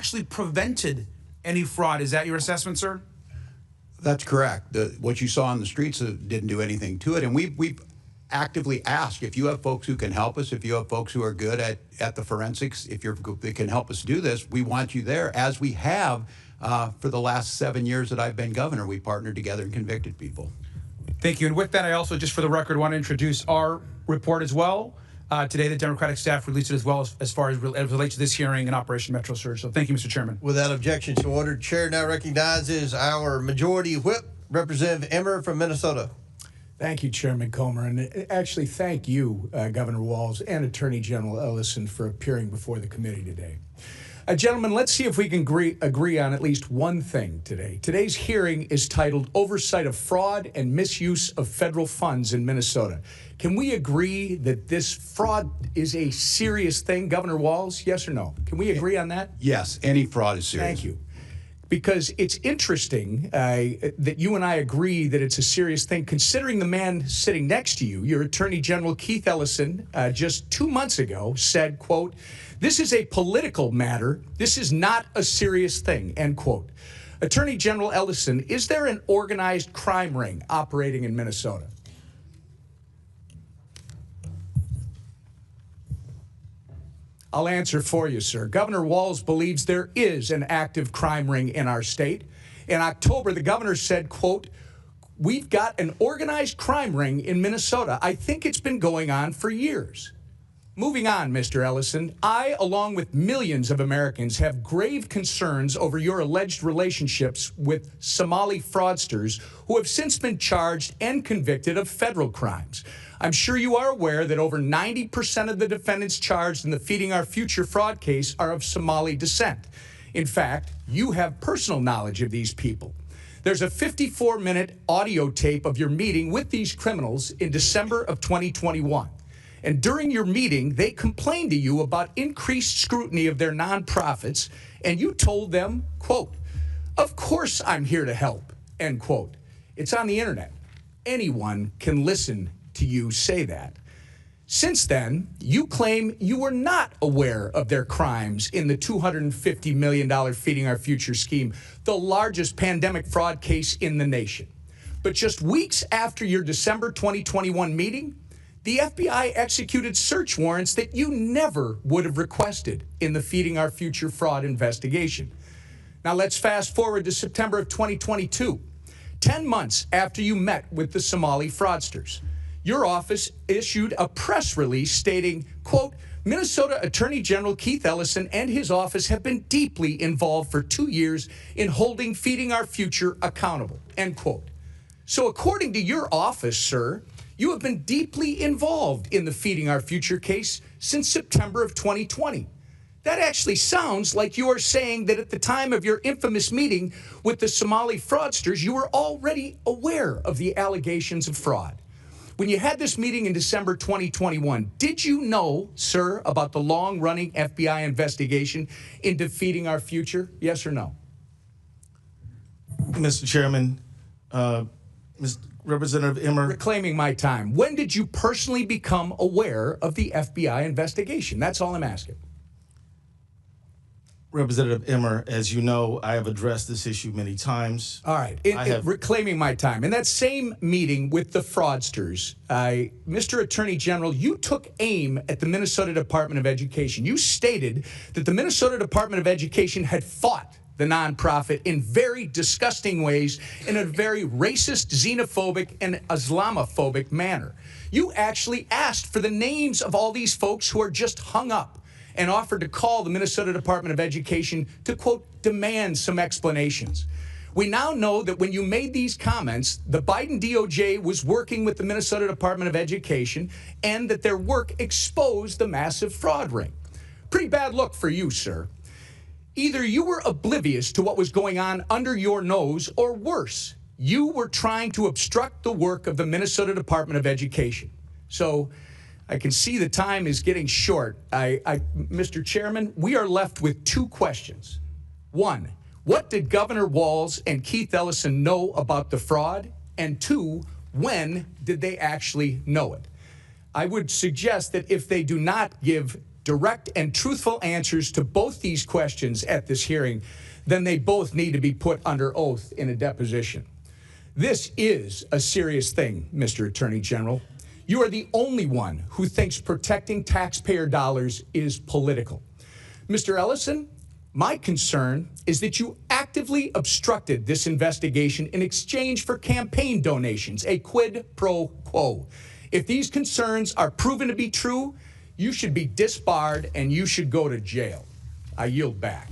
actually prevented any fraud. Is that your assessment, sir? That's correct. What you saw on the streets didn't do anything to it. And we've actively asked, if you have folks who can help us, if you have folks who are good at the forensics, if they can help us do this, we want you there, as we have for the last 7 years that I've been governor. We partnered together and convicted people. Thank you. And with that, I also, just for the record, want to introduce our report as well. Today, the Democratic staff released it as well as far as relates to this hearing and Operation Metro Surge. So thank you, Mr. Chairman. Without objection, so ordered. Chair now recognizes our Majority Whip, Representative Emmer from Minnesota. Thank you, Chairman Comer. And actually, thank you, Governor Walz and Attorney General Ellison, for appearing before the committee today. Gentlemen, let's see if we can agree on at least one thing today. Today's hearing is titled Oversight of Fraud and Misuse of Federal Funds in Minnesota. Can we agree that this fraud is a serious thing, Governor Walz? Yes or no? Can we agree on that? Yes, any fraud is serious. Thank you. Because it's interesting that you and I agree that it's a serious thing, considering the man sitting next to you, your Attorney General Keith Ellison, just 2 months ago said, quote, "This is a political matter. This is not a serious thing," end quote. Attorney General Ellison, is there an organized crime ring operating in Minnesota? I'll answer for you, sir. Governor Walz believes there is an active crime ring in our state. In October, the governor said, quote, "We've got an organized crime ring in Minnesota. I think it's been going on for years." Moving on, Mr. Ellison, I, along with millions of Americans, have grave concerns over your alleged relationships with Somali fraudsters who have since been charged and convicted of federal crimes. I'm sure you are aware that over 90% of the defendants charged in the Feeding Our Future fraud case are of Somali descent. In fact, you have personal knowledge of these people. There's a 54-minute audio tape of your meeting with these criminals in December of 2021. And during your meeting, they complained to you about increased scrutiny of their nonprofits, and you told them, quote, "Of course I'm here to help," end quote. It's on the internet. Anyone can listen to you say that. Since then, you claim you were not aware of their crimes in the $250 million Feeding Our Future scheme, the largest pandemic fraud case in the nation. But just weeks after your December 2021 meeting, the FBI executed search warrants that you never would have requested in the Feeding Our Future fraud investigation. Now let's fast forward to September of 2022, 10 months after you met with the Somali fraudsters. Your office issued a press release stating, quote, "Minnesota Attorney General Keith Ellison and his office have been deeply involved for 2 years in holding Feeding Our Future accountable," end quote. So according to your office, sir, you have been deeply involved in the Feeding Our Future case since September of 2020. That actually sounds like you are saying that at the time of your infamous meeting with the Somali fraudsters, you were already aware of the allegations of fraud. When you had this meeting in December 2021, did you know, sir, about the long-running FBI investigation into Feeding Our Future? Yes or no? Mr. Chairman, Representative Emmer. Reclaiming my time. When did you personally become aware of the FBI investigation? That's all I'm asking. Representative Emmer, as you know, I have addressed this issue many times. All right. Reclaiming my time. In that same meeting with the fraudsters, Mr. Attorney General, you took aim at the Minnesota Department of Education. You stated that the Minnesota Department of Education had fought the nonprofit in very disgusting ways, in a very racist, xenophobic, and Islamophobic manner. You actually asked for the names of all these folks who are just hung up and offered to call the Minnesota Department of Education to, quote, demand some explanations. We now know that when you made these comments, the Biden DOJ was working with the Minnesota Department of Education and that their work exposed the massive fraud ring. Pretty bad look for you, sir. Either you were oblivious to what was going on under your nose, or worse, you were trying to obstruct the work of the Minnesota Department of Education. So I can see the time is getting short. Mr. Chairman, we are left with two questions. One, what did Governor Walz and Keith Ellison know about the fraud? And two, when did they actually know it? I would suggest that if they do not give direct and truthful answers to both these questions at this hearing, then they both need to be put under oath in a deposition. This is a serious thing, Mr. Attorney General. You are the only one who thinks protecting taxpayer dollars is political. Mr. Ellison, my concern is that you actively obstructed this investigation in exchange for campaign donations, a quid pro quo. If these concerns are proven to be true, you should be disbarred and you should go to jail. I yield back.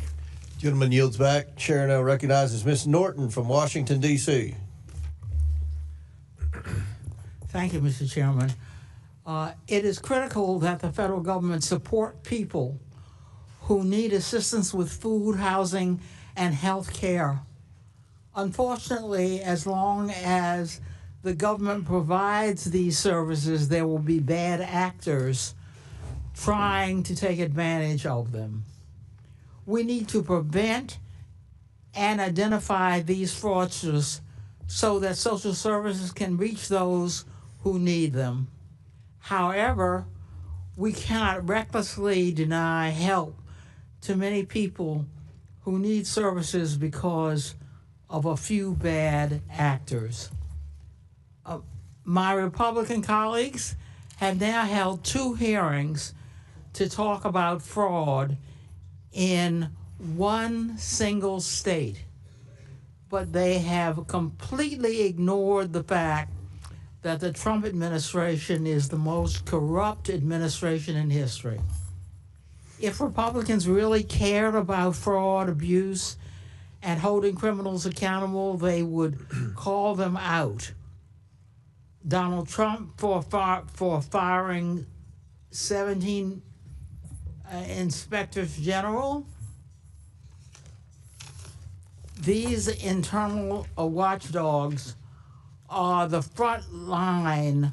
Gentleman yields back. Chair now recognizes Ms. Norton from Washington, D.C. Thank you, Mr. Chairman. It is critical that the federal government support people who need assistance with food, housing, and health care. Unfortunately, as long as the government provides these services, there will be bad actors trying to take advantage of them. We need to prevent and identify these fraudsters so that social services can reach those who need them. However, we cannot recklessly deny help to many people who need services because of a few bad actors. My Republican colleagues have now held 2 hearings to talk about fraud in one single state, but they have completely ignored the fact that the Trump administration is the most corrupt administration in history. If Republicans really cared about fraud, abuse, and holding criminals accountable, they would call them out. Donald Trump for firing 17 inspectors general. These internal watchdogs are the front line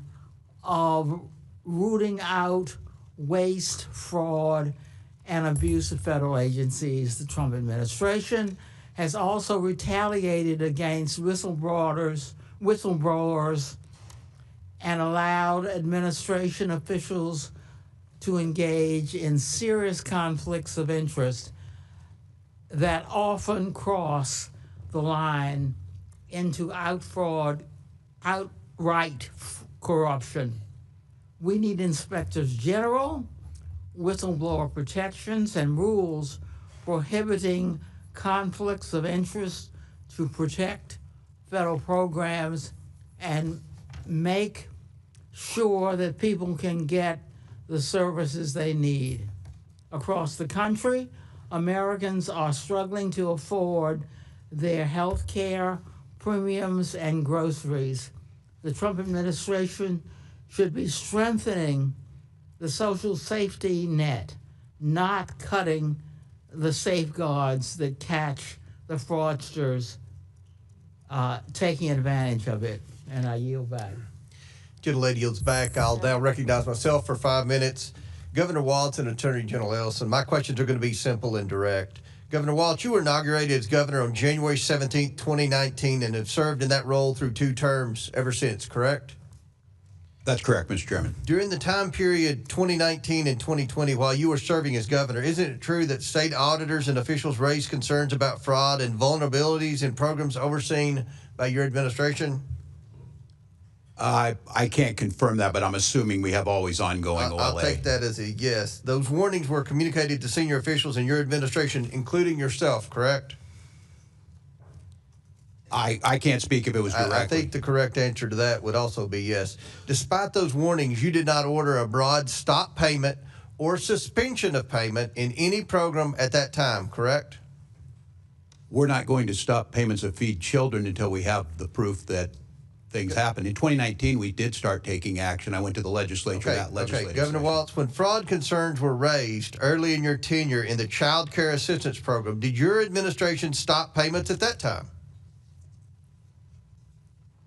of rooting out waste, fraud, and abuse of federal agencies. The Trump administration has also retaliated against whistleblowers and allowed administration officials to engage in serious conflicts of interest that often cross the line into outright corruption. We need inspectors general, whistleblower protections, and rules prohibiting conflicts of interest to protect federal programs and make sure that people can get the services they need. Across the country, Americans are struggling to afford their health care, premiums, and groceries. The Trump administration should be strengthening the social safety net, not cutting the safeguards that catch the fraudsters taking advantage of it. And I yield back. Gentlelady yields back. I'll now recognize myself for 5 minutes. Governor Walz and Attorney General Ellison, my questions are going to be simple and direct. Governor Walz, you were inaugurated as governor on January 17, 2019, and have served in that role through 2 terms ever since, correct? That's correct, Mr. Chairman. During the time period 2019 and 2020, while you were serving as governor, isn't it true that state auditors and officials raised concerns about fraud and vulnerabilities in programs overseen by your administration? I can't confirm that, but I'm assuming we have always ongoing OLA. I'll take that as a yes. Those warnings were communicated to senior officials in your administration, including yourself, correct? I can't speak if it was directly. I think the correct answer to that would also be yes. Despite those warnings, you did not order a broad stop payment or suspension of payment in any program at that time, correct? We're not going to stop payments of feed children until we have the proof that things happen. In 2019, we did start taking action. I went to the legislature. Okay, Governor Walz, when fraud concerns were raised early in your tenure in the Child Care Assistance Program, did your administration stop payments at that time?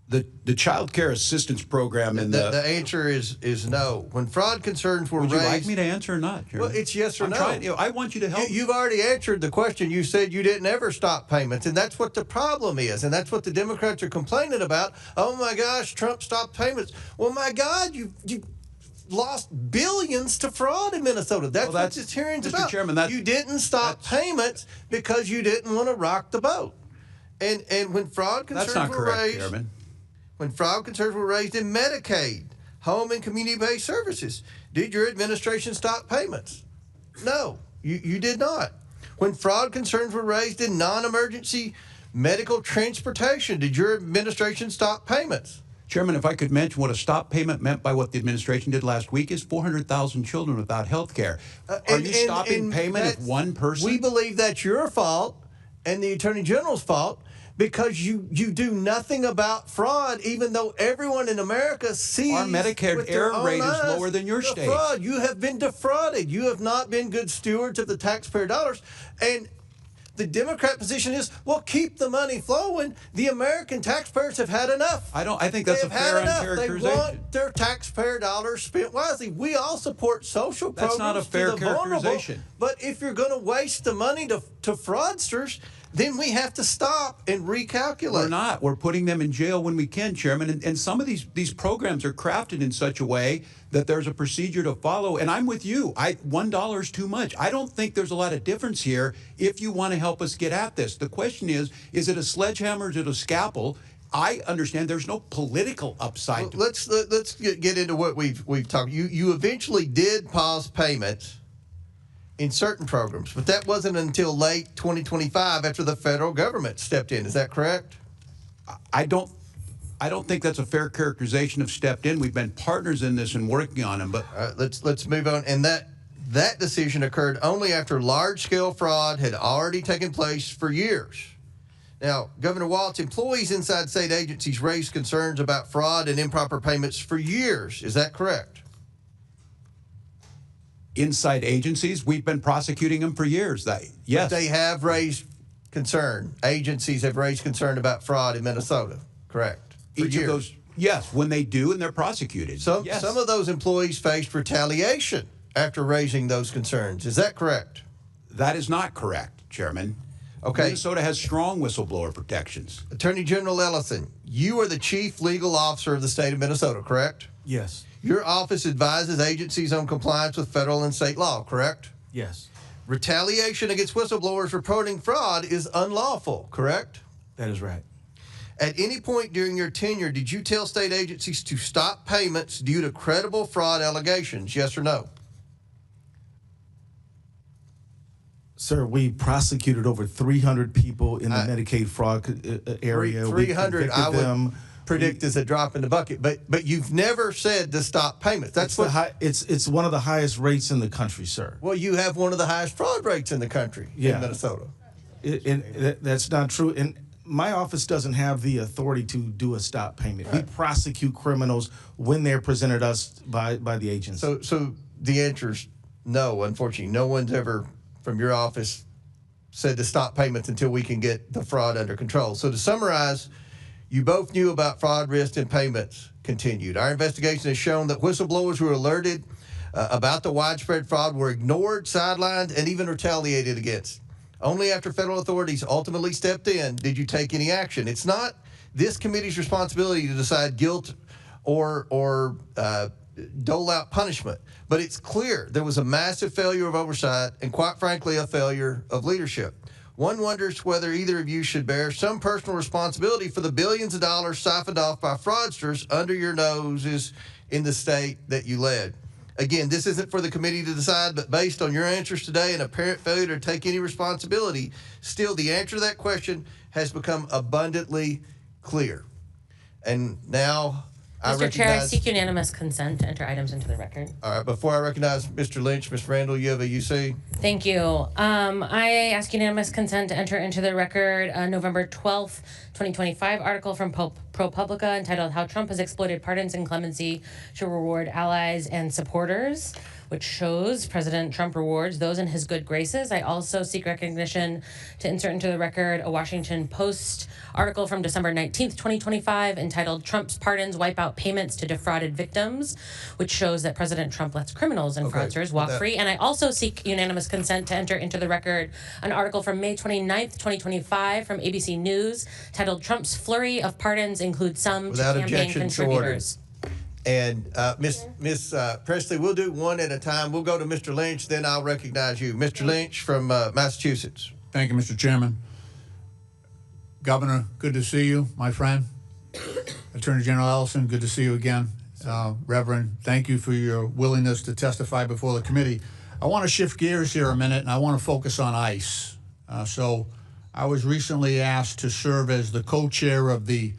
The Child Care Assistance Program and the answer is no. When fraud concerns were raised... Would you like me to answer or not, Chairman? Well, it's yes or no. I want you to help. You've already answered the question. You said you didn't ever stop payments, and that's what the problem is, and that's what the Democrats are complaining about. Oh, my gosh, Trump stopped payments. Well, my God, lost billions to fraud in Minnesota. That's what this hearing's Mr. about. Chairman, you didn't stop payments because you didn't want to rock the boat. And when fraud concerns That's not were correct, raised, Chairman. when fraud concerns were raised in Medicaid, home and community-based services, did your administration stop payments? No, you did not. When fraud concerns were raised in non-emergency medical transportation, did your administration stop payments? Chairman, if I could mention what a stop payment meant by what the administration did last week is 400,000 children without health care. Are you stopping payment if one person? We believe that's your fault and the Attorney General's fault because you do nothing about fraud, even though everyone in America sees our Medicare with their error rate own is eyes lower than your the state. fraud. You have been defrauded. You have not been good stewards of the taxpayer dollars. And the Democrat position is, well, keep the money flowing. The American taxpayers have had enough. I think that's a fair characterization. They want their taxpayer dollars spent wisely. We all support social programs. That's not a fair to the vulnerable, characterization. but if you're going to waste the money to fraudsters, then we have to stop and recalculate. We're not. We're putting them in jail when we can, Chairman. And some of these programs are crafted in such a way that there's a procedure to follow. And I'm with you. $1 is too much. I don't think there's a lot of difference here if you want to help us get at this. The question is it a sledgehammer? Is it a scalpel? I understand there's no political upside. Well, let's get into what we've talked. You eventually did pause payments in certain programs, but that wasn't until late 2025 after the federal government stepped in. Is that correct? I don't think that's a fair characterization of stepped in. We've been partners in this and working on them. But let's move on. And that decision occurred only after large-scale fraud had already taken place for years. Now, Governor Walz, employees inside state agencies raised concerns about fraud and improper payments for years. Is that correct? Inside agencies, we've been prosecuting them for years. Yes. But they have raised concern. Agencies have raised concern about fraud in Minnesota, correct? For Each years. of those, yes, when they do and they're prosecuted. Yes. Some of those employees faced retaliation after raising those concerns. Is that correct? That is not correct, Chairman. Okay. Minnesota has strong whistleblower protections. Attorney General Ellison, you are the chief legal officer of the state of Minnesota, correct? Yes. Your office advises agencies on compliance with federal and state law, correct? Yes. Retaliation against whistleblowers reporting fraud is unlawful, correct? That is right. At any point during your tenure, did you tell state agencies to stop payments due to credible fraud allegations, yes or no? Sir, we prosecuted over 300 people in the Medicaid fraud area. 300, I would them. predict is a drop in the bucket, but you've never said to stop payments. That's It's one of the highest rates in the country, sir. Well, you have one of the highest fraud rates in the country in Minnesota. That's not true. And my office doesn't have the authority to do a stop payment. Right. We prosecute criminals when they're presented us by the agency. So the answer is no, unfortunately. No one's ever from your office said to stop payments until we can get the fraud under control. So to summarize, you both knew about fraud risk and payments continued. Our investigation has shown that whistleblowers who were alerted about the widespread fraud were ignored, sidelined, and even retaliated against. Only after federal authorities ultimately stepped in did you take any action. It's not this committee's responsibility to decide guilt or dole out punishment, but it's clear there was a massive failure of oversight and, quite frankly, a failure of leadership. One wonders whether either of you should bear some personal responsibility for the billions of dollars siphoned off by fraudsters under your noses in the state that you led. Again, this isn't for the committee to decide, but based on your answers today and apparent failure to take any responsibility, still the answer to that question has become abundantly clear. And now Mr. Chair, I seek unanimous consent to enter items into the record. All right, before I recognize Mr. Lynch, Ms. Randall, you have a UC? Thank you. I ask unanimous consent to enter into the record November 12th, 2025 article from ProPublica entitled How Trump Has Exploited Pardons and Clemency to Reward Allies and Supporters, which shows President Trump rewards those in his good graces. I also seek recognition to insert into the record a Washington Post article from December 19th, 2025 entitled Trump's Pardons Wipe Out Payments to Defrauded Victims, which shows that President Trump lets criminals and fraudsters walk free. And I also seek unanimous consent to enter into the record an article from May 29th, 2025 from ABC News titled Trump's Flurry of Pardons Includes Some to Campaign Contributors. And Miss Presley, we'll do one at a time. We'll go to Mr. Lynch, then I'll recognize you. Mr. Lynch from Massachusetts. Thank you, Mr. Chairman. Governor, good to see you, my friend. Attorney General Ellison, good to see you again. Reverend, thank you for your willingness to testify before the committee. I want to shift gears here a minute, and I want to focus on ICE. So I was recently asked to serve as the co-chair of the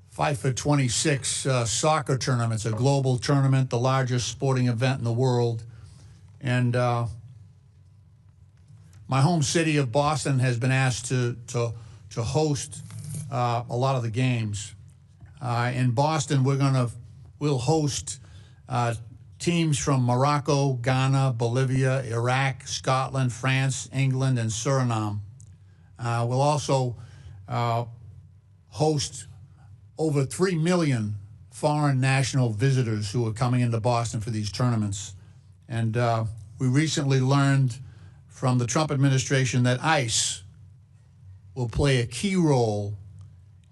5 for 26 soccer tournament. It's a global tournament, the largest sporting event in the world. And my home city of Boston has been asked to host a lot of the games. In Boston, we'll host teams from Morocco, Ghana, Bolivia, Iraq, Scotland, France, England, and Suriname. We'll also host over 3 million foreign national visitors who are coming into Boston for these tournaments. And we recently learned from the Trump administration that ICE will play a key role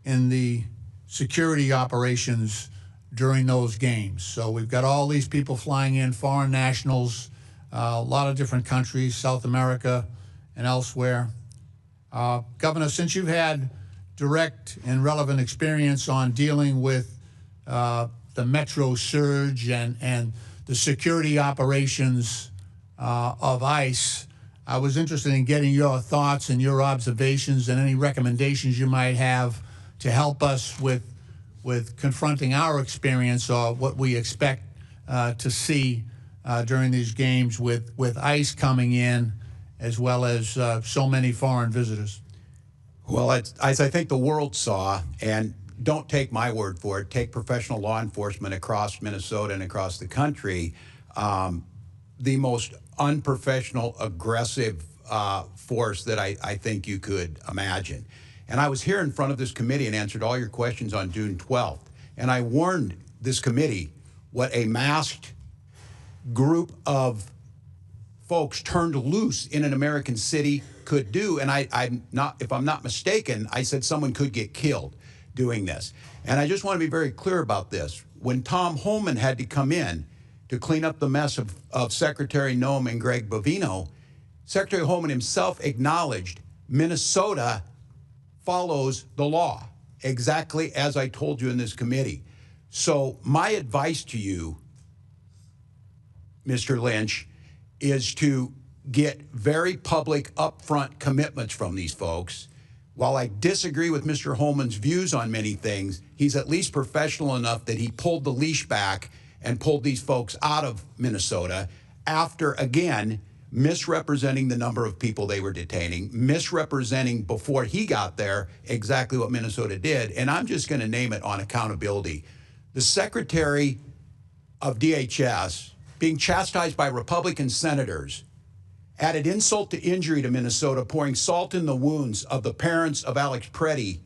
in the security operations during those games. So we've got all these people flying in, foreign nationals, a lot of different countries, South America and elsewhere. Governor, since you've had direct and relevant experience on dealing with the Metro surge and the security operations of ICE, I was interested in getting your thoughts and your observations and any recommendations you might have to help us with confronting our experience or what we expect to see during these games with ICE coming in as well as so many foreign visitors. Well, as I think the world saw, and don't take my word for it, take professional law enforcement across Minnesota and across the country, the most unprofessional, aggressive force that I think you could imagine. And I was here in front of this committee and answered all your questions on June 12th. And I warned this committee what a masked group of folks turned loose in an American city could do. And if I'm not mistaken, I said someone could get killed doing this. And I just want to be very clear about this. When Tom Homan had to come in to clean up the mess of Secretary Noem and Greg Bovino, Secretary Homan himself acknowledged Minnesota follows the law, exactly as I told you in this committee. So my advice to you, Mr. Lynch, is to get very public, upfront commitments from these folks. While I disagree with Mr. Holman's views on many things, he's at least professional enough that he pulled the leash back and pulled these folks out of Minnesota after, again, misrepresenting the number of people they were detaining, misrepresenting before he got there exactly what Minnesota did. And I'm just going to name it on accountability. The Secretary of DHS being chastised by Republican senators added insult to injury to Minnesota, pouring salt in the wounds of the parents of Alex Preddy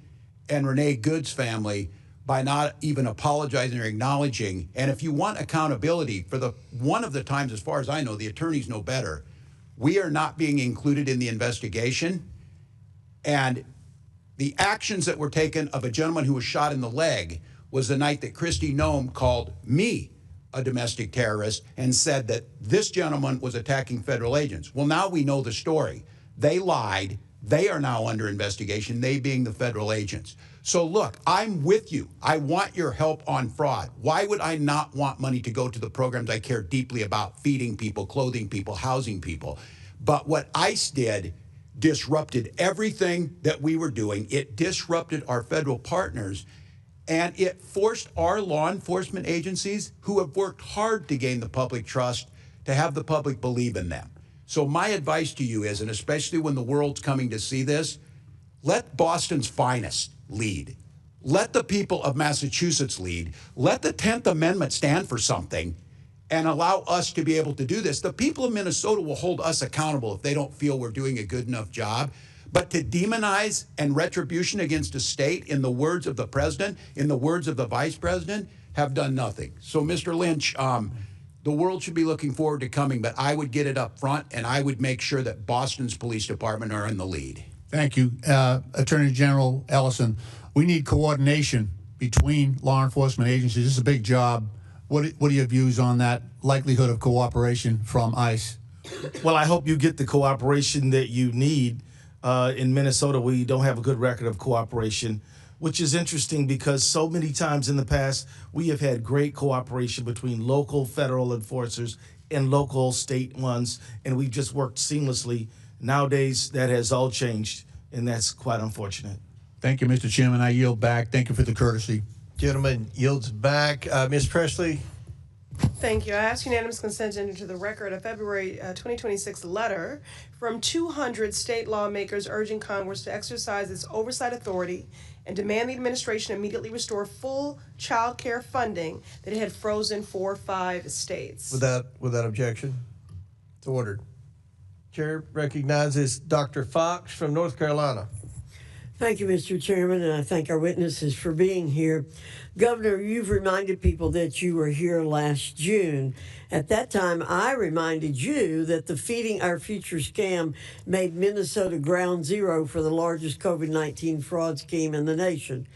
and Renee Good's family by not even apologizing or acknowledging. And if you want accountability, for one of the times, as far as I know, the attorneys know better, we are not being included in the investigation. And the actions that were taken of a gentleman who was shot in the leg was the night that Kristi Noem called me a domestic terrorist and said that this gentleman was attacking federal agents. Well, now we know the story. They lied. They are now under investigation, they being the federal agents. So look, I'm with you. I want your help on fraud. Why would I not want money to go to the programs I care deeply about, feeding people, clothing people, housing people? But what ICE did disrupted everything that we were doing. It disrupted our federal partners, and it forced our law enforcement agencies, who have worked hard to gain the public trust, to have the public believe in them. So my advice to you is, and especially when the world's coming to see this, let Boston's finest lead. Let the people of Massachusetts lead. Let the 10th Amendment stand for something and allow us to be able to do this. The people of Minnesota will hold us accountable if they don't feel we're doing a good enough job. But to demonize and retribution against a state, in the words of the president, in the words of the vice president, have done nothing. So, Mr. Lynch, the world should be looking forward to coming, but I would get it up front, and I would make sure that Boston's police department are in the lead. Thank you. Attorney General Ellison, we need coordination between law enforcement agencies. This is a big job What are your views on that likelihood of cooperation from ICE? Well, I hope you get the cooperation that you need. In Minnesota, we don't have a good record of cooperation, which is interesting because so many times in the past, we have had great cooperation between local federal enforcers and local state ones, and we've just worked seamlessly. Nowadays, that has all changed, and that's quite unfortunate. Thank you, Mr. Chairman. I yield back. Thank you for the courtesy. Gentleman yields back. Ms. Presley. Thank you. I ask unanimous consent to enter into the record a February 2026 letter from 200 state lawmakers urging Congress to exercise its oversight authority and demand the administration immediately restore full child care funding that it had frozen for 5 states. Without objection, it's ordered. Chair recognizes Dr. Fox from North Carolina. Thank you, Mr. Chairman, and I thank our witnesses for being here. Governor, you've reminded people that you were here last June. At that time, I reminded you that the Feeding Our Future scam made Minnesota ground zero for the largest COVID-19 fraud scheme in the nation.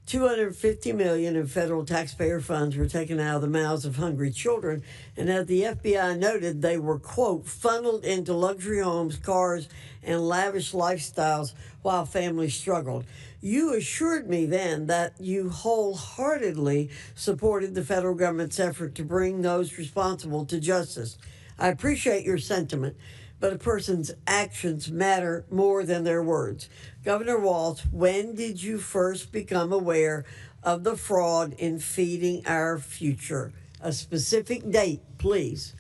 $250 million in federal taxpayer funds were taken out of the mouths of hungry children, and as the FBI noted, they were, quote, funneled into luxury homes, cars, and lavish lifestyles while families struggled. You assured me then that you wholeheartedly supported the federal government's effort to bring those responsible to justice. I appreciate your sentiment, but a person's actions matter more than their words. Governor Walz, when did you first become aware of the fraud in Feeding Our Future? A specific date, please.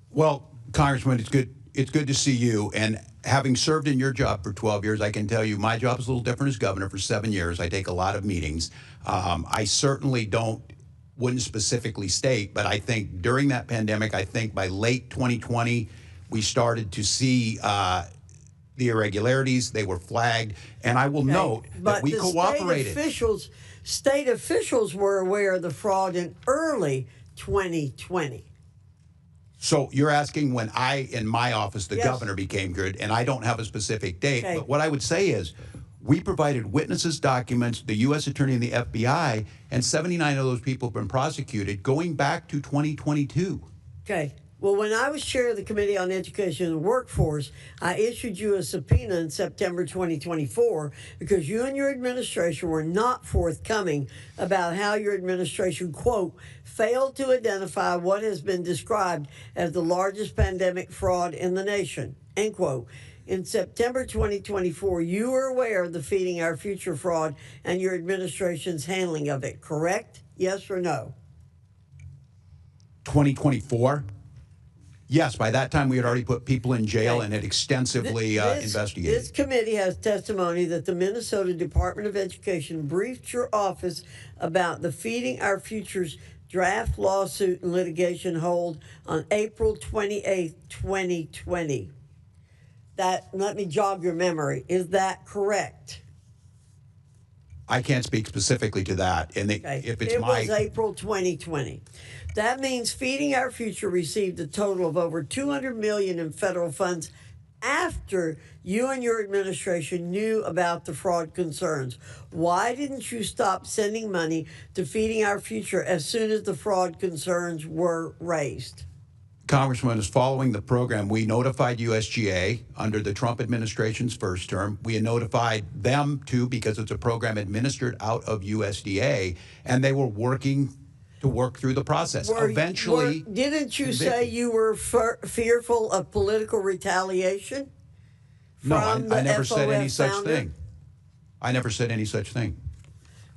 Well, Congressman, it's good to see you. And having served in your job for 12 years, I can tell you my job is a little different as governor. For 7 years, I take a lot of meetings. I certainly wouldn't specifically state, but I think during that pandemic, I think by late 2020, we started to see the irregularities. They were flagged. And I will note that we cooperated. State officials were aware of the fraud in early 2020. So you're asking when I, in my office, the governor became good, and I don't have a specific date. Okay. But what I would say is we provided witnesses' documents, the U.S. Attorney and the FBI, and 79 of those people have been prosecuted going back to 2022. Okay. Well, when I was chair of the Committee on Education and Workforce, I issued you a subpoena in September 2024 because you and your administration were not forthcoming about how your administration, quote, failed to identify what has been described as the largest pandemic fraud in the nation, end quote. In September 2024, you were aware of the Feeding Our Future fraud and your administration's handling of it, correct? Yes or no? 2024? Yes, by that time we had already put people in jail and had extensively investigated. This committee has testimony that the Minnesota Department of Education briefed your office about the Feeding Our Future's draft lawsuit and litigation hold on April 28th, 2020. Let me jog your memory. Is that correct? I can't speak specifically to that. And It was April 2020. That means Feeding Our Future received a total of over $200 million in federal funds after you and your administration knew about the fraud concerns. Why didn't you stop sending money to Feeding Our Future as soon as the fraud concerns were raised? Congressman, is following the program, we notified USGA under the Trump administration's first term. We had notified them, too, because it's a program administered out of USDA, and they were working to work through the process. Didn't you say you were fearful of political retaliation? No, I never said any such thing. I never said any such thing.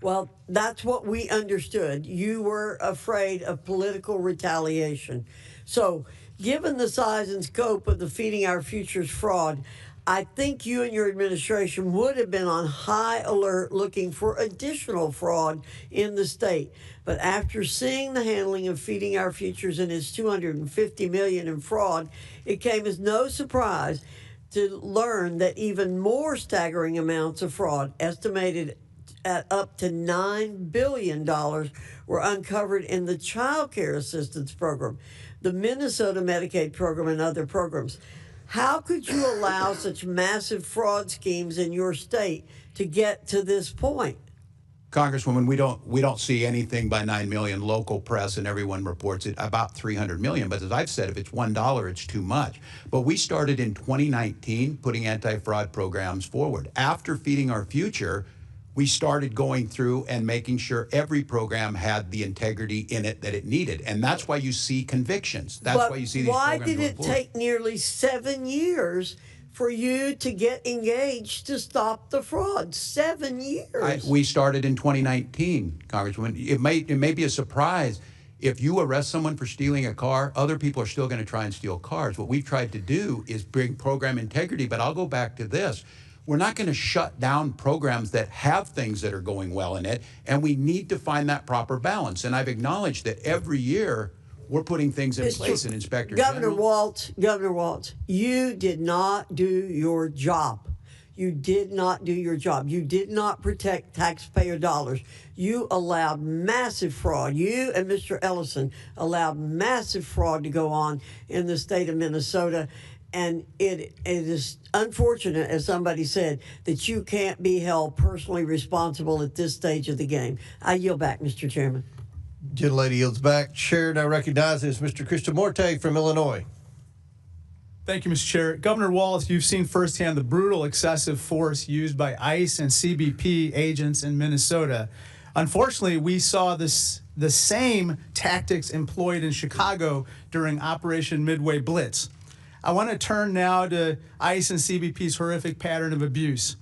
Well, that's what we understood. You were afraid of political retaliation. So, given the size and scope of the Feeding Our Future's fraud, I think you and your administration would have been on high alert looking for additional fraud in the state. But after seeing the handling of Feeding Our Futures and its $250 million in fraud, it came as no surprise to learn that even more staggering amounts of fraud, estimated at up to $9 billion, were uncovered in the Child Care Assistance Program, the Minnesota Medicaid program, and other programs. How could you allow such massive fraud schemes in your state to get to this point? Congresswoman, we don't see anything by 9 million. Local press and everyone reports it about 300 million. But as I've said, if it's $1, it's too much. But we started in 2019 putting anti-fraud programs forward. After Feeding Our Future, we started going through and making sure every program had the integrity in it that it needed. And that's why you see convictions. That's why you see these programs Why did it take nearly 7 years for you to get engaged to stop the fraud? 7 years. We started in 2019, Congresswoman. It may be a surprise. If you arrest someone for stealing a car, other people are still going to try and steal cars. What we've tried to do is bring program integrity, but I'll go back to this. We're not going to shut down programs that have things that are going well in it, and we need to find that proper balance. And I've acknowledged that every year we're putting things in place. And Inspector Governor General, Walz, you did not do your job. You did not do your job. You did not protect taxpayer dollars. You allowed massive fraud. You and Mr. Ellison allowed massive fraud to go on in the state of Minnesota. And it is unfortunate, as somebody said, that you can't be held personally responsible at this stage of the game. I yield back, Mr. Chairman. Gentlelady yields back. Chair now recognizes Mr. Krishnamurti from Illinois. Thank you, Mr. Chair. Governor Walz, you've seen firsthand the brutal excessive force used by ICE and CBP agents in Minnesota. Unfortunately, we saw the same tactics employed in Chicago during Operation Midway Blitz. I want to turn now to ICE and CBP's horrific pattern of abuse.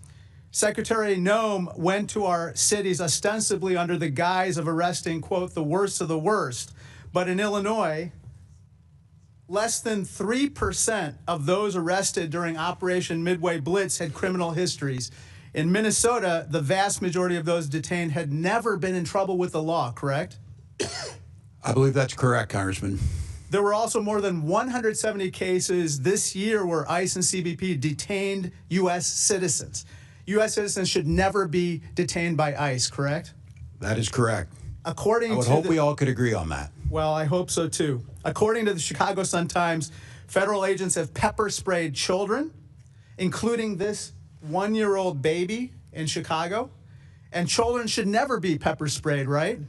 Secretary Noem went to our cities ostensibly under the guise of arresting, quote, the worst of the worst. But in Illinois, less than 3% of those arrested during Operation Midway Blitz had criminal histories. In Minnesota, the vast majority of those detained had never been in trouble with the law, correct? I believe that's correct, Congressman. There were also more than 170 cases this year where ICE and CBP detained U.S. citizens. U.S. citizens should never be detained by ICE, correct? That is correct. I would to hope we all could agree on that. Well, I hope so too. According to the Chicago Sun-Times, federal agents have pepper sprayed children, including this 1-year-old baby in Chicago. And children should never be pepper sprayed, right?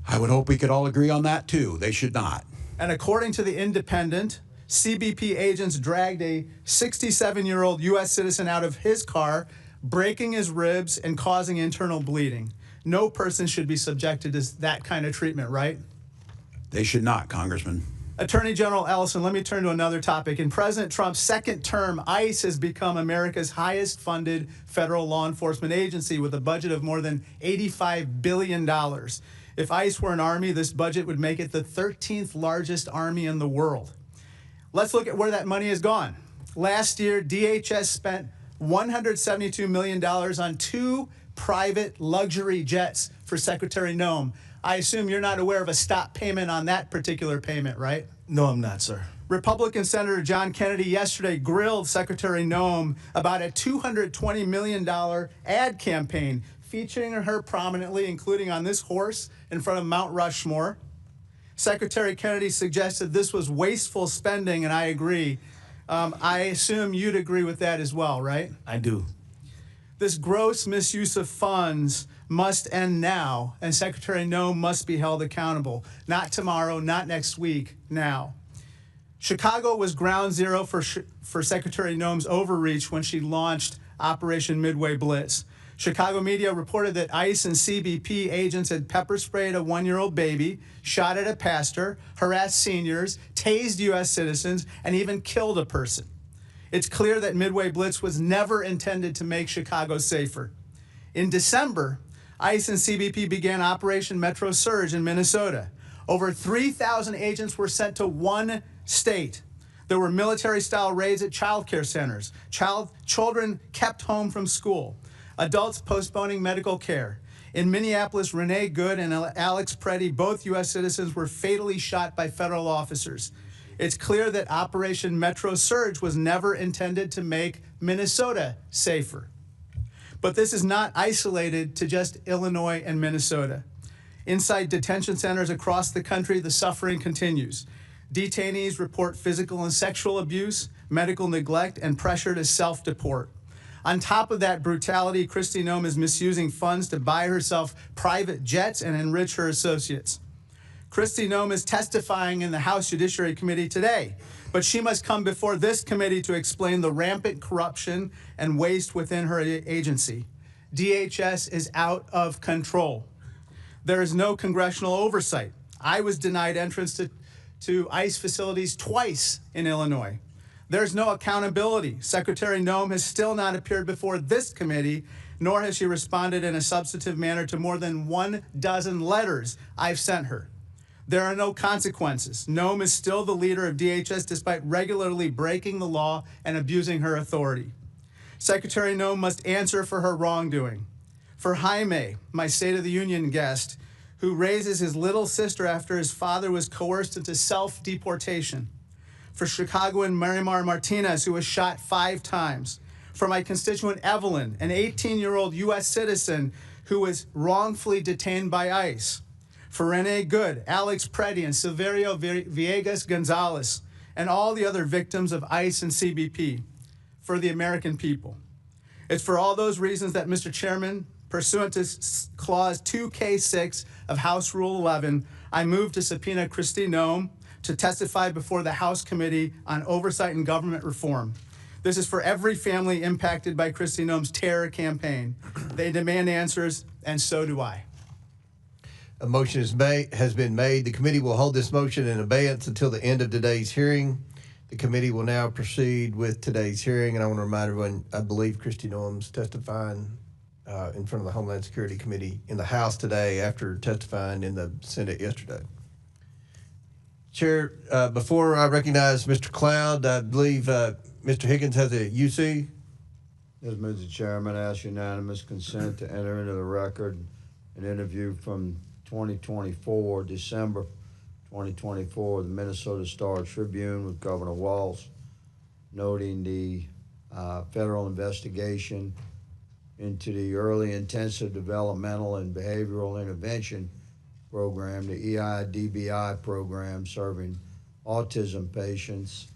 I would hope we could all agree on that too. They should not. And according to The Independent, CBP agents dragged a 67-year-old U.S. citizen out of his car, breaking his ribs and causing internal bleeding. No person should be subjected to that kind of treatment, right? They should not, Congressman. Attorney General Ellison, let me turn to another topic. In President Trump's second term, ICE has become America's highest funded federal law enforcement agency with a budget of more than $85 billion. If ICE were an army, this budget would make it the 13th largest army in the world. Let's look at where that money has gone. Last year, DHS spent $172 million on 2 private luxury jets for Secretary Noem. I assume you're not aware of a stop payment on that particular payment, right? No, I'm not, sir. Republican Senator John Kennedy yesterday grilled Secretary Noem about a $220 million ad campaign featuring her prominently, including on this horse in front of Mount Rushmore. Secretary Kennedy suggested this was wasteful spending, and I agree. I assume you'd agree with that as well, right? I do. This gross misuse of funds must end now, and Secretary Noem must be held accountable. Not tomorrow, not next week, now. Chicago was ground zero for Secretary Noem's overreach when she launched Operation Midway Blitz. Chicago media reported that ICE and CBP agents had pepper sprayed a 1-year-old baby, shot at a pastor, harassed seniors, tased U.S. citizens, and even killed a person. It's clear that Midway Blitz was never intended to make Chicago safer. In December, ICE and CBP began Operation Metro Surge in Minnesota. Over 3,000 agents were sent to one state. There were military-style raids at child care centers. Children kept home from school. Adults postponing medical care. In Minneapolis, Renee Good and Alex Preddy, both U.S. citizens, were fatally shot by federal officers. It's clear that Operation Metro Surge was never intended to make Minnesota safer. But this is not isolated to just Illinois and Minnesota. Inside detention centers across the country, the suffering continues. Detainees report physical and sexual abuse, medical neglect, and pressure to self-deport. On top of that brutality, Kristi Noem is misusing funds to buy herself private jets and enrich her associates. Kristi Noem is testifying in the House Judiciary Committee today, but she must come before this committee to explain the rampant corruption and waste within her agency. DHS is out of control. There is no congressional oversight. I was denied entrance to ICE facilities twice in Illinois. There's no accountability. Secretary Noem has still not appeared before this committee, nor has she responded in a substantive manner to more than 12 letters I've sent her. There are no consequences. Noem is still the leader of DHS despite regularly breaking the law and abusing her authority. Secretary Noem must answer for her wrongdoing. For Jaime, my State of the Union guest, who raises his little sister after his father was coerced into self-deportation. For Chicagoan Marimar Martinez, who was shot 5 times. For my constituent Evelyn, an 18-year-old U.S. citizen who was wrongfully detained by ICE. For Renee Good, Alex Preddy, and Silverio Villegas Gonzalez, and all the other victims of ICE and CBP. For the American people. It's for all those reasons that, Mr. Chairman, pursuant to Clause 2K6 of House Rule 11, I move to subpoena Kristi Noem to testify before the House Committee on Oversight and Government Reform. This is for every family impacted by Kristi Noem's terror campaign. They demand answers, and so do I. A motion has been made. The committee will hold this motion in abeyance until the end of today's hearing. The committee will now proceed with today's hearing, and I want to remind everyone, I believe Kristi Noem's testifying in front of the Homeland Security Committee in the House today after testifying in the Senate yesterday. Chair, before I recognize Mr. Cloud, I believe Mr. Higgins has a UC. Yes, Mr. Chairman, I ask unanimous consent to enter into the record an interview from 2024, December 2024, the Minnesota Star Tribune with Governor Walz, noting the federal investigation into the Early Intensive Developmental and Behavioral Intervention Program, the EIDBI program serving autism patients.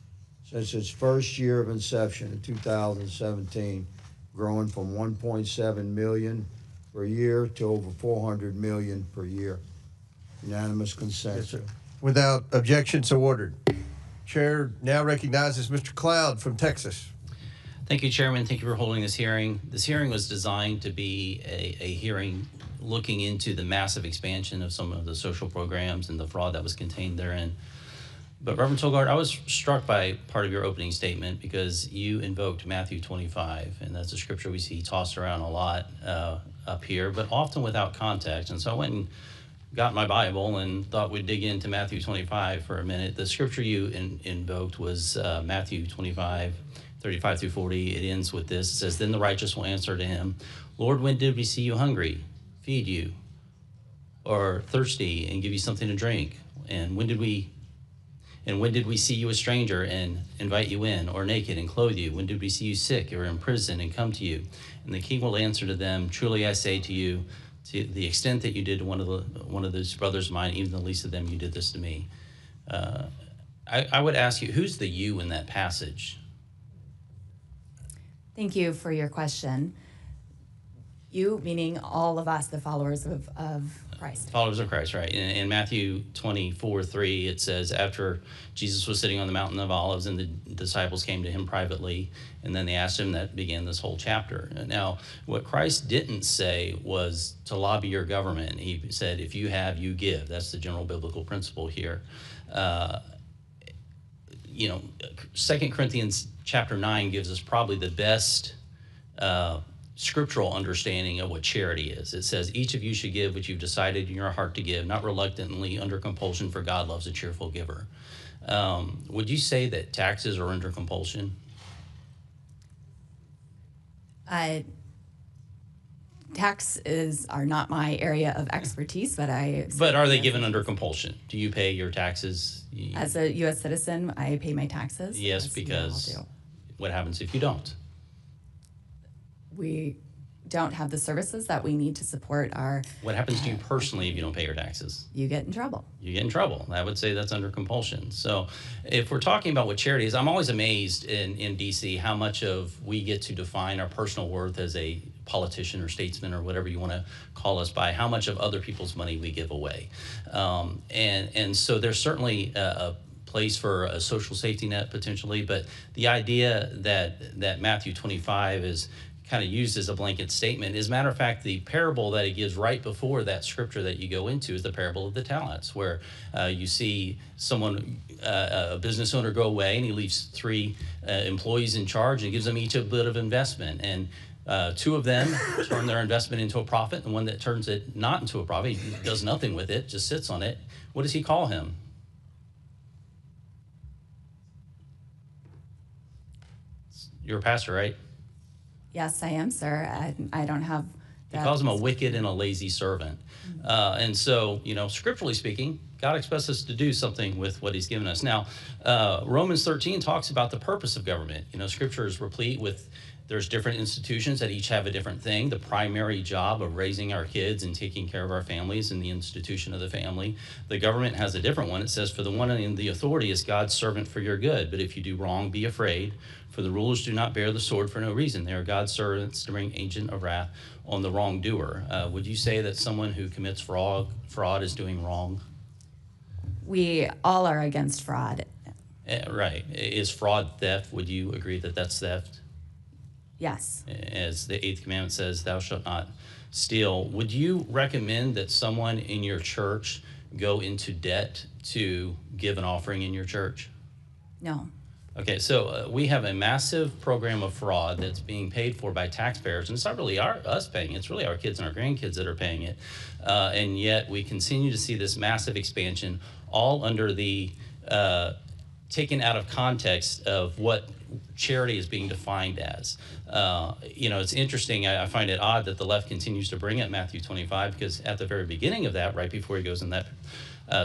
Since its first year of inception in 2017, growing from 1.7 million per year to over 400 million per year. Unanimous consent. Yes, sir. Without objection, so ordered. Chair now recognizes Mr. Cloud from Texas. Thank you, Chairman. Thank you for holding this hearing. This hearing was designed to be a hearing looking into the massive expansion of some of the social programs and the fraud that was contained therein. But Reverend Tolgard, I was struck by part of your opening statement because you invoked Matthew 25, and that's a scripture we see tossed around a lot up here, but often without context. And so I went and got my Bible and thought we'd dig into Matthew 25 for a minute. The scripture you invoked was Matthew 25, 35 through 40. It ends with this. It says, "Then the righteous will answer to him, Lord, when did we see you hungry, feed you, or thirsty and give you something to drink? And when did we see you a stranger and invite you in, or naked and clothe you? When did we see you sick or in prison and come to you?" And the king will answer to them, "Truly I say to you, to the extent that you did to one of those brothers of mine, even the least of them, you did this to me." I would ask you, who's the you in that passage? Thank you for your question. You, meaning all of us, the followers of Christ. Followers of Christ, right. In Matthew 24:3, it says, after Jesus was sitting on the Mountain of Olives and the disciples came to him privately, and then they asked him, that began this whole chapter. Now, what Christ didn't say was to lobby your government. He said, if you have, you give. That's the general biblical principle here. 2 Corinthians chapter 9 gives us probably the best scriptural understanding of what charity is. It says, each of you should give what you've decided in your heart to give, not reluctantly, under compulsion, for God loves a cheerful giver. Would you say that taxes are under compulsion? Taxes are not my area of expertise, but But are they given under compulsion? Do you pay your taxes? As a U.S. citizen, I pay my taxes. Yes, because what happens if you don't? don't have the services that we need to support our. What happens to you personally if you don't pay your taxes? You get in trouble. You get in trouble. I would say that's under compulsion. So if we're talking about what charity is, I'm always amazed in DC how much of we get to define our personal worth as a politician or statesman or whatever you want to call us by how much of other people's money we give away. And so there's certainly a place for a social safety net potentially, but the idea that Matthew 25 is kind of used as a blanket statement. As a matter of fact, the parable that he gives right before that scripture that you go into is the parable of the talents, where you see someone, a business owner, go away and he leaves 3 employees in charge and gives them each a bit of investment. And 2 of them turn their investment into a profit, and one that turns it not into a profit, he does nothing with it, just sits on it. What does he call him? You're a pastor, right? Yes, I am, sir. I don't have that. He calls him a wicked and a lazy servant. And so, scripturally speaking, God expects us to do something with what he's given us. Now, Romans 13 talks about the purpose of government. Scripture is replete with, there's different institutions that each have a different thing. The primary job of raising our kids and taking care of our families and the institution of the family. The government has a different one. It says, for the one in the authority is God's servant for your good. But if you do wrong, be afraid. For the rulers do not bear the sword for no reason. They are God's servants to bring agent of wrath on the wrongdoer. Would you say that someone who commits fraud is doing wrong? We all are against fraud. Right. Is fraud theft? Would you agree that that's theft? Yes. As the 8th commandment says, thou shalt not steal. Would you recommend that someone in your church go into debt to give an offering in your church? No. Okay, so we have a massive program of fraud that's being paid for by taxpayers, and it's not really us paying it, it's really our kids and our grandkids that are paying it. And yet we continue to see this massive expansion, all under the taken out of context of what charity is being defined as. It's interesting, I find it odd that the left continues to bring up Matthew 25, because at the very beginning of that, right before he goes in that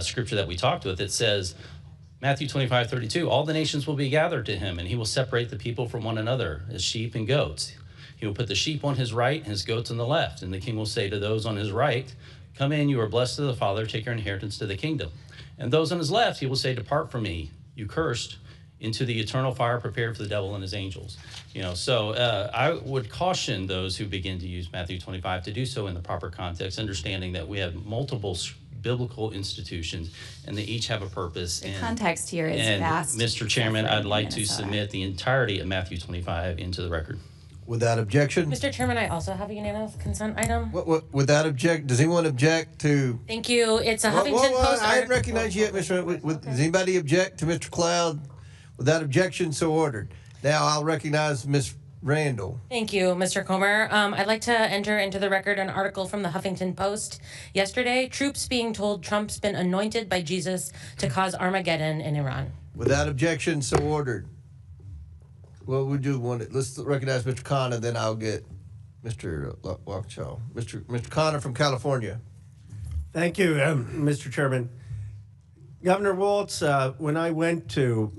scripture that we talked with, it says, Matthew 25:32, all the nations will be gathered to him, and he will separate the people from one another as sheep and goats. He will put the sheep on his right and his goats on the left. And the king will say to those on his right, come in, you are blessed of the Father, take your inheritance to the kingdom. And those on his left, he will say, depart from me, you cursed, into the eternal fire prepared for the devil and his angels. So I would caution those who begin to use Matthew 25 to do so in the proper context, understanding that we have multiple biblical institutions, and they each have a purpose. The context here is vast. Mr. Chairman, I'd like to submit the entirety of Matthew 25 into the record. Without objection. Mr. Chairman, I also have a unanimous consent item. Without object, does anyone object to? Thank you. It's a Huffington Post. I didn't recognize you yet, Mr. Does anybody object to Mr. Cloud? Without objection, so ordered. Now I'll recognize Ms. Randall. Thank you, Mr. Comer. I'd like to enter into the record an article from the Huffington Post yesterday. Troops being told Trump's been anointed by Jesus to cause Armageddon in Iran. Without objection, so ordered. Well, we do want it. Let's recognize Mr. Connor, then I'll get Mr. Waukesha. Mr. Connor from California. Thank you, Mr. Chairman. Governor Walz, when I went to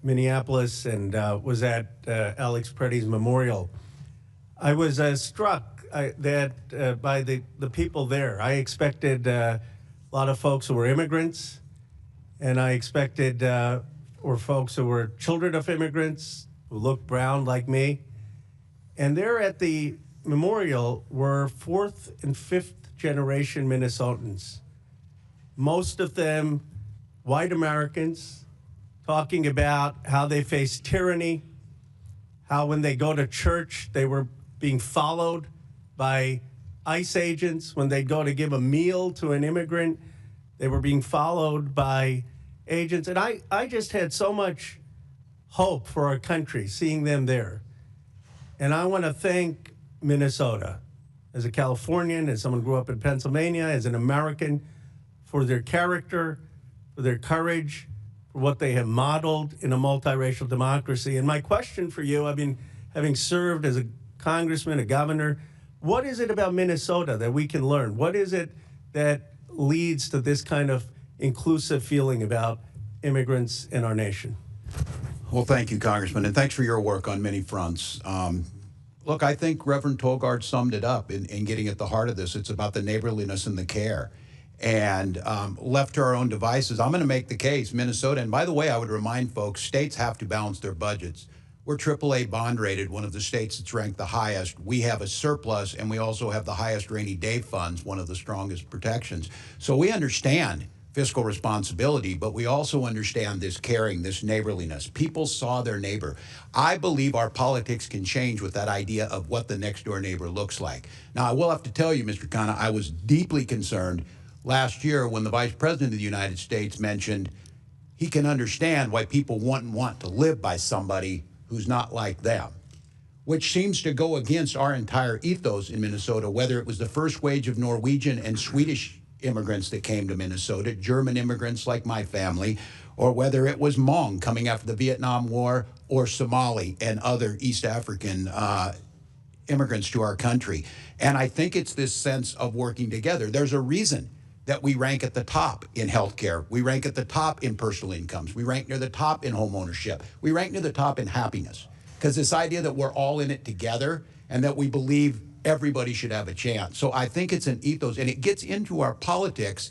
Minneapolis and was at Alex Preddy's memorial, I was struck that by the people there. I expected a lot of folks who were immigrants, and I expected or folks who were children of immigrants who looked brown like me. And there at the memorial were 4th and 5th generation Minnesotans, most of them white Americans, talking about how they face tyranny, how when they go to church, they were being followed by ICE agents. When they go to give a meal to an immigrant, they were being followed by agents. And I just had so much hope for our country seeing them there. And I want to thank Minnesota, as a Californian, as someone who grew up in Pennsylvania, as an American, for their character, for their courage, for what they have modeled in a multiracial democracy. And my question for you, I mean, having served as a congressman, a governor, what is it about Minnesota that we can learn? What is it that leads to this kind of inclusive feeling about immigrants in our nation? Well, thank you, Congressman, and thanks for your work on many fronts. Look, I think Reverend Tolgard summed it up in getting at the heart of this. It's about the neighborliness and the care. And left to our own devices, I'm going to make the case, Minnesota, and by the way, I would remind folks, states have to balance their budgets. We're AAA bond rated, one of the states that's ranked the highest. We have a surplus, and we also have the highest rainy day funds, one of the strongest protections. So we understand fiscal responsibility, but we also understand this caring, this neighborliness. People saw their neighbor. I believe our politics can change with that idea of what the next door neighbor looks like. Now, I will have to tell you, Mr. Khanna, I was deeply concerned last year when the Vice President of the United States mentioned he can understand why people wouldn't want to live by somebody who's not like them, which seems to go against our entire ethos in Minnesota, whether it was the first wave of Norwegian and Swedish immigrants that came to Minnesota, German immigrants like my family, or whether it was Hmong coming after the Vietnam War, or Somali and other East African immigrants to our country. And I think it's this sense of working together. There's a reason that we rank at the top in healthcare. We rank at the top in personal incomes. We rank near the top in home ownership. We rank near the top in happiness. Because this idea that we're all in it together and that we believe everybody should have a chance. So I think it's an ethos, and it gets into our politics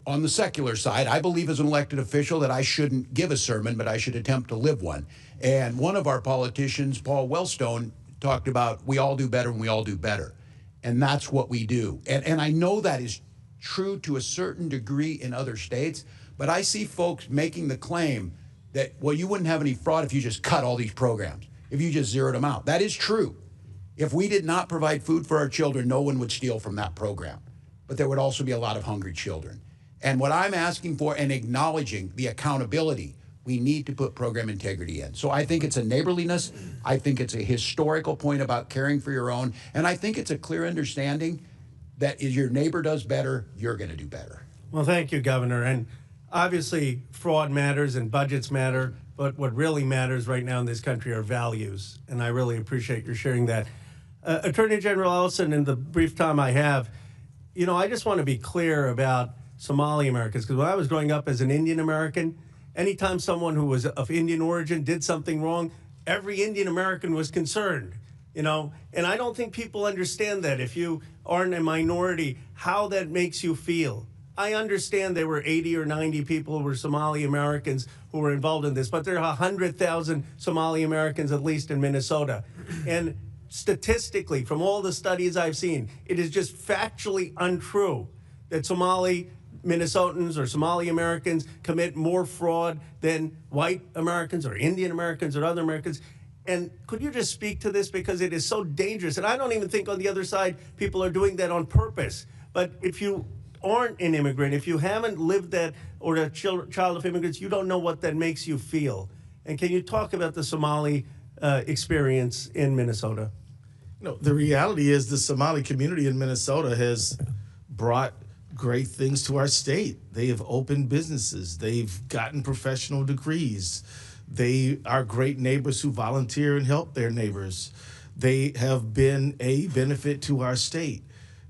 on the secular side. I believe as an elected official that I shouldn't give a sermon, but I should attempt to live one. And one of our politicians, Paul Wellstone, talked about we all do better when we all do better. And that's what we do. And I know that is true to a certain degree in other states, but I see folks making the claim that, well, you wouldn't have any fraud if you just cut all these programs, if you just zeroed them out. That is true. If we did not provide food for our children, no one would steal from that program. But there would also be a lot of hungry children. And what I'm asking for and acknowledging the accountability, we need to put program integrity in. So I think it's a neighborliness. I think it's a historical point about caring for your own. And I think it's a clear understanding that if your neighbor does better, you're going to do better. Well, thank you, Governor. And obviously, fraud matters and budgets matter. But what really matters right now in this country are values. And I really appreciate your sharing that. Attorney General Ellison, in the brief time I have, you know, I just want to be clear about Somali Americans. Because when I was growing up as an Indian American, anytime someone who was of Indian origin did something wrong, every Indian American was concerned, you know. And I don't think people understand that if you aren't a minority, how that makes you feel. I understand there were 80 or 90 people who were Somali Americans who were involved in this, but there are 100,000 Somali Americans at least in Minnesota. And statistically, from all the studies I've seen, it is just factually untrue that Somali Minnesotans or Somali Americans commit more fraud than white Americans or Indian Americans or other Americans. And could you just speak to this, because it is so dangerous? And I don't even think on the other side people are doing that on purpose. But if you aren't an immigrant, if you haven't lived that or a child of immigrants, you don't know what that makes you feel. And can you talk about the Somali experience in Minnesota? You know, the reality is the Somali community in Minnesota has brought great things to our state. They have opened businesses. They've gotten professional degrees. They are great neighbors who volunteer and help their neighbors. They have been a benefit to our state.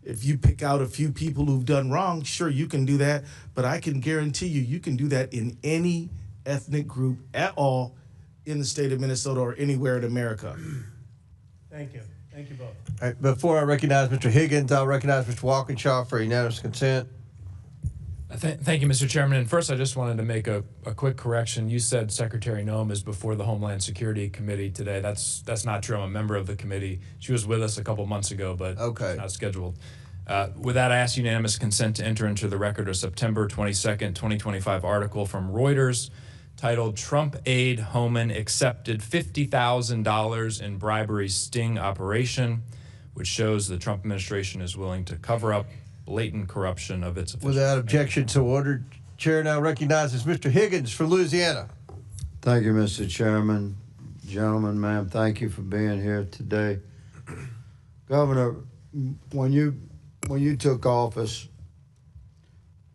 If you pick out a few people who've done wrong, sure, you can do that, but I can guarantee you, you can do that in any ethnic group at all in the state of Minnesota or anywhere in America. Thank you. Thank you both. All right, before I recognize Mr. Higgins, I'll recognize Mr. Walkinshaw for unanimous consent. Thank you, Mr. Chairman. And first, I just wanted to make a quick correction. You said Secretary Noem is before the Homeland Security Committee today. That's not true. I'm a member of the committee. She was with us a couple months ago, but not scheduled. With that, I ask unanimous consent to enter into the record a September 22nd, 2025 article from Reuters titled "Trump Aide Homan Accepted $50,000 in Bribery Sting Operation," which shows the Trump administration is willing to cover up blatant corruption of its officials. Without objection, so ordered. Chair now recognizes Mr. Higgins for Louisiana. Thank you, Mr. Chairman. Gentlemen, ma'am, thank you for being here today. Governor, when you took office,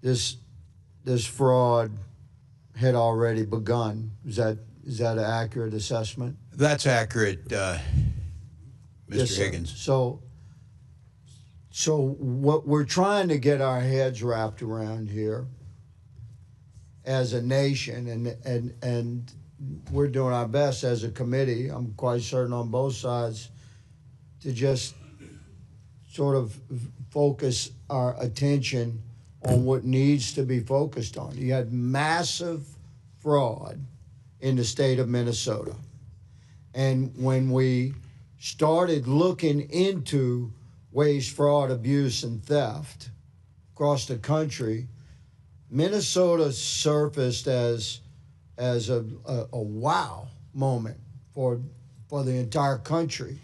this fraud had already begun. Is that an accurate assessment? That's accurate, Mr. Yes, sir. Higgins. So what we're trying to get our heads wrapped around here as a nation, and we're doing our best as a committee, I'm quite certain on both sides, to just sort of focus our attention on what needs to be focused on. You had massive fraud in the state of Minnesota. And when we started looking into waste, fraud, abuse, and theft across the country, Minnesota surfaced as a wow moment for the entire country.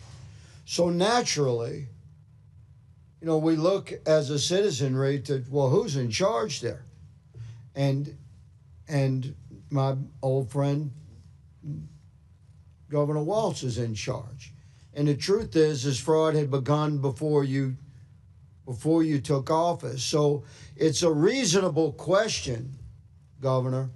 So naturally, you know, we look as a citizenry to, well, who's in charge there? And my old friend, Governor Walz, is in charge. And the truth is fraud had begun before you took office. So it's a reasonable question, Governor.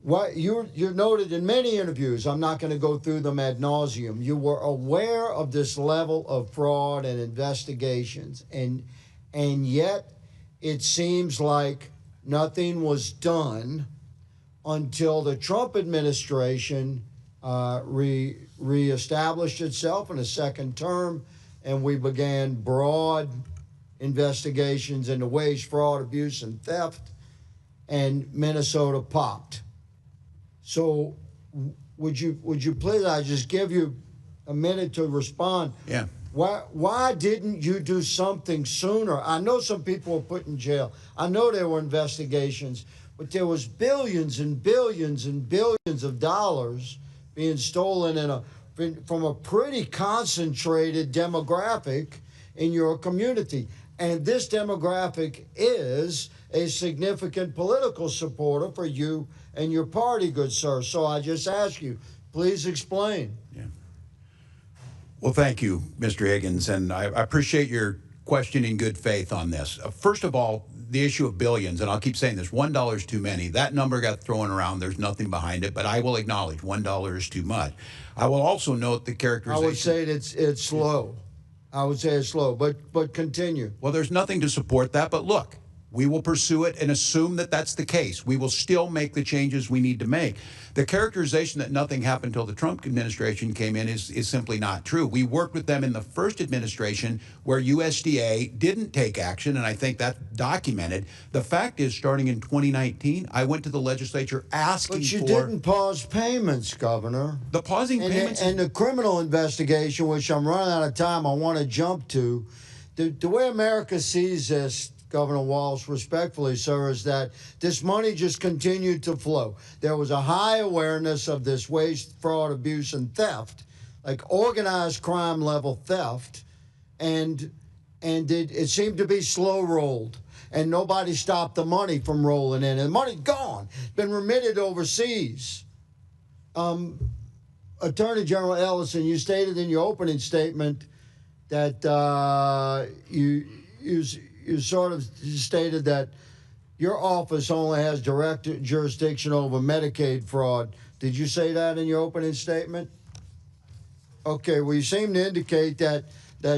What you're noted in many interviews, I'm not going to go through them ad nauseum. You were aware of this level of fraud and investigations, and yet it seems like nothing was done until the Trump administration reestablished itself in a second term, and we began broad investigations into waste, fraud, abuse, and theft, and Minnesota popped. So would you please, I just give you a minute to respond. Yeah. Why didn't you do something sooner? I know some people were put in jail. I know there were investigations, but there was billions and billions and billions of dollars being stolen from a pretty concentrated demographic in your community. And this demographic is a significant political supporter for you and your party, good sir. So I just ask you, please explain. Yeah. Well, thank you, Mr. Higgins, and I appreciate your question in good faith on this. First of all, the issue of billions, and I'll keep saying this, $1 is too many. That number got thrown around. There's nothing behind it, but I will acknowledge $1 is too much. I will also note the characterization. I would say it's slow. I would say it's slow, but continue. Well, there's nothing to support that, but look, we will pursue it and assume that that's the case. We will still make the changes we need to make. The characterization that nothing happened until the Trump administration came in is simply not true. We worked with them in the first administration where USDA didn't take action, and I think that's documented. The fact is, starting in 2019, I went to the legislature asking for... But you didn't pause payments, Governor. The pausing payments... And the criminal investigation, which I'm running out of time, I want to jump to. The way America sees this, Governor Walz, respectfully, sir, is that this money just continued to flow. There was a high awareness of this waste, fraud, abuse, and theft, like organized crime level theft, and it seemed to be slow rolled, and nobody stopped the money from rolling in. And the money's gone, been remitted overseas. Attorney General Ellison, you stated in your opening statement that you sort of stated that your office only has direct jurisdiction over Medicaid fraud. Did you say that in your opening statement? Okay, well, you seem to indicate that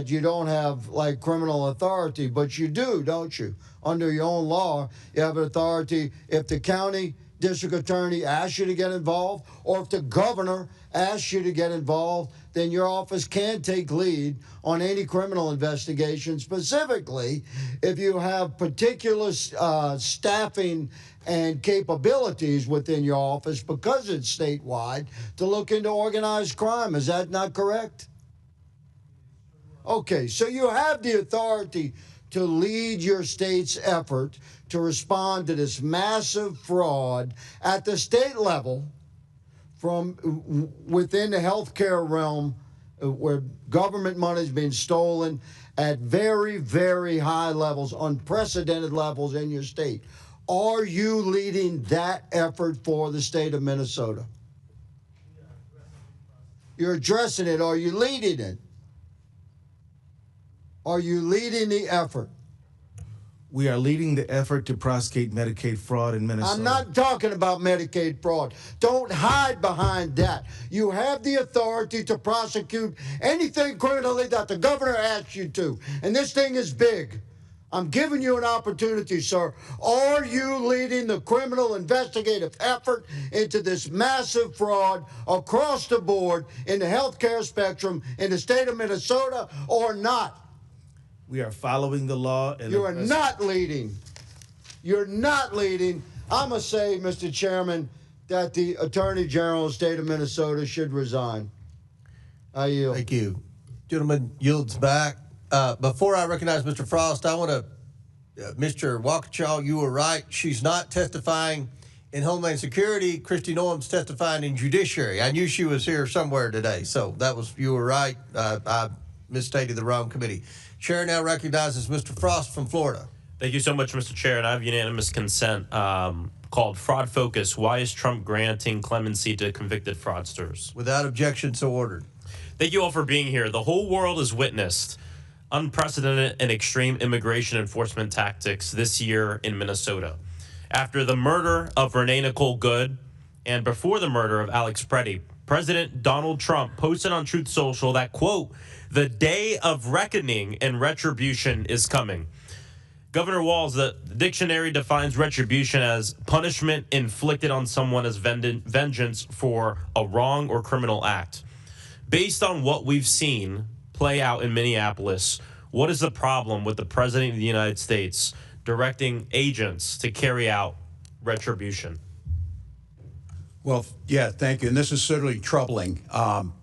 you don't have, like, criminal authority, but you do, don't you? Under your own law, you have authority if the county district attorney asks you to get involved, or if the governor asks you to get involved, then your office can take lead on any criminal investigation, specifically if you have particular staffing and capabilities within your office, because it's statewide, to look into organized crime. Is that not correct? Okay, so you have the authority to lead your state's effort to respond to this massive fraud at the state level from within the healthcare realm, where government money is being stolen at very, very high levels, unprecedented levels in your state. Are you leading that effort for the state of Minnesota? You're addressing it. Are you leading it? Are you leading the effort? We are leading the effort to prosecute Medicaid fraud in Minnesota. I'm not talking about Medicaid fraud. Don't hide behind that. You have the authority to prosecute anything criminally that the governor asks you to. And this thing is big. I'm giving you an opportunity, sir. Are you leading the criminal investigative effort into this massive fraud across the board in the healthcare spectrum in the state of Minnesota or not? We are following the law. And you are not leading. You're not leading. I'm going to say, Mr. Chairman, that the Attorney General of the state of Minnesota should resign. I yield. Thank you. Gentleman yields back. Before I recognize Mr. Frost, I want to, Mr. Waukesha, you were right. She's not testifying in Homeland Security. Kristi Noem's testifying in Judiciary. I knew she was here somewhere today, so you were right. I misstated the wrong committee. Chair now recognizes Mr. Frost from Florida. Thank you so much, Mr. Chair, and I have unanimous consent called Fraud Focus. Why is Trump granting clemency to convicted fraudsters? Without objection, so ordered. Thank you all for being here. The whole world has witnessed unprecedented and extreme immigration enforcement tactics this year in Minnesota. After the murder of Renee Nicole Good and before the murder of Alex Preddy, President Donald Trump posted on Truth Social that, quote, "The day of reckoning and retribution is coming." Governor Walz, the dictionary defines retribution as punishment inflicted on someone as vengeance for a wrong or criminal act. Based on what we've seen play out in Minneapolis, what is the problem with the President of the United States directing agents to carry out retribution? Well, yeah, thank you. And this is certainly troubling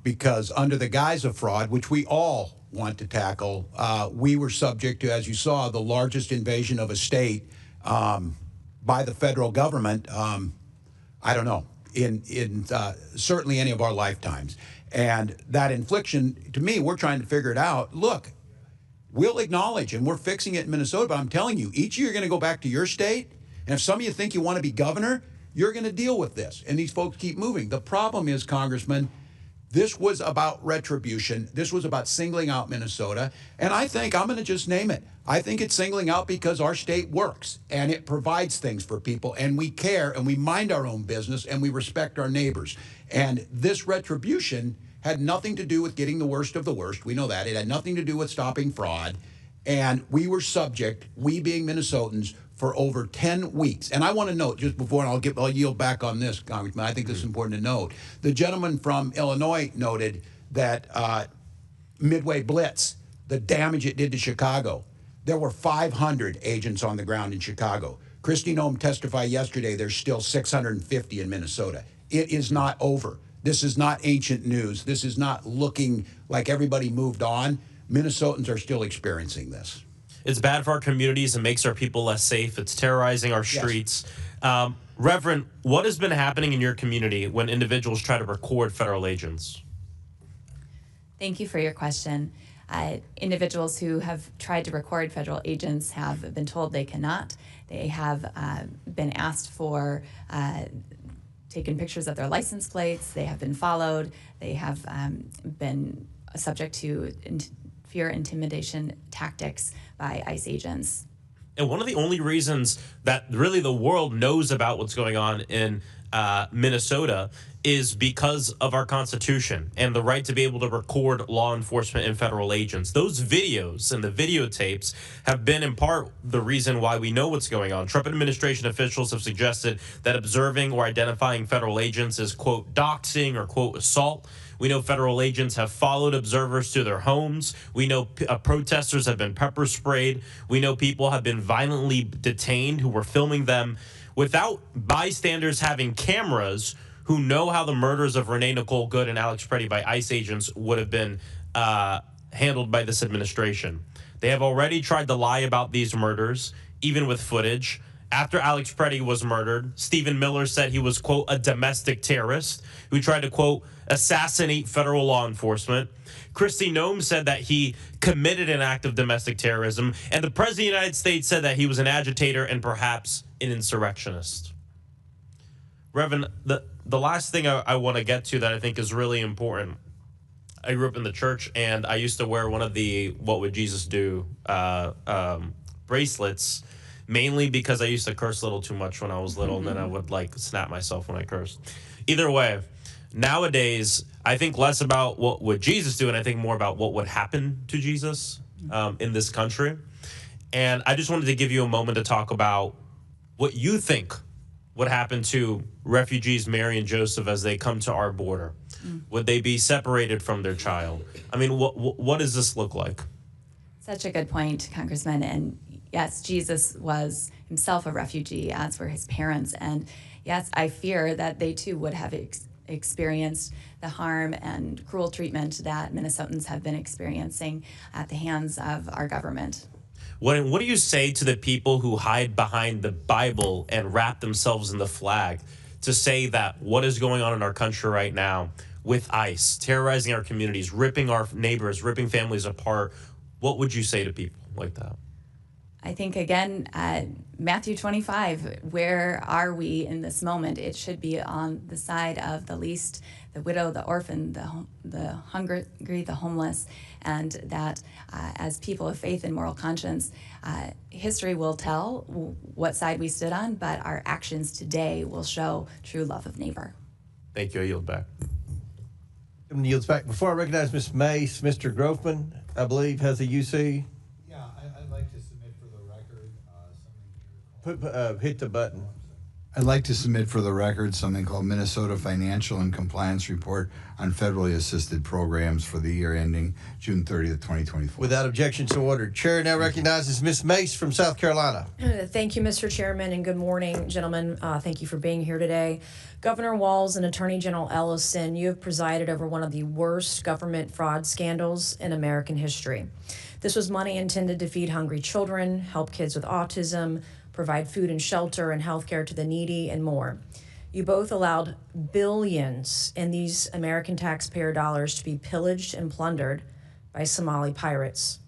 because under the guise of fraud, which we all want to tackle, we were subject to, as you saw, the largest invasion of a state by the federal government, I don't know, in certainly any of our lifetimes. And that infliction, to me, we're trying to figure it out. Look, we'll acknowledge, and we're fixing it in Minnesota, but I'm telling you, each of you are going to go back to your state, and if some of you think you want to be governor, you're going to deal with this. And these folks keep moving. The problem is, Congressman, this was about retribution. This was about singling out Minnesota. And I think, I'm going to just name it, I think it's singling out because our state works and it provides things for people and we care and we mind our own business and we respect our neighbors. And this retribution had nothing to do with getting the worst of the worst. We know that. It had nothing to do with stopping fraud. And we were subject, we being Minnesotans, for over 10 weeks. And I want to note, just before, and I'll yield back on this, Congressman, I think this is important to note. The gentleman from Illinois noted that Midway Blitz, the damage it did to Chicago. There were 500 agents on the ground in Chicago. Kristi Noem testified yesterday there's still 650 in Minnesota. It is not over. This is not ancient news. This is not looking like everybody moved on. Minnesotans are still experiencing this. It's bad for our communities. It makes our people less safe. It's terrorizing our streets. Yes. Reverend, what has been happening in your community when individuals try to record federal agents? Thank you for your question. Individuals who have tried to record federal agents have been told they cannot. They have been asked for taken pictures of their license plates. They have been followed. They have been subject to fear intimidation tactics by ICE agents. And one of the only reasons that really the world knows about what's going on in Minnesota is because of our Constitution and the right to be able to record law enforcement and federal agents. Those videos and the videotapes have been in part the reason why we know what's going on. Trump administration officials have suggested that observing or identifying federal agents is, quote, doxing or, quote, assault. We know federal agents have followed observers to their homes. We know protesters have been pepper sprayed. We know people have been violently detained who were filming them without bystanders having cameras who know how the murders of Renee Nicole Good and Alex Preddy by ICE agents would have been handled by this administration. They have already tried to lie about these murders, even with footage. After Alex Preddy was murdered, Stephen Miller said he was, quote, a domestic terrorist who tried to, quote, assassinate federal law enforcement. Kristi Noem said that he committed an act of domestic terrorism, and the President of the United States said that he was an agitator and perhaps an insurrectionist. Reverend, the last thing I want to get to that I think is really important. I grew up in the church, and I used to wear one of the What Would Jesus Do bracelets, mainly because I used to curse a little too much when I was little, and then I would, like, snap myself when I cursed. Either way, nowadays, I think less about what would Jesus do, and I think more about what would happen to Jesus in this country. And I just wanted to give you a moment to talk about what you think would happen to refugees Mary and Joseph as they come to our border. Would they be separated from their child? I mean, what does this look like? Such a good point, Congressman. And yes, Jesus was himself a refugee, as were his parents. And yes, I fear that they too would have experienced the harm and cruel treatment that Minnesotans have been experiencing at the hands of our government. What do you say to the people who hide behind the Bible and wrap themselves in the flag to say that what is going on in our country right now with ICE, terrorizing our communities, ripping our neighbors, ripping families apart? What would you say to people like that? I think, again, Matthew 25, where are we in this moment? It should be on the side of the least, the widow, the orphan, the hungry, the homeless, and that as people of faith and moral conscience, history will tell what side we stood on, but our actions today will show true love of neighbor. Thank you. I yield back. Yields back. Before I recognize Ms. Mace, Mr. Grofman, I believe, has a UC. Yeah, I'd like to submit for the record Hit the button. I'd like to submit for the record something called Minnesota Financial and Compliance Report on Federally Assisted Programs for the year ending June 30th, 2024. Without objection, so ordered. Chair now recognizes Ms. Mace from South Carolina. Thank you, Mr. Chairman, and good morning, gentlemen. Thank you for being here today. Governor Walz and Attorney General Ellison, you have presided over one of the worst government fraud scandals in American history. This was money intended to feed hungry children, help kids with autism, provide food and shelter and health care to the needy, and more. You both allowed billions in these American taxpayer dollars to be pillaged and plundered by Somali pirates.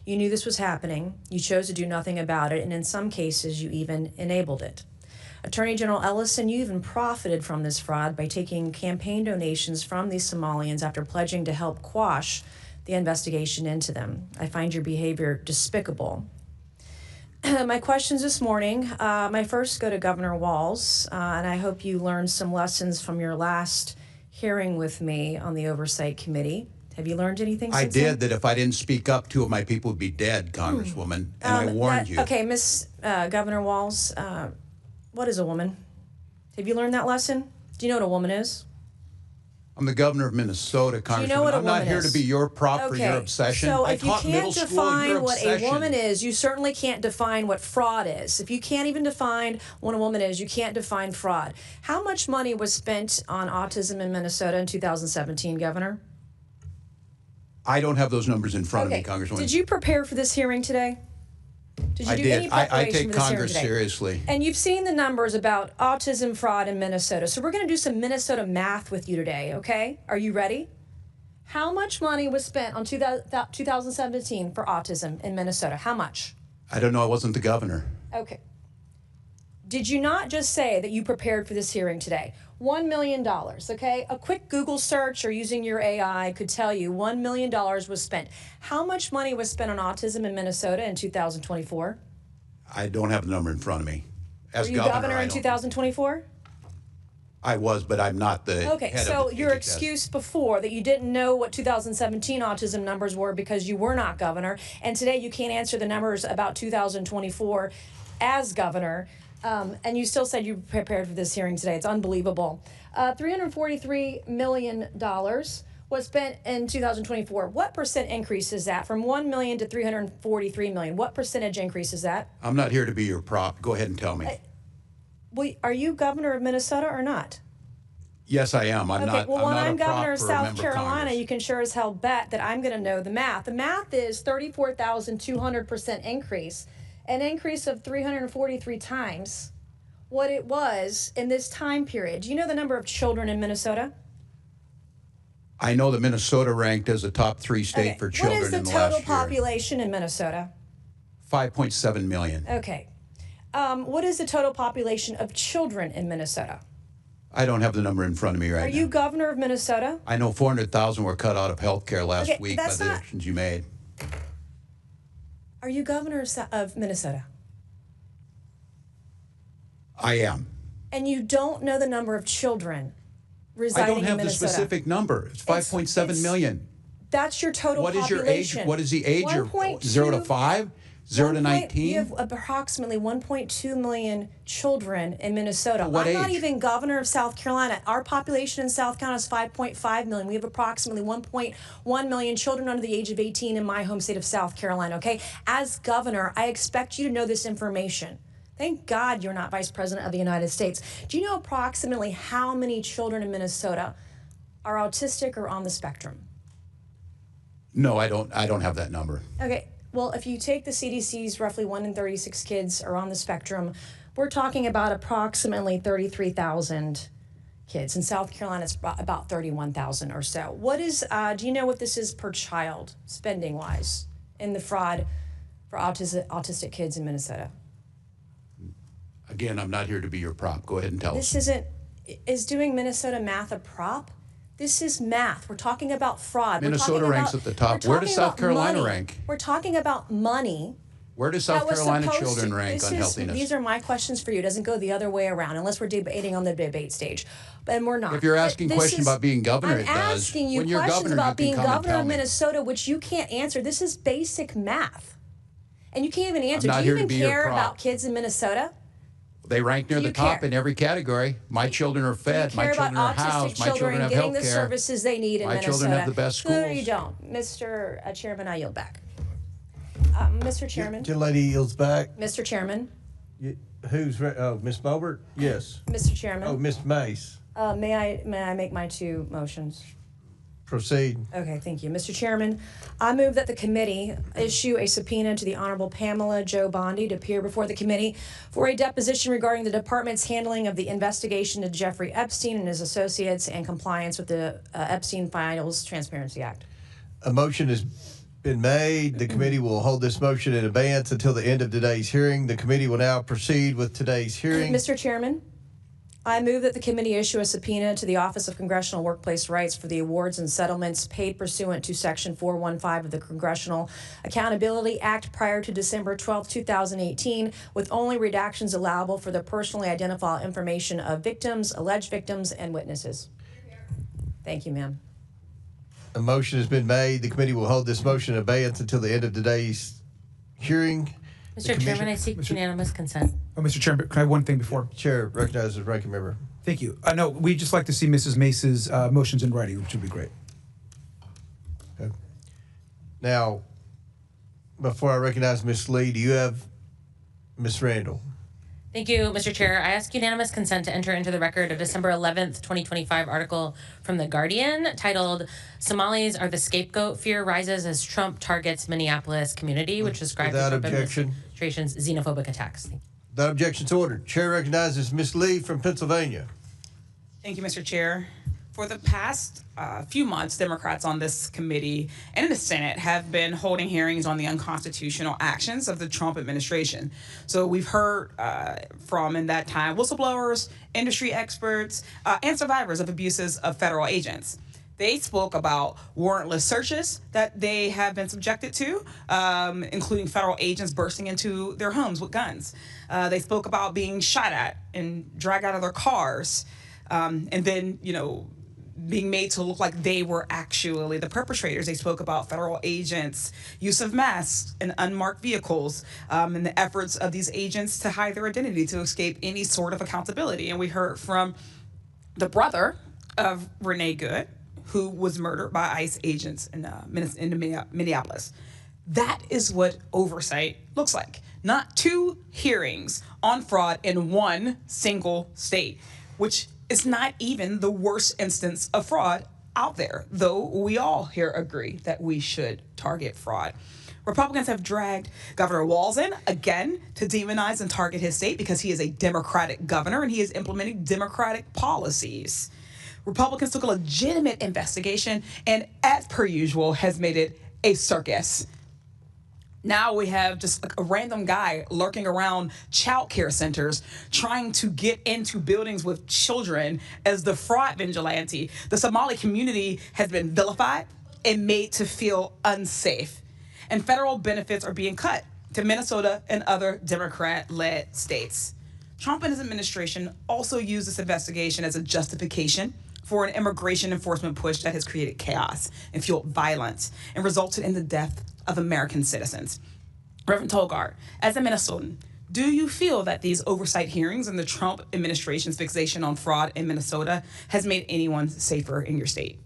You knew this was happening, you chose to do nothing about it, and in some cases, you even enabled it. Attorney General Ellison, you even profited from this fraud by taking campaign donations from these Somalians after pledging to help quash the investigation into them. I find your behavior despicable. My questions this morning, my first go to Governor Walz, and I hope you learned some lessons from your last hearing with me on the Oversight Committee. Have you learned anything since I then? did, that if I didn't speak up, 2 of my people would be dead, Congresswoman, and I warned you. Okay, Governor Walz, what is a woman? Have you learned that lesson? Do you know what a woman is? I'm the governor of Minnesota, Congresswoman. Do you know what a I'm not woman here is? to be your prop for your obsession. So I if you taught middle can't school your define what a obsession. woman is, you certainly can't define what fraud is. If you can't even define what a woman is, you can't define fraud. How much money was spent on autism in Minnesota in 2017, Governor? I don't have those numbers in front of me, Congresswoman. Did you prepare for this hearing today? Did you I do did. any preparation I for take this hearing Congress today? seriously. And you've seen the numbers about autism fraud in Minnesota. So we're going to do some Minnesota math with you today, okay? Are you ready? How much money was spent on 2017 for autism in Minnesota? How much? I don't know. I wasn't the governor. Okay. Did you not just say that you prepared for this hearing today? $1 million, okay? A quick Google search or using your AI could tell you $1 million was spent. How much money was spent on autism in Minnesota in 2024? I don't have the number in front of me. As Were you governor in 2024? I was, but I'm not the Okay, head so of your HHS. excuse before that you didn't know what 2017 autism numbers were because you were not governor, and today you can't answer the numbers about 2024 as governor, and you still said you prepared for this hearing today. It's unbelievable. $343 million was spent in 2024. What percent increase is that from 1 million to 343 million? What percentage increase is that? I'm not here to be your prop. Go ahead and tell me. Well, are you governor of Minnesota or not? Yes, I am. I'm Okay, not. well, when I'm I'm not a governor prop of for a South member of Carolina, Congress. you can sure as hell bet that I'm going to know the math. The math is 34,200% increase, an increase of 343 times what it was in this time period. Do you know the number of children in Minnesota? I know that Minnesota ranked as a top 3 state for children What is in the the last total year. population in Minnesota? 5.7 million. Okay. What is the total population of children in Minnesota? I don't have the number in front of me right Are now. you governor of Minnesota? I know 400,000 were cut out of health care last Okay, week by that's the not- actions you made. Are you governor of Minnesota? I am. And you don't know the number of children I residing don't have in the Minnesota? specific number. It's 5.7 million. That's your total What is your age? population. What is the age? 0 to 5? 0 to 19? You have approximately 1.2 million children in Minnesota. What I'm not age? even governor of South Carolina. Our population in South Carolina is 5.5 million. We have approximately 1.1 million children under the age of 18 in my home state of South Carolina, okay? As governor, I expect you to know this information. Thank God you're not vice president of the United States. Do you know approximately how many children in Minnesota are autistic or on the spectrum? No, I don't have that number. Okay. Well, if you take the CDC's roughly 1 in 36 kids are on the spectrum, we're talking about approximately 33,000 kids. In South Carolina, it's about 31,000 or so. What is, do you know what this is per child, spending-wise, in the fraud for autistic kids in Minnesota? Again, I'm not here to be your prop. Go ahead and tell us. Is doing Minnesota math a prop? This is math. We're talking about fraud. Minnesota ranks at the top. Where does South Carolina rank? We're talking about money. Where does South Carolina children rank on healthiness? These are my questions for you. It doesn't go the other way around unless we're debating on the debate stage. And we're not. If you're asking questions about being governor, it does. I'm asking you questions about being governor of Minnesota, which you can't answer. This is basic math. And you can't even answer. Do you even care about kids in Minnesota? They rank near the top in every category. My children are fed. My children are housed. My children have health care. Getting the services they need in Minnesota. My children have the best schools. No, you don't. Mr. Chairman, I yield back. Mr. Chairman. Gentlelady yields back. Mr. Chairman. Who's Ms. Bobert? Yes. Mr. Chairman. Oh, Ms. Mace. May I make my two motions? Proceed. Okay, thank you. Mr. Chairman, I move that the committee issue a subpoena to the Honorable Pamela Jo Bondi to appear before the committee for a deposition regarding the department's handling of the investigation into Jeffrey Epstein and his associates and compliance with the Epstein Files Transparency Act. A motion has been made. The committee will hold this motion in abeyance until the end of today's hearing. The committee will now proceed with today's hearing. Mr. Chairman, I move that the committee issue a subpoena to the Office of Congressional Workplace Rights for the awards and settlements paid pursuant to Section 415 of the Congressional Accountability Act prior to December 12, 2018, with only redactions allowable for the personally identifiable information of victims, alleged victims, and witnesses. Thank you, ma'am. A motion has been made. The committee will hold this motion in abeyance until the end of today's hearing. Mr. Chairman, I seek unanimous consent. Oh, Mr. Chairman, can I have one thing before? Chair recognizes the ranking member. Thank you. No, we'd just like to see Mrs. Mace's motions in writing, which would be great. Okay. Now, before I recognize Ms. Lee, do you have Ms. Randall? Thank you, Mr. Chair. I ask unanimous consent to enter into the record a December 11th, 2025 article from The Guardian titled, "Somalis Are the Scapegoat. Fear Rises as Trump Targets Minneapolis Community," which describes the Trump administration's xenophobic attacks. Without objection to order. Chair recognizes Ms. Lee from Pennsylvania. Thank you, Mr. Chair. For the past few months, Democrats on this committee and in the Senate have been holding hearings on the unconstitutional actions of the Trump administration. So we've heard from, in that time, whistleblowers, industry experts, and survivors of abuses of federal agents. They spoke about warrantless searches that they have been subjected to, including federal agents bursting into their homes with guns. They spoke about being shot at and dragged out of their cars, and then, being made to look like they were actually the perpetrators. They spoke about federal agents' use of masks in unmarked vehicles, and the efforts of these agents to hide their identity to escape any sort of accountability. And we heard from the brother of Renee Good, who was murdered by ICE agents in Minneapolis. That is what oversight looks like. Not two hearings on fraud in one single state, which is not even the worst instance of fraud out there, though we all here agree that we should target fraud. Republicans have dragged Governor Walz in again to demonize and target his state because he is a Democratic governor and he is implementing Democratic policies. Republicans took a legitimate investigation and, as per usual, has made it a circus. Now we have just a random guy lurking around child care centers trying to get into buildings with children as the fraud vigilante. The Somali community has been vilified and made to feel unsafe. And federal benefits are being cut to Minnesota and other Democrat-led states. Trump and his administration also used this investigation as a justification for an immigration enforcement push that has created chaos and fueled violence and resulted in the death of American citizens. Reverend Tolgard, as a Minnesotan, do you feel that these oversight hearings and the Trump administration's fixation on fraud in Minnesota has made anyone safer in your state?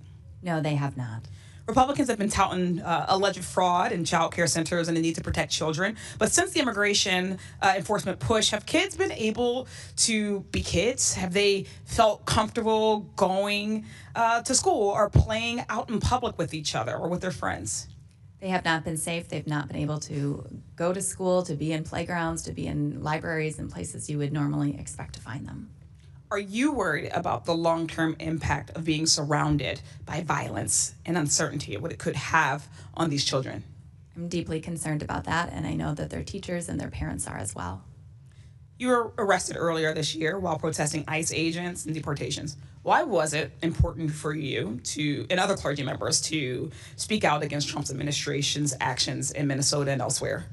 No, they have not. Republicans have been touting alleged fraud in child care centers and the need to protect children. But since the immigration enforcement push, have kids been able to be kids? Have they felt comfortable going to school or playing out in public with each other or with their friends? They have not been safe. They've not been able to go to school, to be in playgrounds, to be in libraries and places you would normally expect to find them. Are you worried about the long-term impact of being surrounded by violence and uncertainty, what it could have on these children? I'm deeply concerned about that, and I know that their teachers and their parents are as well. You were arrested earlier this year while protesting ICE agents and deportations. Why was it important for you and other clergy members to speak out against Trump's administration's actions in Minnesota and elsewhere?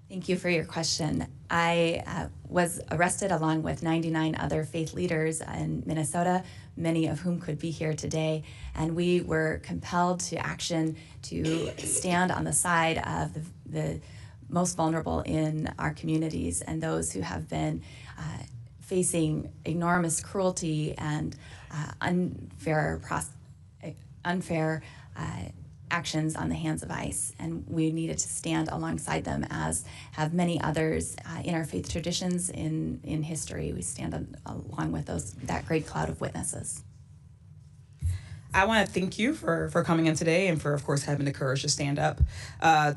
Thank you for your question. I was arrested along with 99 other faith leaders in Minnesota, many of whom could be here today, and we were compelled to action to stand on the side of the most vulnerable in our communities and those who have been facing enormous cruelty and unfair actions on the hands of ICE, and we needed to stand alongside them, as have many others in our faith traditions in history. We stand along with that great cloud of witnesses. I want to thank you for coming in today and for, of course, having the courage to stand up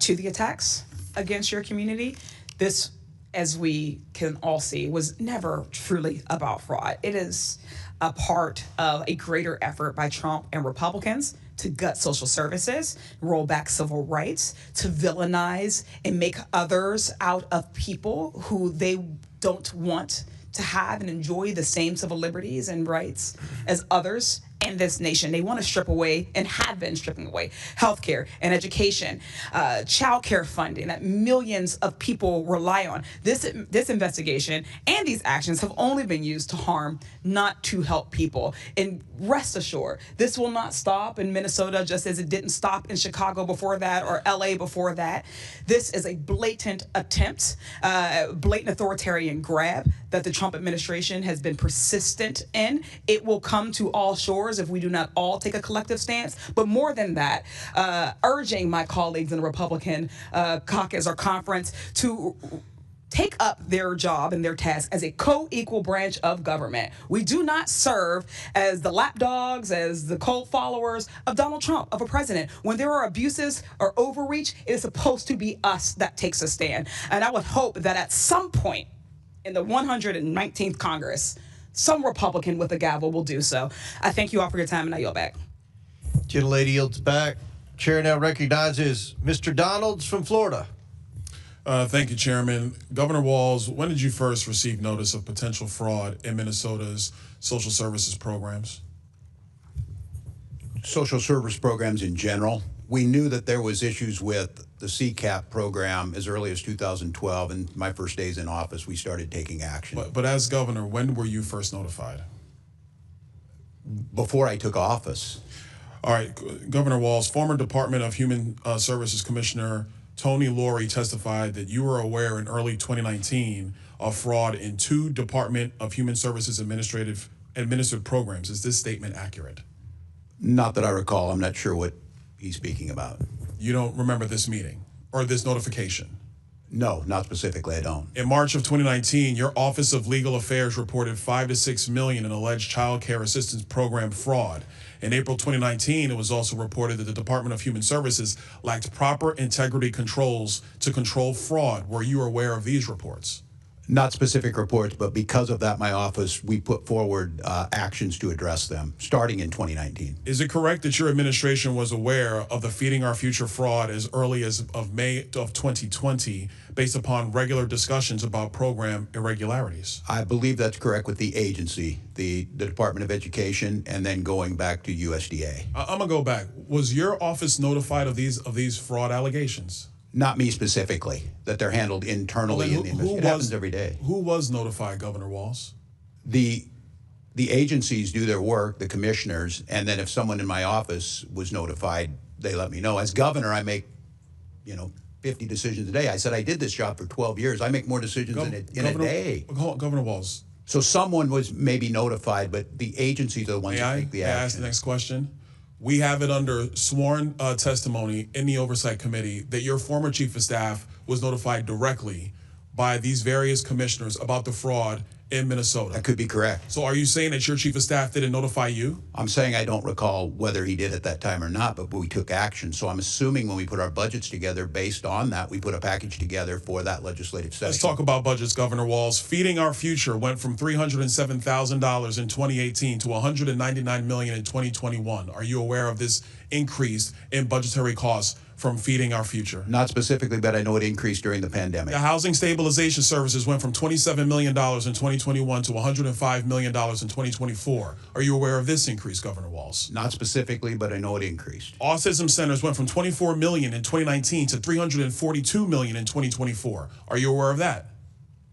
to the attacks against your community. This, as we can all see, was never truly about fraud. It is a part of a greater effort by Trump and Republicans to gut social services, roll back civil rights, to villainize and make others out of people who they don't want to have and enjoy the same civil liberties and rights as others in this nation. They want to strip away and have been stripping away healthcare and education, child care funding that millions of people rely on. This investigation and these actions have only been used to harm, not to help people. And rest assured, this will not stop in Minnesota, just as it didn't stop in Chicago before that or LA before that. This is a blatant attempt, blatant authoritarian grab that the Trump administration has been persistent in. It will come to all shores if we do not all take a collective stance. But more than that, urging my colleagues in the Republican caucus or conference to take up their job and their task as a co-equal branch of government. We do not serve as the lapdogs, as the cult followers of Donald Trump, of a president. When there are abuses or overreach, it is supposed to be us that takes a stand. And I would hope that at some point in the 119th Congress, some Republican with a gavel will do so. I thank you all for your time, and I yield back. Gentlelady yields back. Chair now recognizes Mr. Donalds from Florida. Thank you, Chairman. Governor Walz, when did you first receive notice of potential fraud in Minnesota's social services programs? Social service programs in general. We knew that there was issues with the CCAP program as early as 2012, and my first days in office, we started taking action. But as governor, when were you first notified? Before I took office. All right, Governor Walz, former Department of Human Services Commissioner Tony Laurie testified that you were aware in early 2019 of fraud in 2 Department of Human Services administered programs. Is this statement accurate? Not that I recall. I'm not sure what he's speaking about. You don't remember this meeting or this notification? No, not specifically, I don't. In March of 2019, your Office of Legal Affairs reported $5 to $6 million in alleged child care assistance program fraud. In April 2019, it was also reported that the Department of Human Services lacked proper integrity controls to control fraud. Were you aware of these reports? Not specific reports, but because of that, my office, we put forward actions to address them, starting in 2019. Is it correct that your administration was aware of the Feeding Our Future fraud as early as of May of 2020, based upon regular discussions about program irregularities? I believe that's correct with the agency, the Department of Education, and then going back to USDA. I'm gonna go back. Was your office notified of these fraud allegations? Not me specifically, that they're handled internally in the investigation. It happens every day. Who was notified, Governor Walz? The agencies do their work, the commissioners, and then if someone in my office was notified, they let me know. As governor, I make, 50 decisions a day. I said I did this job for 12 years. I make more decisions in a day. Governor Walz. So someone was maybe notified, but the agencies are the ones that take the May I ask action. the next question? We have it under sworn testimony in the Oversight Committee that your former chief of staff was notified directly by these various commissioners about the fraud in Minnesota. That could be correct. So are you saying that your chief of staff didn't notify you? I'm saying I don't recall whether he did at that time or not, but we took action. So I'm assuming when we put our budgets together, based on that, we put a package together for that legislative session. Let's talk about budgets, Governor Walz. Feeding Our Future went from $307,000 in 2018 to $199 million in 2021. Are you aware of this increase in budgetary costs from Feeding Our Future? Not specifically, but I know it increased during the pandemic. The Housing Stabilization Services went from $27 million in 2021 to $105 million in 2024. Are you aware of this increase, Governor Walz? Not specifically, but I know it increased. Autism centers went from $24 million in 2019 to $342 million in 2024. Are you aware of that?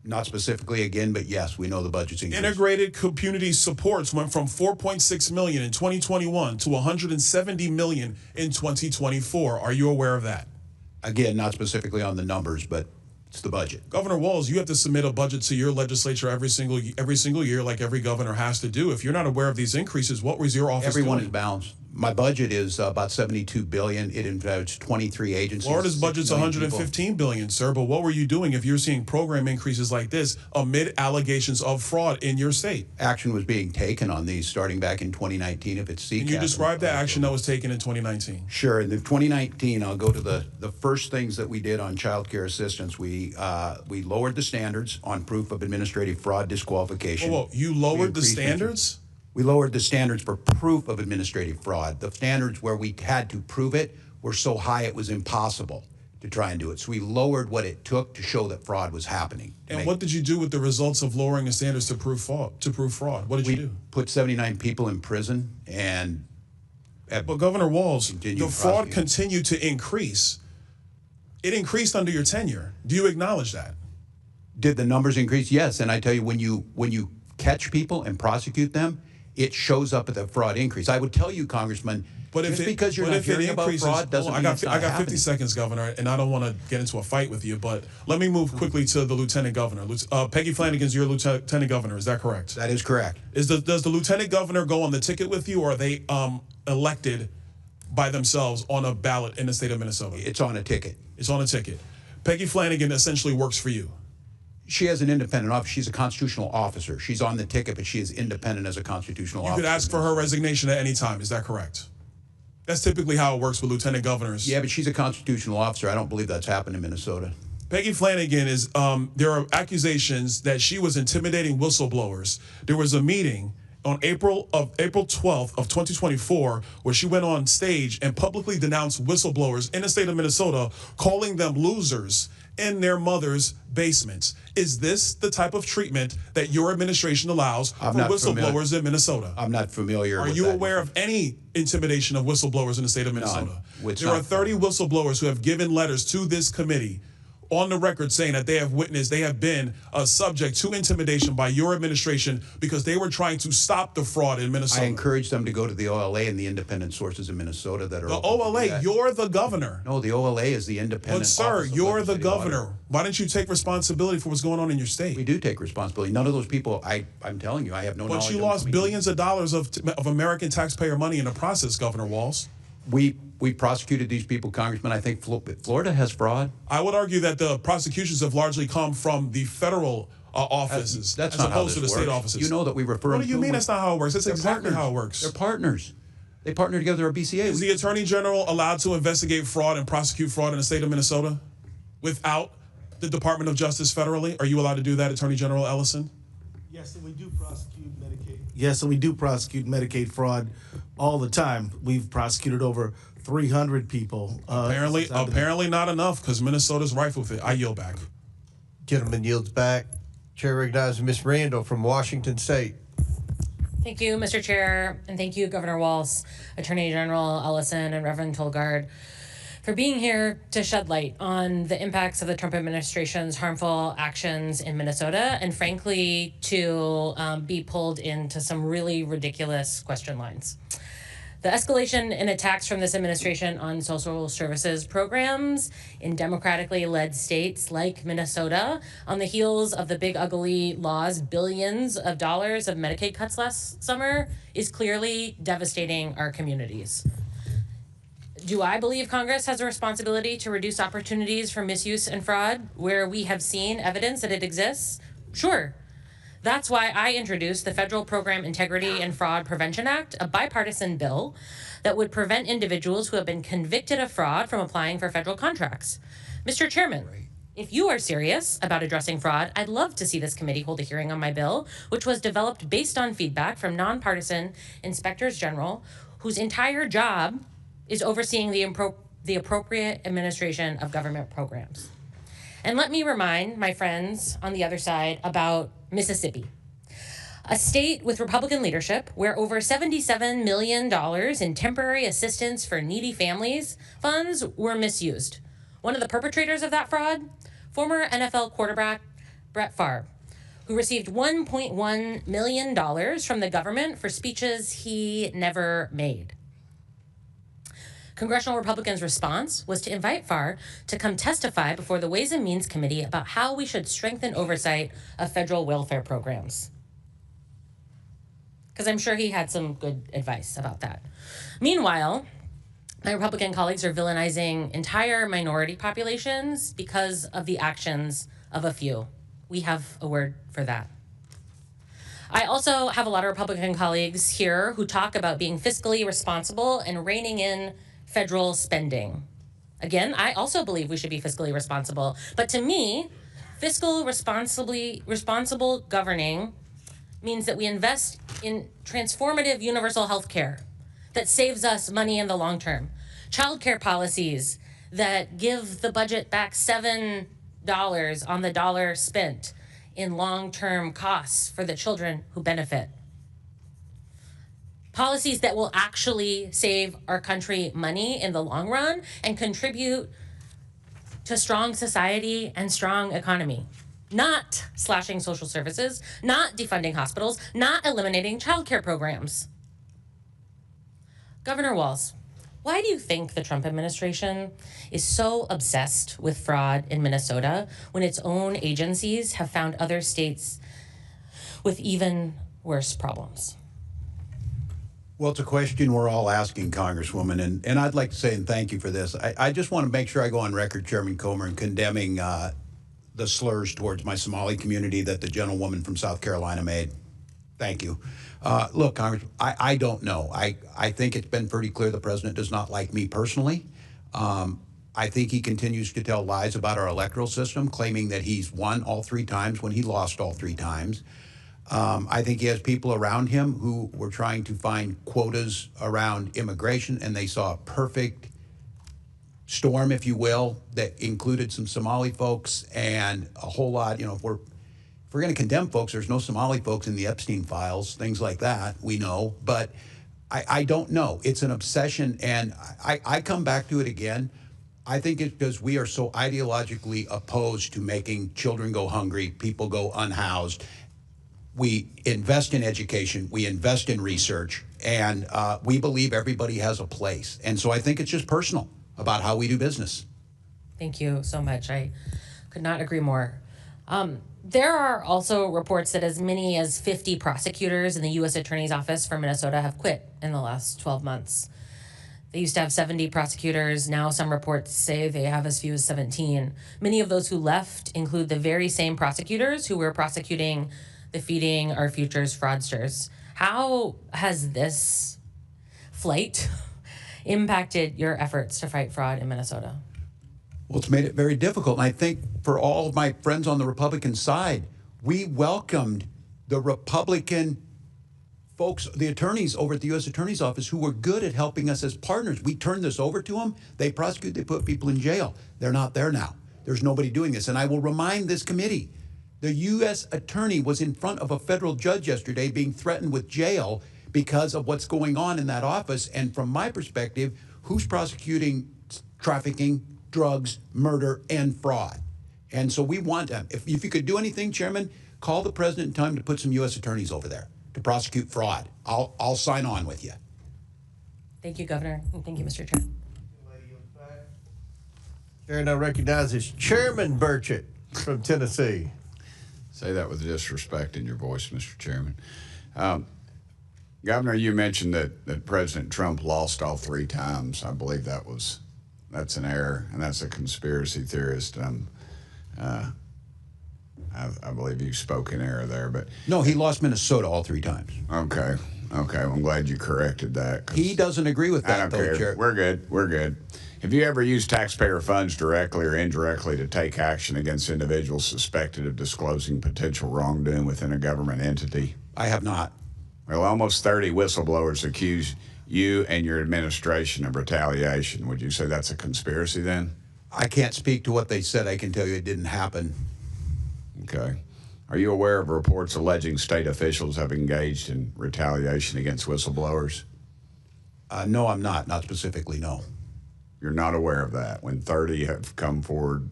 Not specifically again, but yes, we know the budget's increased. Integrated community supports went from $4.6 million in 2021 to $170 million in 2024. Are you aware of that? Again, not specifically on the numbers, but it's the budget. Governor Walz, you have to submit a budget to your legislature every single year, like every governor has to do. If you're not aware of these increases, what was your office Everyone doing? is balanced. My budget is about $72 billion. It involves 23 agencies. Florida's budget's 6 million $115 billion, sir. But what were you doing if you're seeing program increases like this amid allegations of fraud in your state? Action was being taken on these starting back in 2019. If it's CCAP. Can you describe the action that was taken in 2019? Sure. In the 2019, I'll go to the first things that we did on child care assistance. We lowered the standards on proof of administrative fraud disqualification. Whoa, you lowered the standards? We lowered the standards for proof of administrative fraud. The standards where we had to prove it were so high it was impossible to try and do it. So we lowered what it took to show that fraud was happening. And what did you do with the results of lowering the standards to prove fraud? What did you do? Put 79 people in prison and. But Governor Walz, the fraud continued to increase. It increased under your tenure. Do you acknowledge that? Did the numbers increase? Yes. And I tell you, when you catch people and prosecute them, it shows up at the fraud increase. I would tell you, Congressman, just because you're not hearing about fraud doesn't mean it's not I got 50 happening. sequds, Governor, and I don't want to get into a fight with you, but let me move quickly to the Lieutenant Governor. Peggy Flanagan's your Lieutenant Governor, is that correct? That is correct. Does the Lieutenant Governor go on the ticket with you, or are they elected by themselves on a ballot in the state of Minnesota? It's on a ticket. It's on a ticket. Peggy Flanagan essentially works for you. She has an independent office. She's a constitutional officer. She's on the ticket, but she is independent as a constitutional officer. You could ask for her resignation at any time. Is that correct? That's typically how it works with lieutenant governors. Yeah, but she's a constitutional officer. I don't believe that's happened in Minnesota. Peggy Flanagan is, there are accusations that she was intimidating whistleblowers. There was a meeting on April 12th of 2024 where she went on stage and publicly denounced whistleblowers in the state of Minnesota, calling them losers in their mother's basements. Is this the type of treatment that your administration allows for whistleblowers in Minnesota? I'm not familiar with that. Are you aware of any intimidation of whistleblowers in the state of Minnesota? There are 30 whistleblowers who have given letters to this committee on the record saying that they have been subject to intimidation by your administration because they were trying to stop the fraud in Minnesota. I encourage them to go to the OLA and the independent sources in Minnesota that are the OLA. You're the governor. No, the OLA is the independent. But sir, you're the governor. Auditor. Why don't you take responsibility for what's going on in your state? We do take responsibility. None of those people. I'm telling you, I have no knowledge. But you lost billions of dollars of American taxpayer money in the process, Governor Walz. We prosecuted these people, Congressman. I think Florida has fraud. I would argue that the prosecutions have largely come from the federal offices that's as not how opposed to the this state works. offices. You know that we refer. What do you mean that's not how it works? That's exactly how it works. They're partners. They partner together. Our BCA. Is the Attorney General allowed to investigate fraud and prosecute fraud in the state of Minnesota without the Department of Justice federally? Are you allowed to do that, Attorney General Ellison? Yes, and we do prosecute Medicaid. Yes, and we do prosecute Medicaid fraud all the time. We've prosecuted over 300 people. Apparently not enough, because Minnesota's rife with it. I yield back. Gentleman yields back. Chair recognizes Ms. Randall from Washington State. Thank you, Mr. Chair, and thank you, Governor Walz, Attorney General Ellison, and Reverend Tolgard, for being here to shed light on the impacts of the Trump administration's harmful actions in Minnesota, and frankly, to be pulled into some really ridiculous question lines. The escalation in attacks from this administration on social services programs in democratically led states like Minnesota, on the heels of the big ugly law's billions of dollars of Medicaid cuts last summer, is clearly devastating our communities. Do I believe Congress has a responsibility to reduce opportunities for misuse and fraud where we have seen evidence that it exists? Sure. That's why I introduced the Federal Program Integrity and Fraud Prevention Act, a bipartisan bill that would prevent individuals who have been convicted of fraud from applying for federal contracts. Mr. Chairman, if you are serious about addressing fraud, I'd love to see this committee hold a hearing on my bill, which was developed based on feedback from nonpartisan inspectors general, whose entire job is overseeing the appropriate administration of government programs. And let me remind my friends on the other side about Mississippi, a state with Republican leadership where over $77 million in temporary assistance for needy families funds were misused. One of the perpetrators of that fraud, former NFL quarterback Brett Favre, who received $1.1 million from the government for speeches he never made. Congressional Republicans' response was to invite Favre to come testify before the Ways and Means Committee about how we should strengthen oversight of federal welfare programs. Because I'm sure he had some good advice about that. Meanwhile, my Republican colleagues are villainizing entire minority populations because of the actions of a few. We have a word for that. I also have a lot of Republican colleagues here who talk about being fiscally responsible and reining in federal spending. Again, I also believe we should be fiscally responsible, but to me, responsible governing means that we invest in transformative universal health care that saves us money in the long term, childcare policies that give the budget back $7 on the dollar spent in long-term costs for the children who benefit. Policies that will actually save our country money in the long run and contribute to strong society and strong economy. Not slashing social services, not defunding hospitals, not eliminating childcare programs. Governor Walz, why do you think the Trump administration is so obsessed with fraud in Minnesota when its own agencies have found other states with even worse problems? Well, it's a question we're all asking, Congresswoman, and I'd like to say, and thank you for this, I just want to make sure I go on record, Chairman Comer, in condemning the slurs towards my Somali community that the gentlewoman from South Carolina made. Thank you. Look, Congress, I don't know. I think it's been pretty clear the president does not like me personally. I think he continues to tell lies about our electoral system, claiming that he's won all 3 times when he lost all 3 times. I think he has people around him who were trying to find quotas around immigration, and they saw a perfect storm, if you will, that included some Somali folks and a whole lot, you know, if we're going to condemn folks, there's no Somali folks in the Epstein files, things like that, we know. But I don't know. It's an obsession, and I come back to it again. I think it's because we are so ideologically opposed to making children go hungry, people go unhoused. We invest in education, we invest in research, and we believe everybody has a place. And so I think it's just personal about how we do business. Thank you so much. I could not agree more. There are also reports that as many as 50 prosecutors in the U.S. Attorney's Office for Minnesota have quit in the last 12 months. They used to have 70 prosecutors. Now some reports say they have as few as 17. Many of those who left include the very same prosecutors who were prosecuting the Feeding Our Futures fraudsters. How has this flight impacted your efforts to fight fraud in Minnesota? Well, it's made it very difficult. And I think for all of my friends on the Republican side, we welcomed the Republican folks, the attorneys over at the U.S. Attorney's Office who were good at helping us as partners. We turned this over to them. They prosecute, they put people in jail. They're not there now. There's nobody doing this. And I will remind this committee, the U.S. attorney was in front of a federal judge yesterday being threatened with jail because of what's going on in that office. And from my perspective, who's prosecuting trafficking, drugs, murder, and fraud? And so we want them. If you could do anything, Chairman, call the president in time to put some U.S. attorneys over there to prosecute fraud. I'll sign on with you. Thank you, Governor, and thank you, Mr. Chair. Chair now recognizes Chairman Burchett from Tennessee. Say that with disrespect in your voice, Mr. Chairman. Governor, you mentioned that President Trump lost all 3 times. I believe that's an error, and that's a conspiracy theorist. I believe you spoke in error there, but No, he lost Minnesota all 3 times. okay. Well, I'm glad you corrected that. He doesn't agree with I that, don't though, care. Chair. We're good. Have you ever used taxpayer funds directly or indirectly to take action against individuals suspected of disclosing potential wrongdoing within a government entity? I have not. Well, almost 30 whistleblowers accuse you and your administration of retaliation. Would you say that's a conspiracy then? I can't speak to what they said. I can tell you it didn't happen. Okay. Are you aware of reports alleging state officials have engaged in retaliation against whistleblowers? No, I'm not. Not specifically, no. You're not aware of that when 30 have come forward?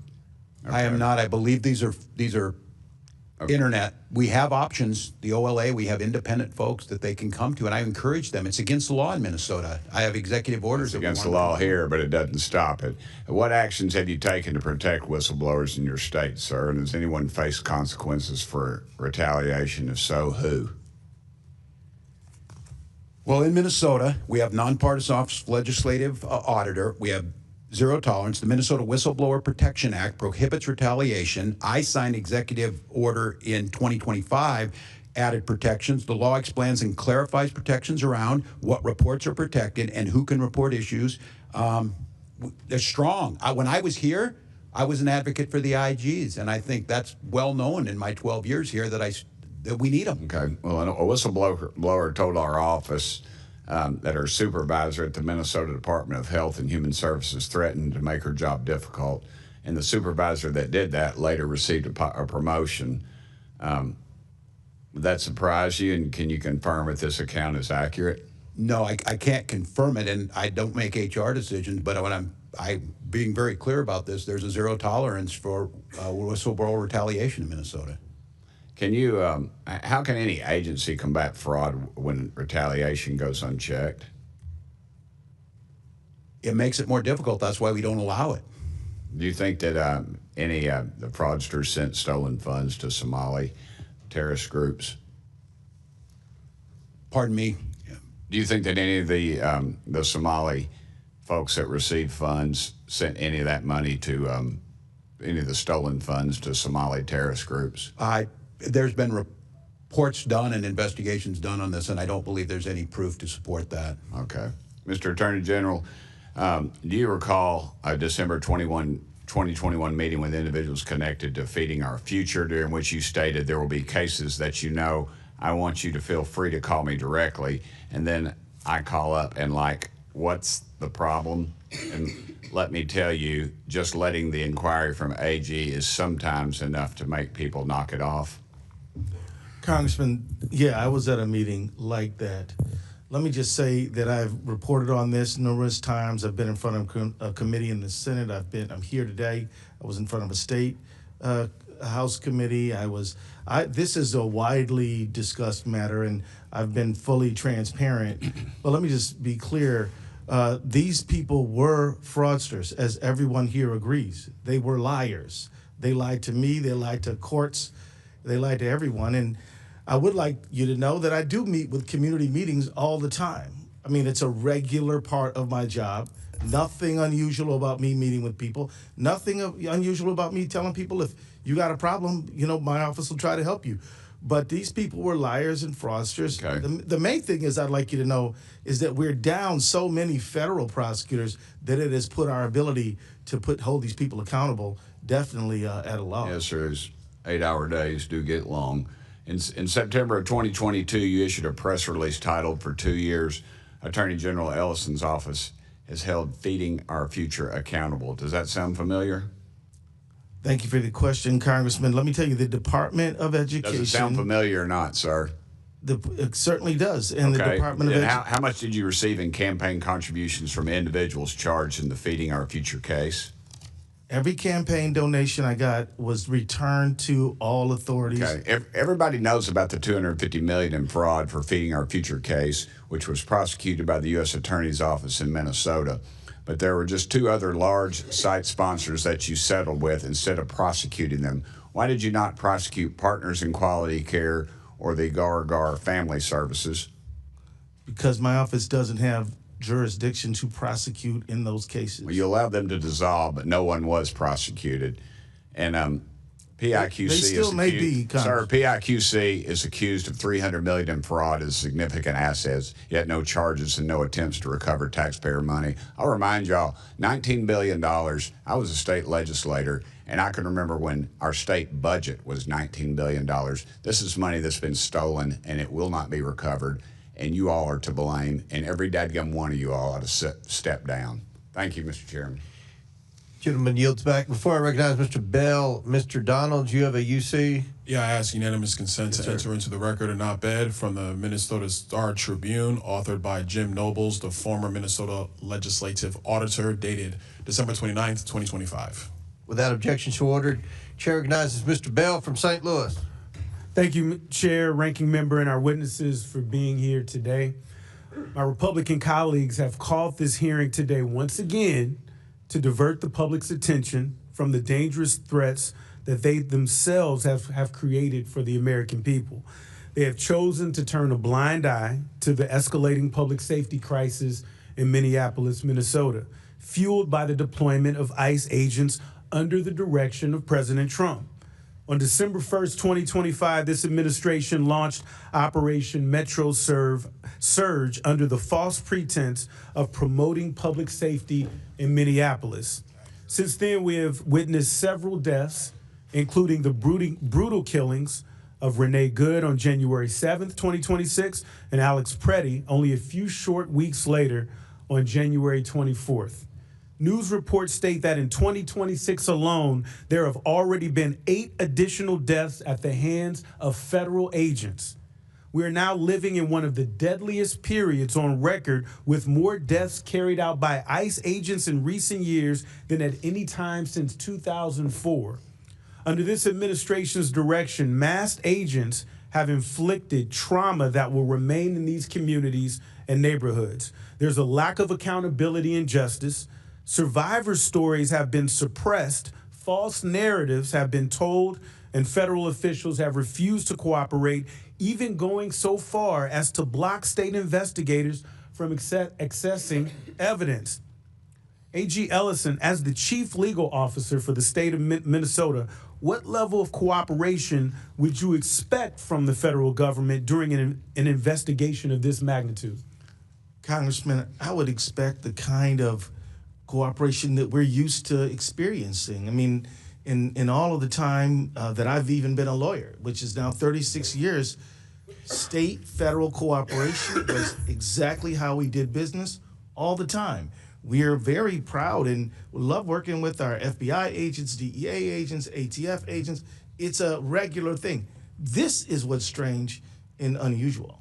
Okay. I am not. I believe these are Okay. internet. We have options. The OLA, we have independent folks that they can come to, and I encourage them. It's against the law in Minnesota. I have executive orders. It's against the law here, but it doesn't stop it. What actions have you taken to protect whistleblowers in your state, sir? And has anyone faced consequences for retaliation? If so, who? Well, in Minnesota, we have nonpartisan legislative auditor. We have zero tolerance. The Minnesota Whistleblower Protection Act prohibits retaliation. I signed executive order in 2025, added protections. The law explains and clarifies protections around what reports are protected and who can report issues. They're strong. When I was here, I was an advocate for the IGs, and I think that's well known in my 12 years here that we need them. Okay. Well, a whistleblower told our office that her supervisor at the Minnesota Department of Health and Human Services threatened to make her job difficult. And the supervisor that did that later received a promotion. Would that surprise you? And can you confirm if this account is accurate? No, I can't confirm it, and I don't make HR decisions, but when I'm being very clear about this, there's a zero tolerance for whistleblower retaliation in Minnesota. Can you, how can any agency combat fraud when retaliation goes unchecked? It makes it more difficult. That's why we don't allow it. Do you think that the fraudsters sent stolen funds to Somali terrorist groups? Pardon me? Do you think that any of the Somali folks that received funds sent any of that money to any of the stolen funds to Somali terrorist groups? There's been reports done and investigations done on this, and I don't believe there's any proof to support that. Okay. Mr. Attorney General, do you recall a December 2021 meeting with individuals connected to Feeding Our Future, during which you stated there will be cases that you know, I want you to feel free to call me directly, and then I call up and what's the problem? And let me tell you, just letting the inquiry from AG is sometimes enough to make people knock it off. Congressman, yeah, I was at a meeting like that. Let me just say that I've reported on this numerous times. I've been in front of a committee in the Senate. I'm here today. I was in front of a state House committee. This is a widely discussed matter, and I've been fully transparent. But let me just be clear. These people were fraudsters, as everyone here agrees. They were liars. They lied to me. They lied to courts. They lied to everyone. And I would like you to know that I do meet with community meetings all the time. I mean, it's a regular part of my job. Nothing unusual about me meeting with people. Nothing unusual about me telling people if you got a problem, my office will try to help you. But these people were liars and fraudsters. Okay. The main thing is I'd like you to know is that we're down so many federal prosecutors that it has put our ability to hold these people accountable definitely at a loss. Yes, sir. 8-hour days do get long. In September of 2022, you issued a press release titled, "For 2 years, Attorney General Ellison's office has held Feeding Our Future accountable." Does that sound familiar? Thank you for the question, Congressman. Let me tell you, the Department of Education... Does it sound familiar or not, sir? It certainly does. And the Department of Education... How much did you receive in campaign contributions from individuals charged in the Feeding Our Future case? Every campaign donation I got was returned to all authorities. Okay. Everybody knows about the $250 million in fraud for Feeding Our Future case, which was prosecuted by the U.S. Attorney's Office in Minnesota. But there were just two other large site sponsors that you settled with instead of prosecuting them. Why did you not prosecute Partners in Quality Care or the Gar Family Services? Because my office doesn't have jurisdiction to prosecute in those cases. Well, you allowed them to dissolve, but no one was prosecuted. And PIQC They still may be, Sir, PIQC is accused of $300 million in fraud as significant assets, yet no charges and no attempts to recover taxpayer money. I'll remind y'all, $19 billion. I was a state legislator, and I can remember when our state budget was $19 billion. This is money that's been stolen, and it will not be recovered. And you all are to blame, and every dadgum one of you all ought to step down. Thank you, Mr. Chairman. Gentleman yields back. Before I recognize Mr. Bell, Mr. Donald, you have a UC? Yeah, I ask unanimous consent to enter into the record an op-ed from the Minnesota Star Tribune, authored by Jim Nobles, the former Minnesota legislative auditor, dated December 29th, 2025. Without objection, so ordered. Chair recognizes Mr. Bell from St. Louis. Thank you, Chair, Ranking Member, and our witnesses for being here today. My Republican colleagues have called this hearing today once again to divert the public's attention from the dangerous threats that they themselves have created for the American people. They have chosen to turn a blind eye to the escalating public safety crisis in Minneapolis, Minnesota, fueled by the deployment of ICE agents under the direction of President Trump. On December 1st, 2025, this administration launched Operation Metro Surge under the false pretense of promoting public safety in Minneapolis. Since then, we have witnessed several deaths, including the brutal killings of Renee Good on January 7th, 2026, and Alex Preddy only a few short weeks later on January 24th. News reports state that in 2026 alone, there have already been 8 additional deaths at the hands of federal agents. We are now living in one of the deadliest periods on record, with more deaths carried out by ICE agents in recent years than at any time since 2004. Under this administration's direction, masked agents have inflicted trauma that will remain in these communities and neighborhoods. There's a lack of accountability and justice. Survivor stories have been suppressed, false narratives have been told, and federal officials have refused to cooperate, even going so far as to block state investigators from accessing evidence. AG Ellison, as the chief legal officer for the state of Minnesota, what level of cooperation would you expect from the federal government during an investigation of this magnitude? Congressman, I would expect the kind of cooperation that we're used to experiencing. I mean, in all of the time that I've even been a lawyer, which is now 36 years, state-federal cooperation was exactly how we did business all the time. We are very proud and love working with our FBI agents, DEA agents, ATF agents. It's a regular thing. This is what's strange and unusual.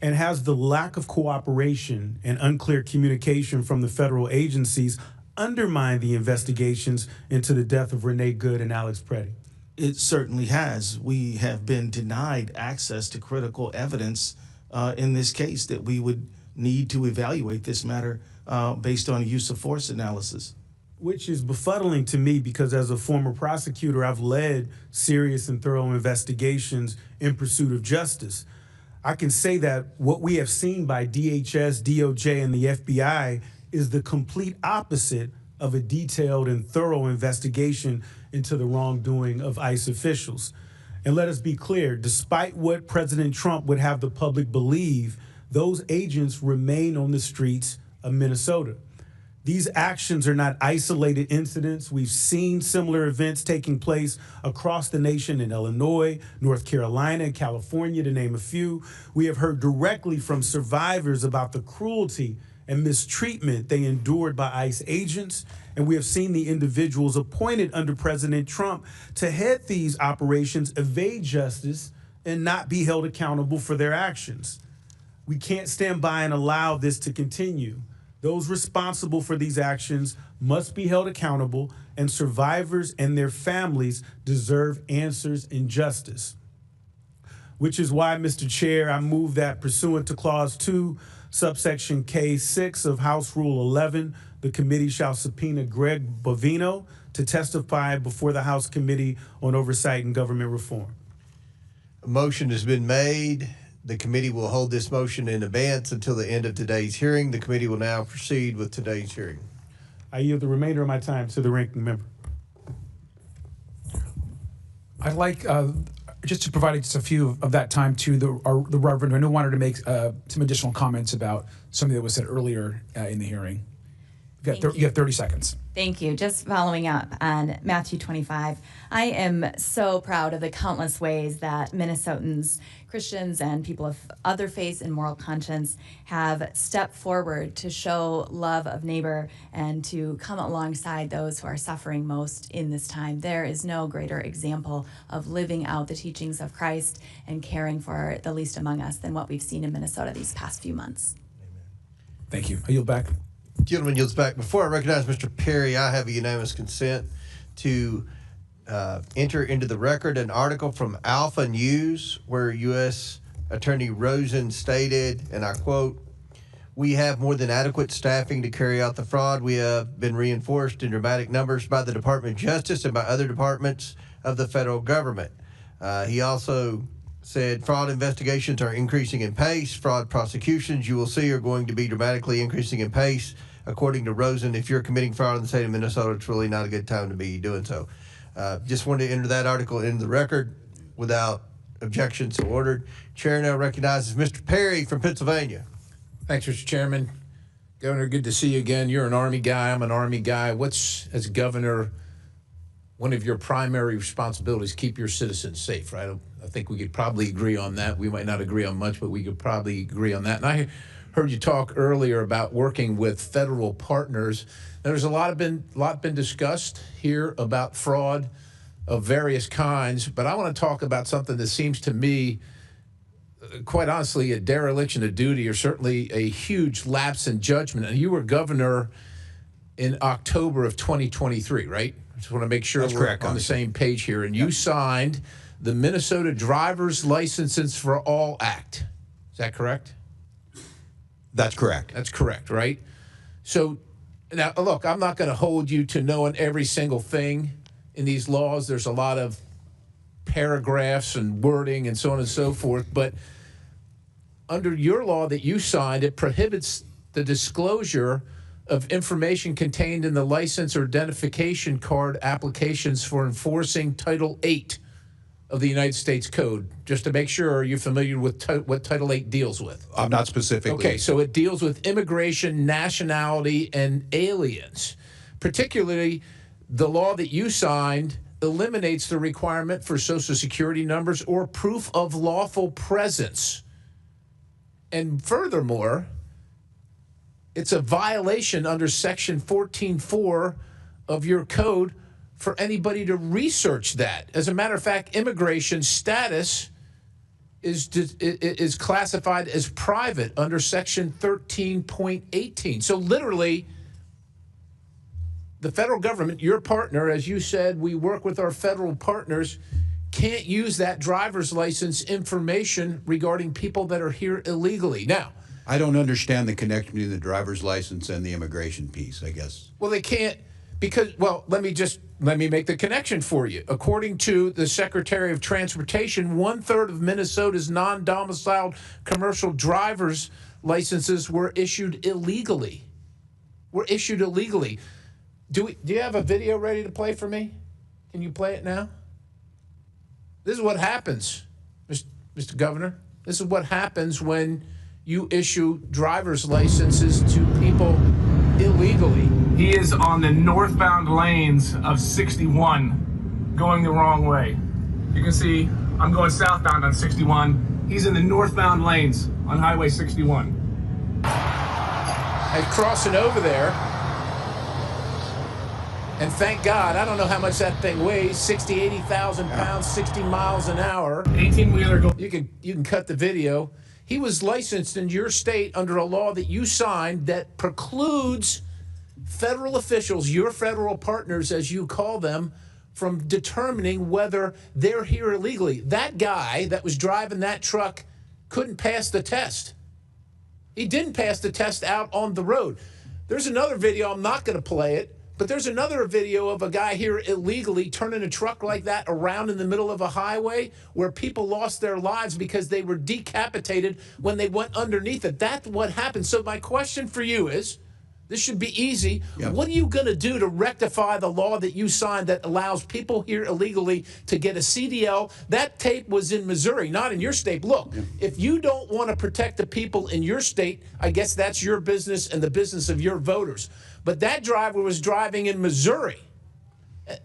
And has the lack of cooperation and unclear communication from the federal agencies undermined the investigations into the death of Renee Good and Alex Preddy? It certainly has. We have been denied access to critical evidence in this case that we would need to evaluate this matter based on use of force analysis. Which is befuddling to me, because as a former prosecutor, I've led serious and thorough investigations in pursuit of justice. I can say that what we have seen by DHS, DOJ, and the FBI is the complete opposite of a detailed and thorough investigation into the wrongdoing of ICE officials. And let us be clear, despite what President Trump would have the public believe, those agents remain on the streets of Minnesota. These actions are not isolated incidents. We've seen similar events taking place across the nation in Illinois, North Carolina, and California, to name a few. We have heard directly from survivors about the cruelty and mistreatment they endured by ICE agents, and we have seen the individuals appointed under President Trump to head these operations evade justice and not be held accountable for their actions. We can't stand by and allow this to continue. Those responsible for these actions must be held accountable, and survivors and their families deserve answers and justice. Which is why, Mr. Chair, I move that pursuant to Clause 2, subsection K6 of House Rule 11, the committee shall subpoena Greg Bovino to testify before the House Committee on Oversight and Government Reform. A motion has been made. The committee will hold this motion in abeyance until the end of today's hearing. The committee will now proceed with today's hearing. I yield the remainder of my time to the ranking member. I'd like just to provide just a few of that time to the Reverend, who wanted to make some additional comments about something that was said earlier in the hearing. You have 30 seconds. Thank you. Just following up on Matthew 25, I am so proud of the countless ways that Minnesotans, Christians, and people of other faiths and moral conscience have stepped forward to show love of neighbor and to come alongside those who are suffering most in this time. There is no greater example of living out the teachings of Christ and caring for the least among us than what we've seen in Minnesota these past few months. Thank you. I yield back. Gentleman yields back. Before I recognize Mr. Perry, I have a unanimous consent to enter into the record an article from Alpha News where U.S. Attorney Rosen stated, and I quote, "We have more than adequate staffing to carry out the fraud. We have been reinforced in dramatic numbers by the Department of Justice and by other departments of the federal government." He also said fraud investigations are increasing in pace. Fraud prosecutions, you will see, are going to be dramatically increasing in pace. According to Rosen, if you're committing fraud in the state of Minnesota, it's really not a good time to be doing so. Just wanted to enter that article into the record without objection, so ordered. Chair now recognizes Mr. Perry from Pennsylvania. Thanks, Mr. Chairman. Governor, good to see you again. You're an Army guy. I'm an Army guy. What's, as governor, one of your primary responsibilities? Keep your citizens safe, right? I think we could probably agree on that. We might not agree on much, but we could probably agree on that. And I heard you talk earlier about working with federal partners. There's a lot been discussed here about fraud of various kinds, but I want to talk about something that seems to me, quite honestly, a dereliction of duty, or certainly a huge lapse in judgment. And you were governor in October of 2023, right? Just want to make sure we're on the same page here. And you signed the Minnesota Driver's Licenses for All Act. Is that correct? That's correct. That's correct, right? So now, look, I'm not going to hold you to knowing every single thing in these laws. There's a lot of paragraphs and wording and so on and so forth. But under your law that you signed, it prohibits the disclosure of information contained in the license or identification card applications for enforcing Title VIII of the United States Code. Just to make sure, are you familiar with what Title VIII deals with? I'm not specifically. Okay, so it deals with immigration, nationality, and aliens. Particularly, the law that you signed eliminates the requirement for Social Security numbers or proof of lawful presence. And furthermore, it's a violation under Section 14.4 of your code for anybody to research that. As a matter of fact, immigration status is classified as private under Section 13.18. So literally, the federal government, your partner, as you said, we work with our federal partners, can't use that driver's license information regarding people that are here illegally. Now, I don't understand the connection between the driver's license and the immigration piece, I guess. Well, they can't, because, well, let me make the connection for you. According to the Secretary of Transportation, 1/3 of Minnesota's non-domiciled commercial driver's licenses were issued illegally. Do you have a video ready to play for me? Can you play it now? This is what happens, Mr. Governor. This is what happens when you issue driver's licenses to people illegally. He is on the northbound lanes of 61 going the wrong way. You can see I'm going southbound on 61. He's in the northbound lanes on Highway 61. And crossing over there. And thank God, I don't know how much that thing weighs, 60, 80,000 pounds, 60 miles an hour. 18-wheeler. You can cut the video. He was licensed in your state under a law that you signed that precludes federal officials, your federal partners, as you call them, from determining whether they're here illegally. That guy that was driving that truck couldn't pass the test. He didn't pass the test out on the road. There's another video, I'm not going to play it, but there's another video of a guy here illegally turning a truck like that around in the middle of a highway where people lost their lives because they were decapitated when they went underneath it. That's what happened. So my question for you is, this should be easy. Yep. What are you going to do to rectify the law that you signed that allows people here illegally to get a CDL? That tape was in Missouri, not in your state. Look, if you don't want to protect the people in your state, I guess that's your business and the business of your voters. But that driver was driving in Missouri.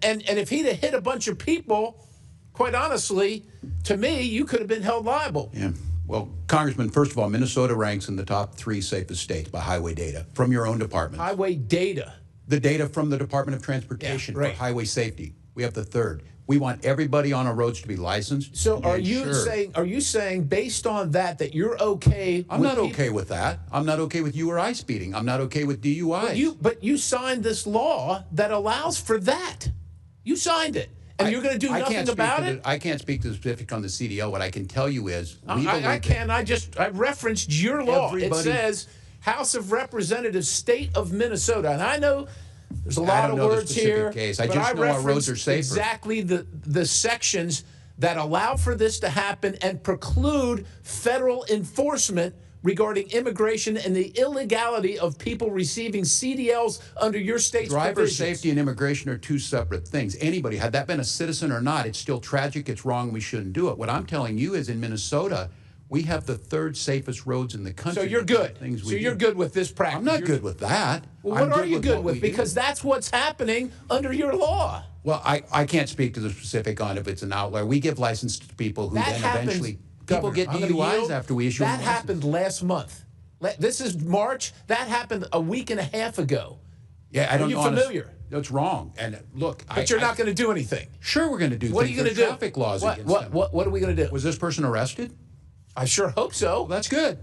And if he'd have hit a bunch of people, quite honestly, to me, you could have been held liable. Yeah. Well, Congressman, first of all, Minnesota ranks in the top 3 safest states by highway data from your own department. Highway data? The data from the Department of Transportation for highway safety. We have the 3rd. We want everybody on our roads to be licensed. So are you saying based on that you're okay? I'm not okay with that. I'm not okay with you or I speeding. I'm not okay with DUIs. But you signed this law that allows for that. You signed it. And you're going to do nothing about it? I can't speak to the specific on the CDL. What I can tell you is... I referenced your law. It says House of Representatives, State of Minnesota. And I know there's a lot of words here. Case. I just know our roads are safer. Exactly the sections that allow for this to happen and preclude federal enforcement regarding immigration and the illegality of people receiving CDLs under your state's Driver provisions. safety and immigration are 2 separate things. Anybody, had that been a citizen or not, it's still tragic, it's wrong, we shouldn't do it. What I'm telling you is in Minnesota, we have the 3rd safest roads in the country. So you're good. You're good with this practice. I'm not good with that. Well, what are you good with? Because that's what's happening under your law. Well, I can't speak to the specific on if it's an outlier. We give license to people who then eventually... People get DUIs after we issue them. That happened last month. This is March. That happened a week and a half ago. Yeah, I don't know. Are you familiar? That's wrong. And look, but you're not going to do anything. Sure, we're going to do. What are you going to do? Traffic laws against them. What are we going to do? Was this person arrested? I sure hope so. Well, that's good.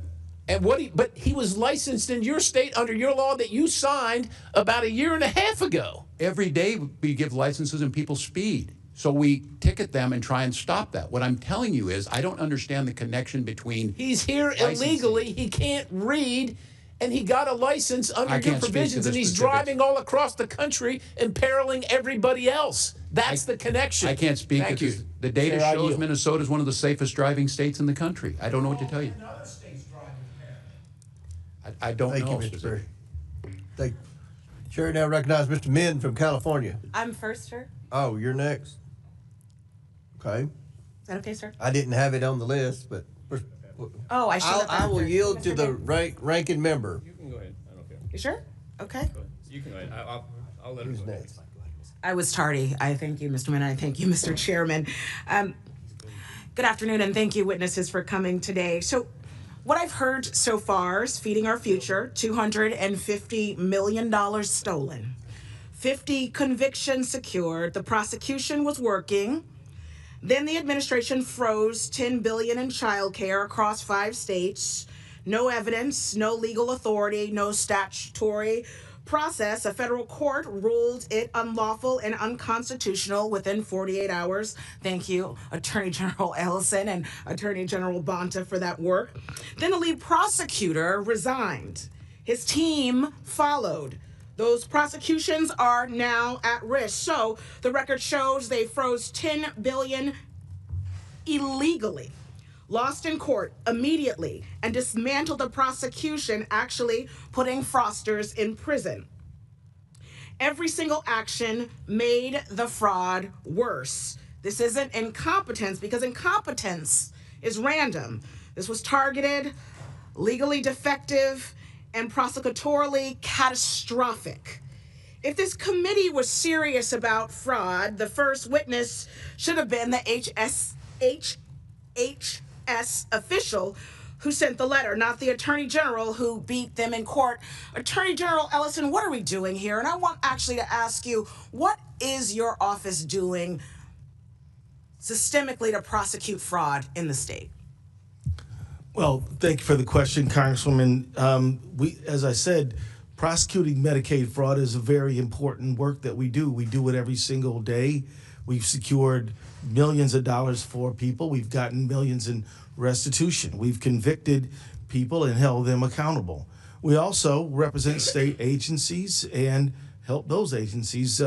And but he was licensed in your state under your law that you signed about a year and a half ago. Every day we give licenses and people speed. So we ticket them and try and stop that. What I'm telling you is I don't understand the connection between... He's here illegally. He can't read, and he got a license under your provisions, and he's driving all across the country, imperiling everybody else. That's the connection. I can't speak. Thank you. The data shows Minnesota is one of the safest driving states in the country. I don't know what to tell you. I don't know. Thank you, Mr. Berry. Thank you. Chair now recognize Mr. Min from California. I'm first, sir. Oh, you're next. Okay. Is that okay, sir? I didn't have it on the list, but oh, I will yield to the ranking member. You can go ahead. I don't care. You sure? Okay. You can go ahead. I'll let her go. Next? I was tardy. I thank you, Mr. Min. I thank you, Mr. Chairman. Good afternoon, and thank you, witnesses, for coming today. So, what I've heard so far is feeding our future, $250 million stolen, 50 convictions secured, the prosecution was working. Then the administration froze $10 billion in child care across 5 states. No evidence, no legal authority, no statutory process. A federal court ruled it unlawful and unconstitutional within 48 hours. Thank you, Attorney General Ellison and Attorney General Bonta, for that work. Then the lead prosecutor resigned. His team followed. Those prosecutions are now at risk. So the record shows they froze $10 billion illegally, lost in court immediately, and dismantled the prosecution, actually putting fraudsters in prison. Every single action made the fraud worse. This isn't incompetence, because incompetence is random. This was targeted, legally defective, and prosecutorially catastrophic. If this committee was serious about fraud, the first witness should have been the HHS official who sent the letter, not the Attorney General who beat them in court. Attorney General Ellison, what are we doing here? And I want actually to ask you, what is your office doing systemically to prosecute fraud in the state? Well, thank you for the question, Congresswoman. As I said, prosecuting Medicaid fraud is a very important work that we do. We do it every single day. We've secured millions of dollars for people. We've gotten millions in restitution. We've convicted people and held them accountable. We also represent state agencies and help those agencies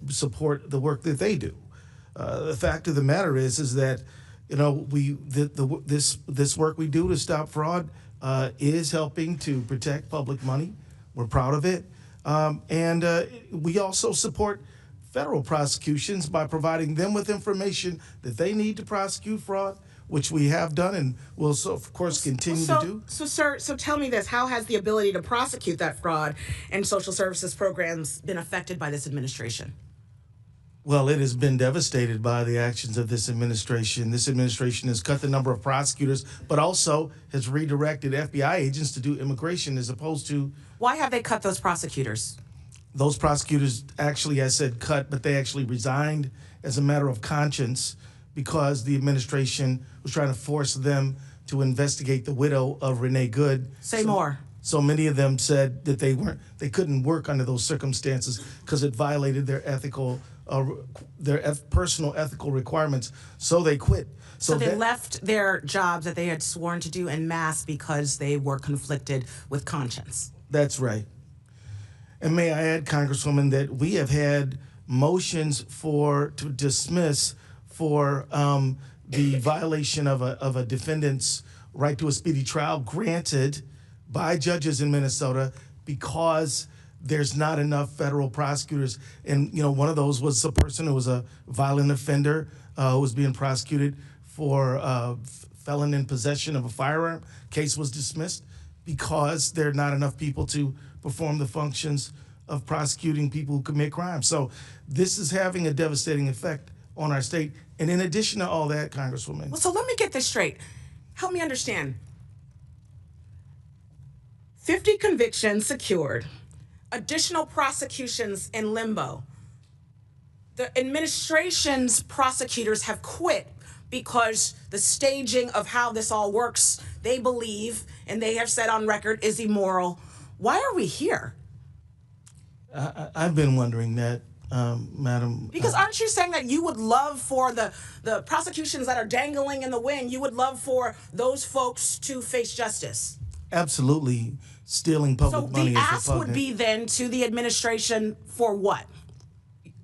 support the work that they do. The fact of the matter is that this work we do to stop fraud is helping to protect public money. We're proud of it, and we also support federal prosecutions by providing them with information that they need to prosecute fraud, which we have done and will, of course, continue to do. So, sir, tell me this. How has the ability to prosecute that fraud and social services programs been affected by this administration? Well, it has been devastated by the actions of this administration. This administration has cut the number of prosecutors, but also has redirected FBI agents to do immigration as opposed to... Why have they cut those prosecutors? Those prosecutors actually, I said cut, but they actually resigned as a matter of conscience because the administration was trying to force them to investigate the widow of Renee Good. Say more. So many of them said that they couldn't work under those circumstances because it violated their personal ethical requirements. So they quit. So they left their jobs that they had sworn to do en masse because they were conflicted with conscience. That's right. And may I add, Congresswoman, that we have had motions to dismiss for the violation of a defendant's right to a speedy trial granted by judges in Minnesota because there's not enough federal prosecutors. And, one of those was a person who was a violent offender who was being prosecuted for felon in possession of a firearm. Case was dismissed because there are not enough people to perform the functions of prosecuting people who commit crimes. So this is having a devastating effect on our state. And in addition to all that, Congresswoman. Well, so let me get this straight. Help me understand. 50 convictions secured, additional prosecutions in limbo. The administration's prosecutors have quit because the staging of how this all works, they believe, and they have said on record, is immoral. Why are we here? I've been wondering that, Madam. Because aren't you saying that you would love for the prosecutions that are dangling in the wind, you would love for those folks to face justice? Absolutely. Stealing public money is repugnant. So the ask would be then to the administration for what?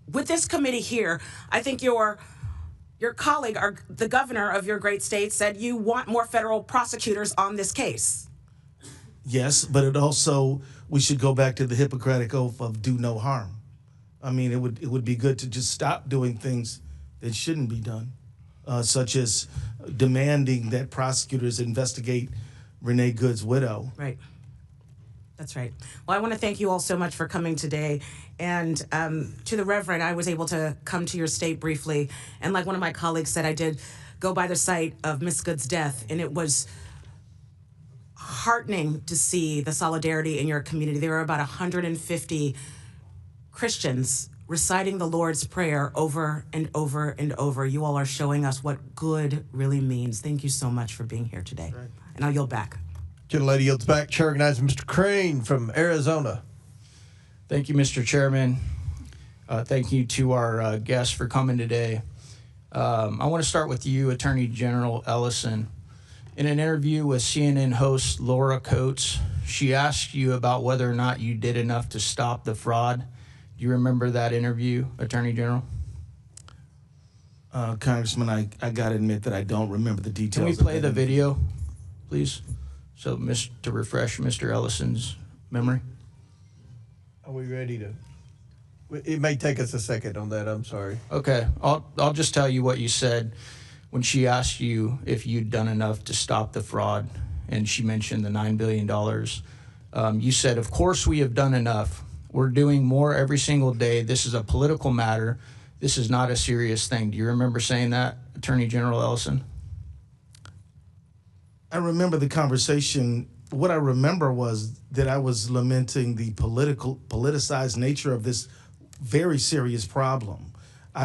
With this committee here, I think your colleague, or the governor of your great state, said you want more federal prosecutors on this case. Yes, but we should go back to the Hippocratic Oath of do no harm. I mean, it would be good to just stop doing things that shouldn't be done, such as demanding that prosecutors investigate Renee Good's widow. Right. That's right. Well, I want to thank you all so much for coming today. And to the Reverend, I was able to come to your state briefly. And like one of my colleagues said, I did go by the site of Miss Good's death. And it was heartening to see the solidarity in your community. There were about 150 Christians reciting the Lord's Prayer over and over and over. You all are showing us what good really means. Thank you so much for being here today. Right. And I'll yield back. Gentlelady yields back. Chair recognizes Mr. Crane from Arizona. Thank you, Mr. Chairman. Thank you to our guests for coming today. I want to start with you, Attorney General Ellison. In an interview with CNN host Laura Coates, she asked you about whether or not you did enough to stop the fraud. Do you remember that interview, Attorney General? Congressman, I got to admit that I don't remember the details. Can we play the video, please? So, to refresh Mr. Ellison's memory. Are we ready to? It may take us a second on that. I'm sorry. Okay, I'll just tell you what you said when she asked you if you'd done enough to stop the fraud, and she mentioned the $9 billion. You said, "Of course we have done enough. We're doing more every single day. This is a political matter. This is not a serious thing." Do you remember saying that, Attorney General Ellison? I remember the conversation. What I remember was that I was lamenting the politicized nature of this very serious problem.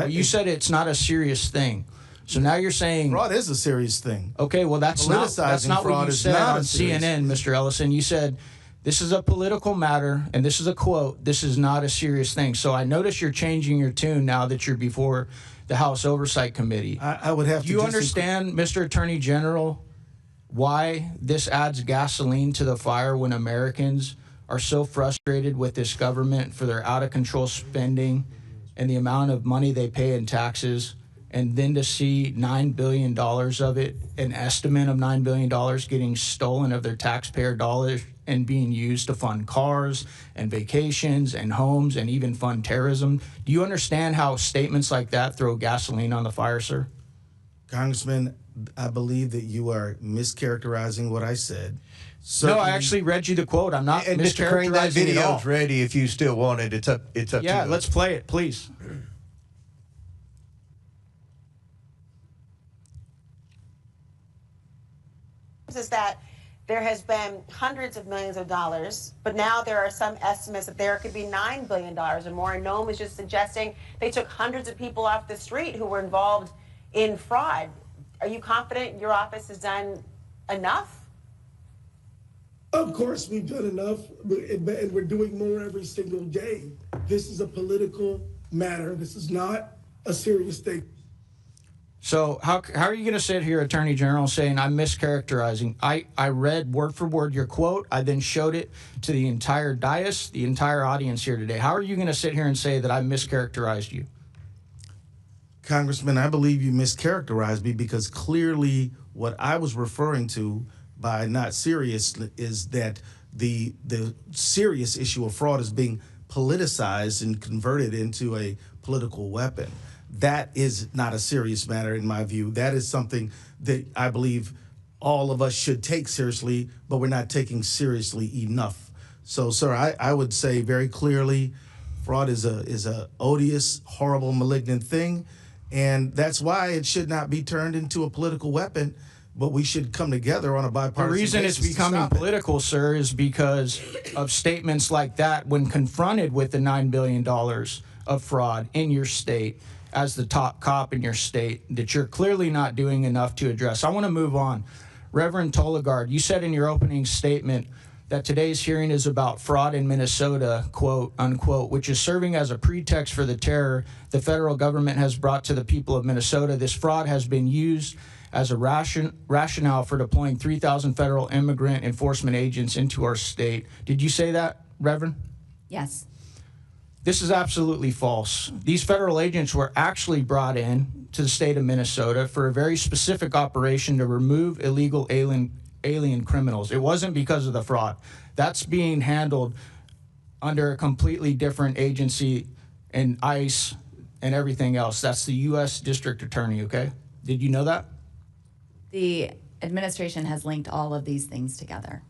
You said it's not a serious thing. So now you're saying fraud is a serious thing. Okay, well that's not Politicizing what fraud you is said not on a serious CNN, Mr. Ellison. You said this is a political matter, and this is a quote. This is not a serious thing. So I notice you're changing your tune now that you're before the House Oversight Committee. I would have to. Do you understand, Mr. Attorney General, why this adds gasoline to the fire when Americans are so frustrated with this government for their out-of-control spending and the amount of money they pay in taxes, and then to see $9 billion of it, an estimate of $9 billion getting stolen of their taxpayer dollars and being used to fund cars and vacations and homes and even fund terrorism? Do you understand how statements like that throw gasoline on the fire, sir? Congressman, I believe that you are mischaracterizing what I said. No, I actually read you the quote. I'm not And Mr. mischaracterizing Crane, that it all. video's ready if you still want it. It's up to you. Yeah, let's play it, please. Is that there has been hundreds of millions of dollars, but now there are some estimates that there could be $9 billion or more. And Noam was just suggesting they took hundreds of people off the street who were involved in fraud. Are you confident your office has done enough? Of course, we've done enough, and we're doing more every single day. This is a political matter. This is not a serious thing. So how are you going to sit here, Attorney General, saying I'm mischaracterizing? I read word for word your quote. I then showed it to the entire dais, the entire audience here today. How are you going to sit here and say that I mischaracterized you? Congressman, I believe you mischaracterized me because clearly what I was referring to by not serious is that the serious issue of fraud is being politicized and converted into a political weapon. That is not a serious matter in my view. That is something that I believe all of us should take seriously, but we're not taking seriously enough. So, sir, I would say very clearly, fraud is a odious, horrible, malignant thing, and that's why it should not be turned into a political weapon. But we should come together on a bipartisan basis. The reason it's becoming political, sir, is because of statements like that when confronted with the $9 billion of fraud in your state as the top cop in your state that you're clearly not doing enough to address. I want to move on. Reverend Tolagard, you said in your opening statement that today's hearing is about fraud in Minnesota, quote, unquote, which is serving as a pretext for the terror the federal government has brought to the people of Minnesota. This fraud has been used as a rationale for deploying 3,000 federal immigrant enforcement agents into our state. Did you say that, Reverend? Yes. This is absolutely false. These federal agents were actually brought in to the state of Minnesota for a very specific operation to remove illegal alien criminals. It wasn't because of the fraud. That's being handled under a completely different agency and ICE and everything else. That's the U.S. District Attorney, okay? Did you know that? The administration has linked all of these things together.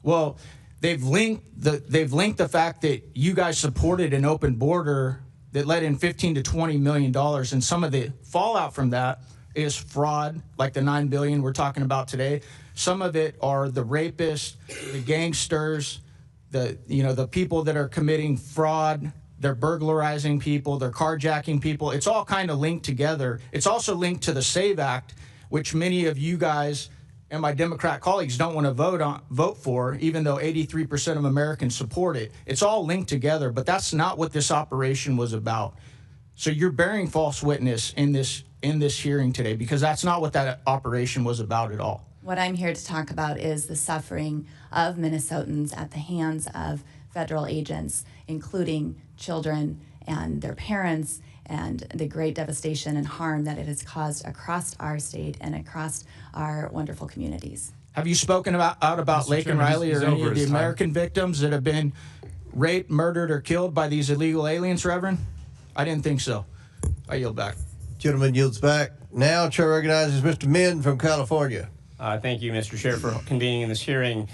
Well, they've linked the fact that you guys supported an open border that let in $15 to $20 million, and some of the fallout from that is fraud, like the $9 billion we're talking about today. Some of it are the rapists, the gangsters, the people that are committing fraud. They're burglarizing people, they're carjacking people. It's all kind of linked together. It's also linked to the SAVE Act, which many of you guys and my Democrat colleagues don't want to vote for, even though 83% of Americans support it. It's all linked together, but that's not what this operation was about. So you're bearing false witness in this hearing today, because that's not what that operation was about at all. What I'm here to talk about is the suffering of Minnesotans at the hands of federal agents, including children and their parents, and the great devastation and harm that it has caused across our state and across our wonderful communities. Have you spoken out about Lake and Riley or any of the American victims that have been raped, murdered, or killed by these illegal aliens, Reverend? I didn't think so. I yield back. Gentleman yields back. Now, Chair recognizes Mr. Min from California. Thank you, Mr. Chair, for convening in this hearing.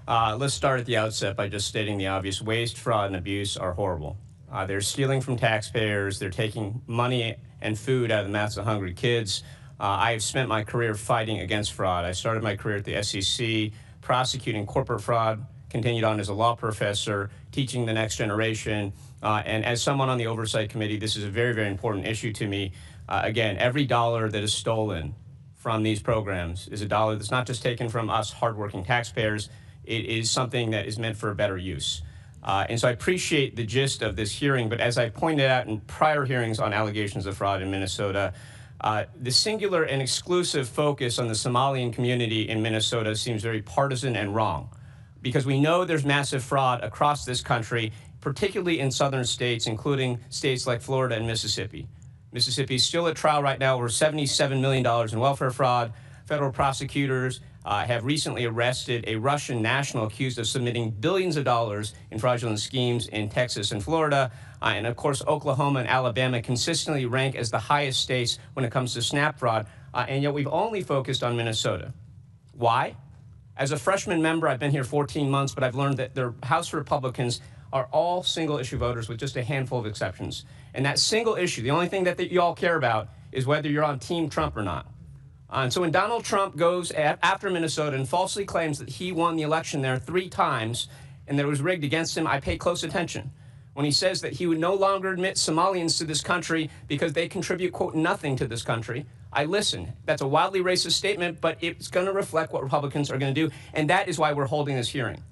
Let's start at the outset by just stating the obvious. Waste, fraud, and abuse are horrible. They're stealing from taxpayers. They're taking money and food out of the mouths of hungry kids. I have spent my career fighting against fraud. I started my career at the SEC, prosecuting corporate fraud, continued on as a law professor, teaching the next generation, And as someone on the Oversight Committee, this is a very, very important issue to me. Again, every dollar that is stolen from these programs is a dollar that's not just taken from us hardworking taxpayers. It is something that is meant for a better use. And so I appreciate the gist of this hearing, but as I pointed out in prior hearings on allegations of fraud in Minnesota, the singular and exclusive focus on the Somalian community in Minnesota seems very partisan and wrong, because we know there's massive fraud across this country, particularly in southern states, including states like Florida and Mississippi. Mississippi is still at trial right now over $77 million in welfare fraud. Federal prosecutors have recently arrested a Russian national accused of submitting billions of dollars in fraudulent schemes in Texas and Florida. And of course, Oklahoma and Alabama consistently rank as the highest states when it comes to SNAP fraud. And yet we've only focused on Minnesota. Why? As a freshman member, I've been here 14 months, but I've learned that the House Republicans are all single-issue voters with just a handful of exceptions. And that single issue, the only thing that you all care about is whether you're on Team Trump or not. And so when Donald Trump goes after Minnesota and falsely claims that he won the election there 3 times and that it was rigged against him, I pay close attention. When he says that he would no longer admit Somalians to this country because they contribute, quote, nothing to this country, I listen. That's a wildly racist statement, but it's going to reflect what Republicans are going to do, and that is why we're holding this hearing.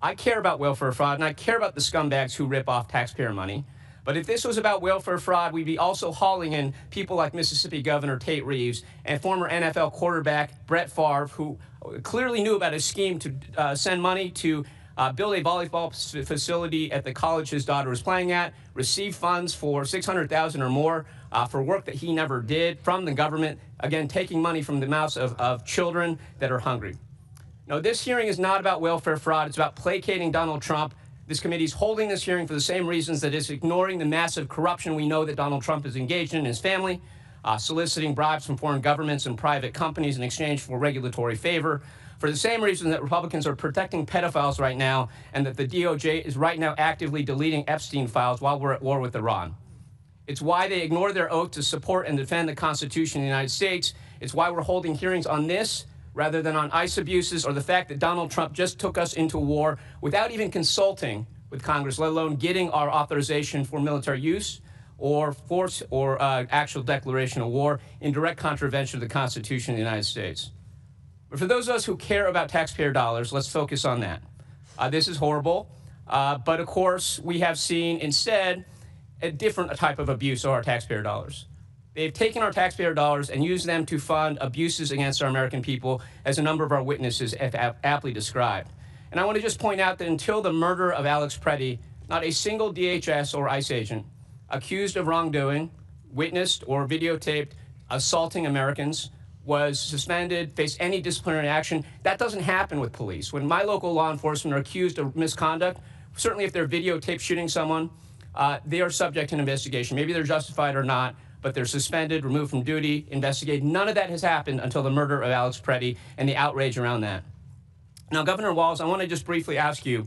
I care about welfare fraud, and I care about the scumbags who rip off taxpayer money. But if this was about welfare fraud, we'd be also hauling in people like Mississippi Governor Tate Reeves and former NFL quarterback Brett Favre, who clearly knew about a scheme to send money to build a volleyball facility at the college his daughter was playing at, receive funds for $600,000 or more for work that he never did from the government, again, taking money from the mouths of children that are hungry. No, this hearing is not about welfare fraud. It's about placating Donald Trump. This committee is holding this hearing for the same reasons that it's ignoring the massive corruption we know that Donald Trump is engaged in his family, soliciting bribes from foreign governments and private companies in exchange for regulatory favor, for the same reason that Republicans are protecting pedophiles right now and that the DOJ is right now actively deleting Epstein files while we're at war with Iran. It's why they ignore their oath to support and defend the Constitution of the United States. It's why we're holding hearings on this rather than on ICE abuses or the fact that Donald Trump just took us into war without even consulting with Congress, let alone getting our authorization for military use or force or actual declaration of war in direct contravention of the Constitution of the United States. But for those of us who care about taxpayer dollars, let's focus on that. This is horrible, but of course we have seen instead a different type of abuse of our taxpayer dollars. They've taken our taxpayer dollars and used them to fund abuses against our American people, as a number of our witnesses have aptly described. And I want to just point out that until the murder of Alex Preddy, not a single DHS or ICE agent accused of wrongdoing, witnessed or videotaped assaulting Americans was suspended, faced any disciplinary action. That doesn't happen with police. When my local law enforcement are accused of misconduct, certainly if they're videotaped shooting someone, they are subject to an investigation. Maybe they're justified or not, but they're suspended, removed from duty, investigated. None of that has happened until the murder of Alex Preddy and the outrage around that. Now, Governor Walz, I want to just briefly ask you,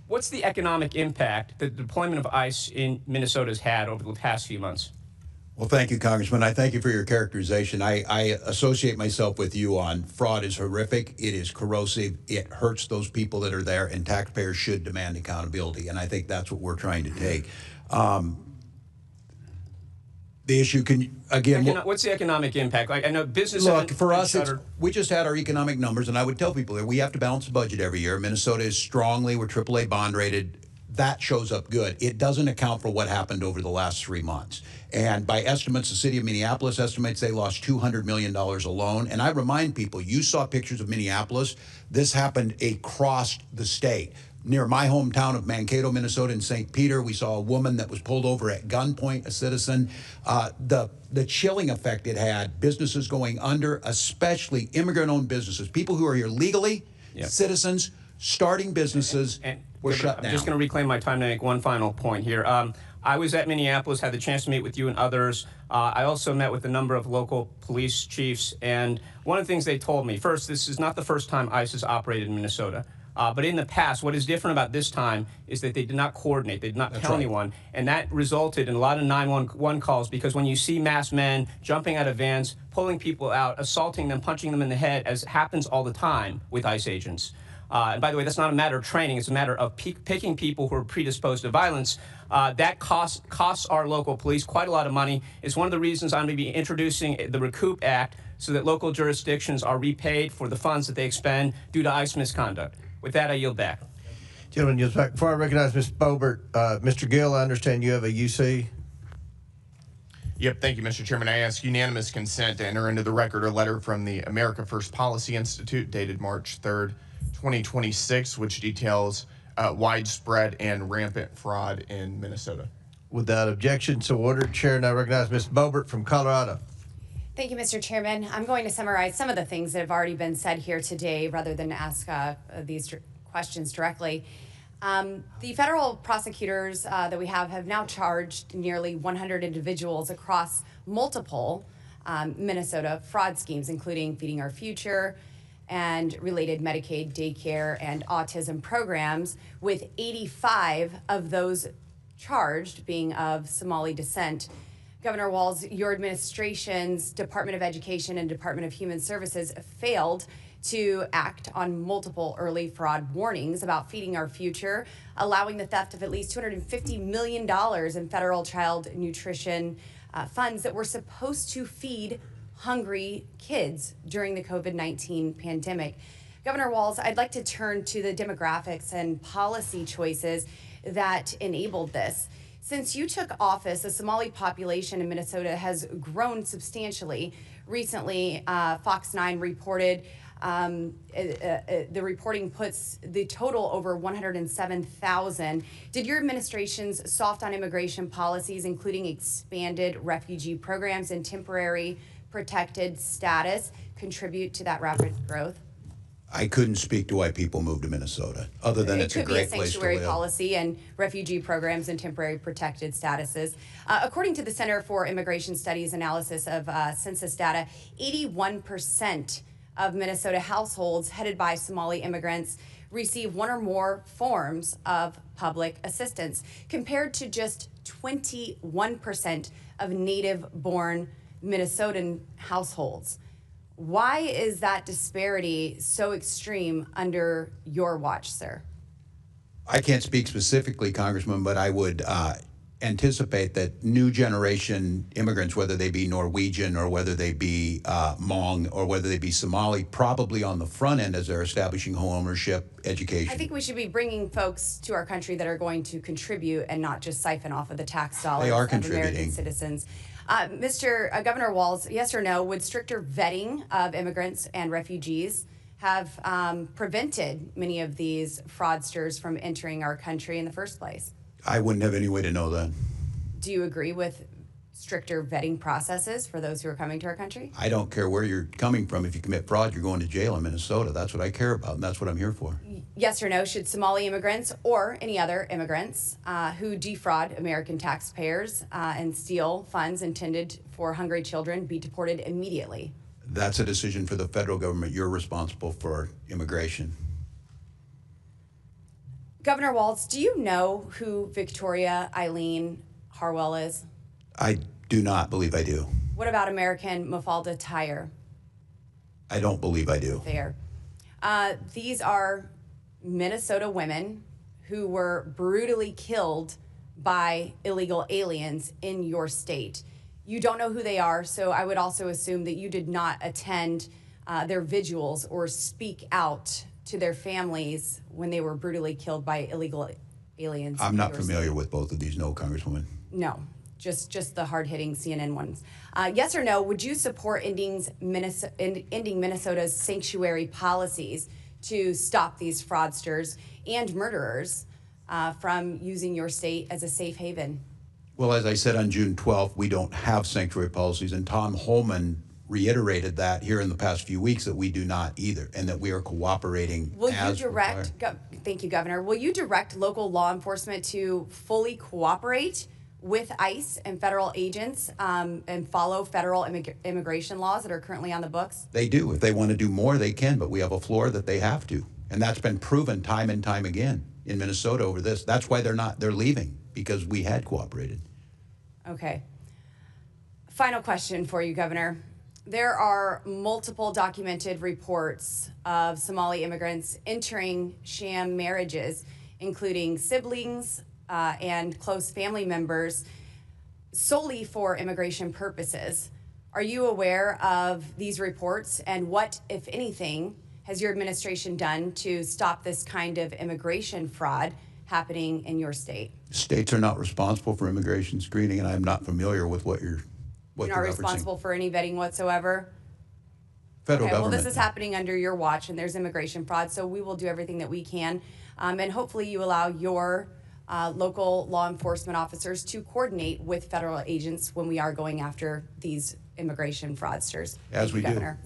what's the economic impact that the deployment of ICE in Minnesota has had over the past few months? Well, thank you, Congressman. I thank you for your characterization. I associate myself with you on fraud is horrific. It is corrosive. It hurts those people that are there, and taxpayers should demand accountability. And I think that's what we're trying to take. The issue can, again... What's the economic impact? Like, I know business... Look, for us, we just had our economic numbers, and I would tell people that we have to balance the budget every year. Minnesota is strongly, we're AAA bond rated. That shows up good. It doesn't account for what happened over the last 3 months. And by estimates, the city of Minneapolis estimates they lost $200 million alone. And I remind people, you saw pictures of Minneapolis. This happened across the state. Near my hometown of Mankato, Minnesota, in St. Peter, we saw a woman that was pulled over at gunpoint, a citizen. The chilling effect it had, businesses going under, especially immigrant-owned businesses, people who are here legally, citizens, starting businesses, were shut down. I'm just going to reclaim my time to make one final point here. I was at Minneapolis, had the chance to meet with you and others. I also met with a number of local police chiefs, and one of the things they told me, first, this is not the first time ICE has operated in Minnesota. But in the past, what is different about this time is that they did not coordinate. They did not tell anyone. And that resulted in a lot of 911 calls, because when you see masked men jumping out of vans, pulling people out, assaulting them, punching them in the head, as happens all the time with ICE agents, And by the way, that's not a matter of training. It's a matter of picking people who are predisposed to violence. That costs our local police quite a lot of money. It's one of the reasons I'm going to be introducing the Recoup Act so that local jurisdictions are repaid for the funds that they expend due to ICE misconduct. With that, I yield back. Gentlemen, yields back. Before I recognize Ms. Boebert, Mr. Gill, I understand you have a UC. Yep, thank you, Mr. Chairman. I ask unanimous consent to enter into the record a letter from the America First Policy Institute dated March 3rd, 2026, which details widespread and rampant fraud in Minnesota. Without objection, so ordered. Chair, now recognize Ms. Boebert from Colorado. Thank you, Mr. Chairman. I'm going to summarize some of the things that have already been said here today rather than ask these questions directly. The federal prosecutors that we have now charged nearly 100 individuals across multiple Minnesota fraud schemes, including Feeding Our Future and related Medicaid, daycare, and autism programs, with 85 of those charged being of Somali descent. Governor Walz, your administration's Department of Education and Department of Human Services failed to act on multiple early fraud warnings about Feeding Our Future, allowing the theft of at least $250 million in federal child nutrition funds that were supposed to feed hungry kids during the COVID-19 pandemic. Governor Walz, I'd like to turn to the demographics and policy choices that enabled this. Since you took office, the Somali population in Minnesota has grown substantially. Recently, Fox 9 reported the reporting puts the total over 107,000. Did your administration's soft on immigration policies, including expanded refugee programs and temporary protected status, contribute to that rapid growth? I couldn't speak to why people moved to Minnesota, other than it's a great place to live. It could be a sanctuary policy and refugee programs and temporary protected statuses. According to the Center for Immigration Studies analysis of census data, 81% of Minnesota households headed by Somali immigrants receive one or more forms of public assistance, compared to just 21% of native-born Minnesotan households. Why is that disparity so extreme under your watch, sir? I can't speak specifically, Congressman, but I would anticipate that new generation immigrants, whether they be Norwegian or whether they be Hmong or whether they be Somali, probably on the front end as they're establishing home ownership, education. I think we should be bringing folks to our country that are going to contribute and not just siphon off of the tax dollars They are of contributing. American citizens. Mr. Governor Walz, yes or no, would stricter vetting of immigrants and refugees have prevented many of these fraudsters from entering our country in the first place? I wouldn't have any way to know that. Do you agree with stricter vetting processes for those who are coming to our country? I don't care where you're coming from. If you commit fraud, you're going to jail in Minnesota. That's what I care about, and that's what I'm here for. Yes or no, should Somali immigrants or any other immigrants who defraud American taxpayers and steal funds intended for hungry children be deported immediately? That's a decision for the federal government. You're responsible for immigration. Governor Walz, do you know who Victoria Eileen Harwell is? I do not believe I do. What about American Mafalda Tyer? I don't believe I do. There. These are Minnesota women who were brutally killed by illegal aliens in your state. You don't know who they are, so I would also assume that you did not attend their vigils or speak out to their families when they were brutally killed by illegal aliens. I'm not familiar with both of these, no, Congresswoman. No, just the hard-hitting CNN ones. Yes or no, would you support ending Minnesota's sanctuary policies to stop these fraudsters and murderers from using your state as a safe haven? Well, as I said on June 12th, we don't have sanctuary policies, and Tom Holman reiterated that here in the past few weeks that we do not either, and that we are cooperating as required. Thank you, Governor. Will you direct local law enforcement to fully cooperate with ICE and federal agents and follow federal immigration laws that are currently on the books? They do. If they want to do more, they can, but we have a floor that they have to. And that's been proven time and time again in Minnesota over this. That's why they're leaving, because we had cooperated. Okay. Final question for you, Governor. There are multiple documented reports of Somali immigrants entering sham marriages, including siblings and close family members, solely for immigration purposes. Are you aware of these reports, and what, if anything, has your administration done to stop this kind of immigration fraud happening in your state? States are not responsible for immigration screening, and I'm not familiar with what you're You're not responsible for any vetting whatsoever? Federal Okay, well, government. this is happening under your watch, and there's immigration fraud, so we will do everything that we can. And hopefully you allow your local law enforcement officers to coordinate with federal agents when we are going after these immigration fraudsters. As we do. Governor.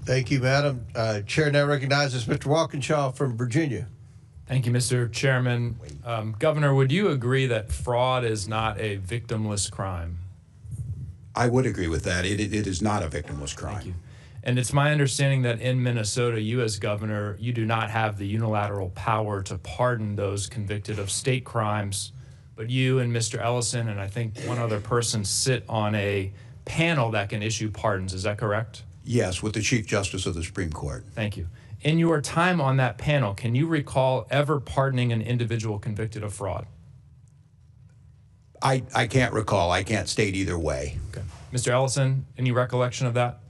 Thank you, Madam. Chair now recognizes Mr. Walkinshaw from Virginia. Thank you, Mr. Chairman. Governor, would you agree that fraud is not a victimless crime? I would agree with that. It is not a victimless crime. Thank you. And it's my understanding that in Minnesota, you as governor, you do not have the unilateral power to pardon those convicted of state crimes, but you and Mr. Ellison and I think one other person sit on a panel that can issue pardons. Is that correct? Yes, with the Chief Justice of the Supreme Court. Thank you. In your time on that panel, can you recall ever pardoning an individual convicted of fraud? I can't recall. I can't state either way. Okay. Mr. Ellison, any recollection of that?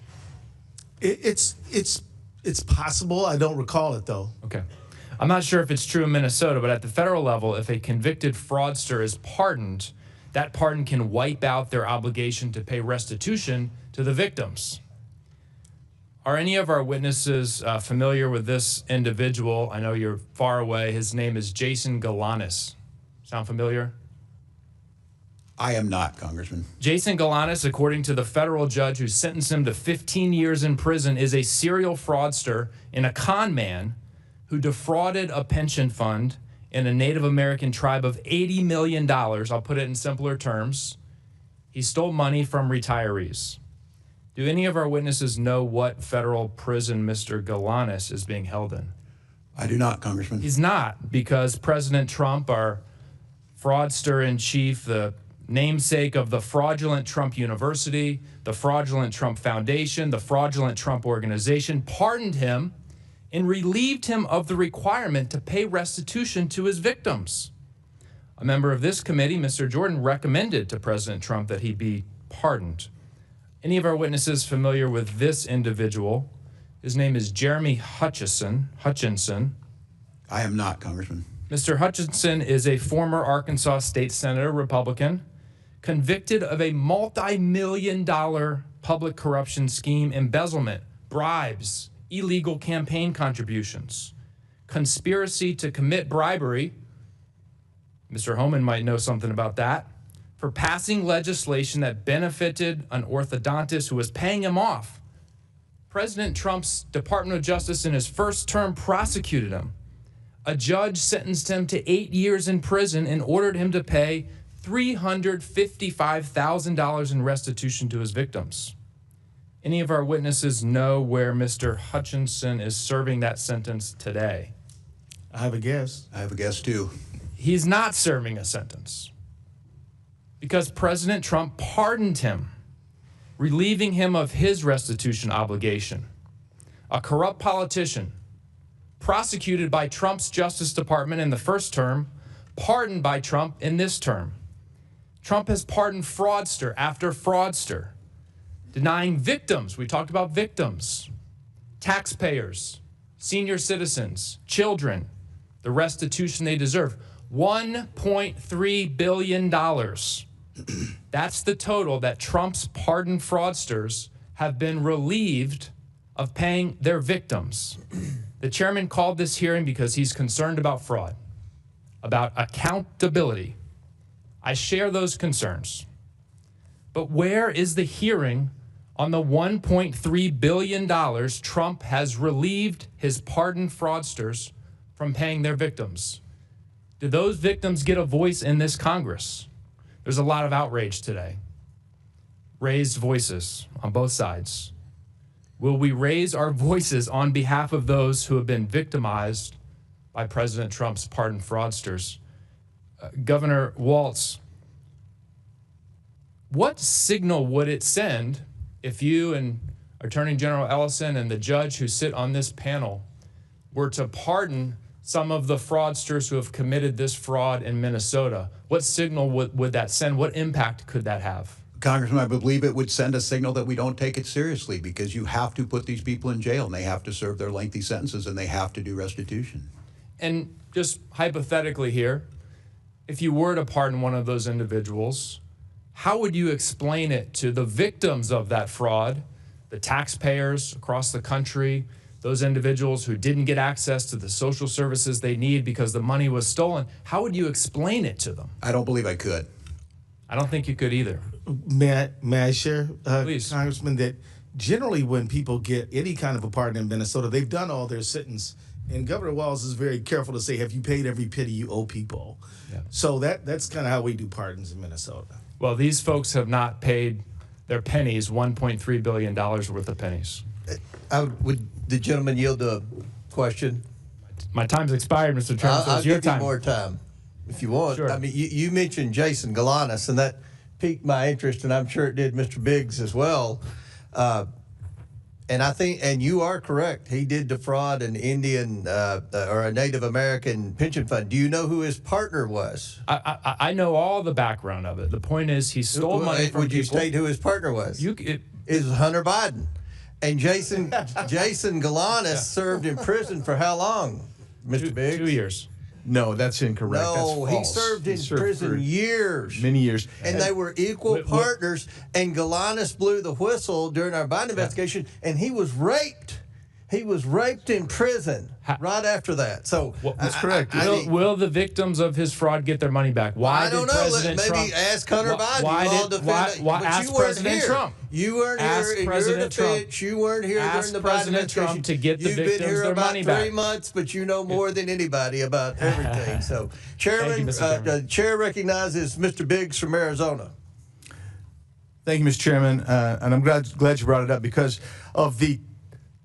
It's possible. I don't recall it, though. Okay. I'm not sure if it's true in Minnesota, but at the federal level, if a convicted fraudster is pardoned, that pardon can wipe out their obligation to pay restitution to the victims. Are any of our witnesses familiar with this individual? I know you're far away. His name is Jason Galanis. Sound familiar? I am not, Congressman. Jason Galanis, according to the federal judge who sentenced him to 15 years in prison, is a serial fraudster and a con man who defrauded a pension fund in a Native American tribe of $80 million. I'll put it in simpler terms. He stole money from retirees. Do any of our witnesses know what federal prison Mr. Galanis is being held in? I do not, Congressman. He's not, because President Trump, our fraudster in chief, the namesake of the fraudulent Trump University, the fraudulent Trump Foundation, the fraudulent Trump Organization, pardoned him and relieved him of the requirement to pay restitution to his victims. A member of this committee, Mr. Jordan, recommended to President Trump that he be pardoned. Any of our witnesses familiar with this individual? His name is Jeremy Hutchinson. I am not, Congressman. Mr. Hutchinson is a former Arkansas state senator, Republican, convicted of a multi-million-dollar public corruption scheme, embezzlement, bribes, illegal campaign contributions, conspiracy to commit bribery. Mr. Homan might know something about that. For passing legislation that benefited an orthodontist who was paying him off. President Trump's Department of Justice in his first term prosecuted him. A judge sentenced him to 8 years in prison and ordered him to pay $355,000 in restitution to his victims. Any of our witnesses know where Mr. Hutchinson is serving that sentence today? I have a guess. I have a guess, too. He's not serving a sentence because President Trump pardoned him, relieving him of his restitution obligation. A corrupt politician, prosecuted by Trump's Justice Department in the first term, pardoned by Trump in this term. Trump has pardoned fraudster after fraudster, denying victims, we talked about victims, taxpayers, senior citizens, children, the restitution they deserve. $1.3 billion. That's the total that Trump's pardoned fraudsters have been relieved of paying their victims. The chairman called this hearing because he's concerned about fraud, about accountability. I share those concerns. But where is the hearing on the $1.3 billion Trump has relieved his pardoned fraudsters from paying their victims? Do those victims get a voice in this Congress? There's a lot of outrage today. Raised voices on both sides. Will we raise our voices on behalf of those who have been victimized by President Trump's pardoned fraudsters? Governor Walz, what signal would it send if you and Attorney General Ellison and the judge who sit on this panel were to pardon some of the fraudsters who have committed this fraud in Minnesota, what signal would that send? What impact could that have? Congressman, I believe it would send a signal that we don't take it seriously, because you have to put these people in jail and they have to serve their lengthy sentences and they have to do restitution. And just hypothetically here, if you were to pardon one of those individuals, how would you explain it to the victims of that fraud, the taxpayers across the country, those individuals who didn't get access to the social services they need because the money was stolen? How would you explain it to them? I don't believe I could. I don't think you could either. May I share, Please. Congressman, that generally when people get any kind of a pardon in Minnesota, they've done all their sentence. And Governor Walz is very careful to say, have you paid every penny you owe people? Yeah. So that's kind of how we do pardons in Minnesota. Well, these folks have not paid their pennies, $1.3 billion worth of pennies. Would the gentleman yield a question? My time's expired, Mr. Chairman, so I'll it's your give you time. more time if you want. Sure. I mean, you mentioned Jason Galanis, and that piqued my interest, and I'm sure it did Mr. Biggs as well. And I think, and you are correct, he did defraud an Indian or a Native American pension fund. Do you know who his partner was? I know all the background of it. The point is, he stole money from Would you people. state who his partner was? Is Hunter Biden. And Jason Galanis served in prison for how long, Mr. Biggs? 2 years. No, that's incorrect. No, that's he false. served in prison for years. Many years. And they were equal partners, and Galanis blew the whistle during our Biden investigation, and he was raped. He was raped in prison right after that. So that's correct. Will the victims of his fraud get their money back? Why I don't did know. President Maybe Trump, ask Hunter Biden. Why You all did defend why but ask you weren't President here. Trump? You weren't Ask here. In President your defense, Trump. you weren't here Ask during the Biden President investigation. Trump to get the You've been victims here their about money 3 back. months, but you know more than anybody about everything. So, Chairman, Mr. Chairman. the chair recognizes Mr. Biggs from Arizona. Thank you, Mr. Chairman, and I'm glad you brought it up, because of the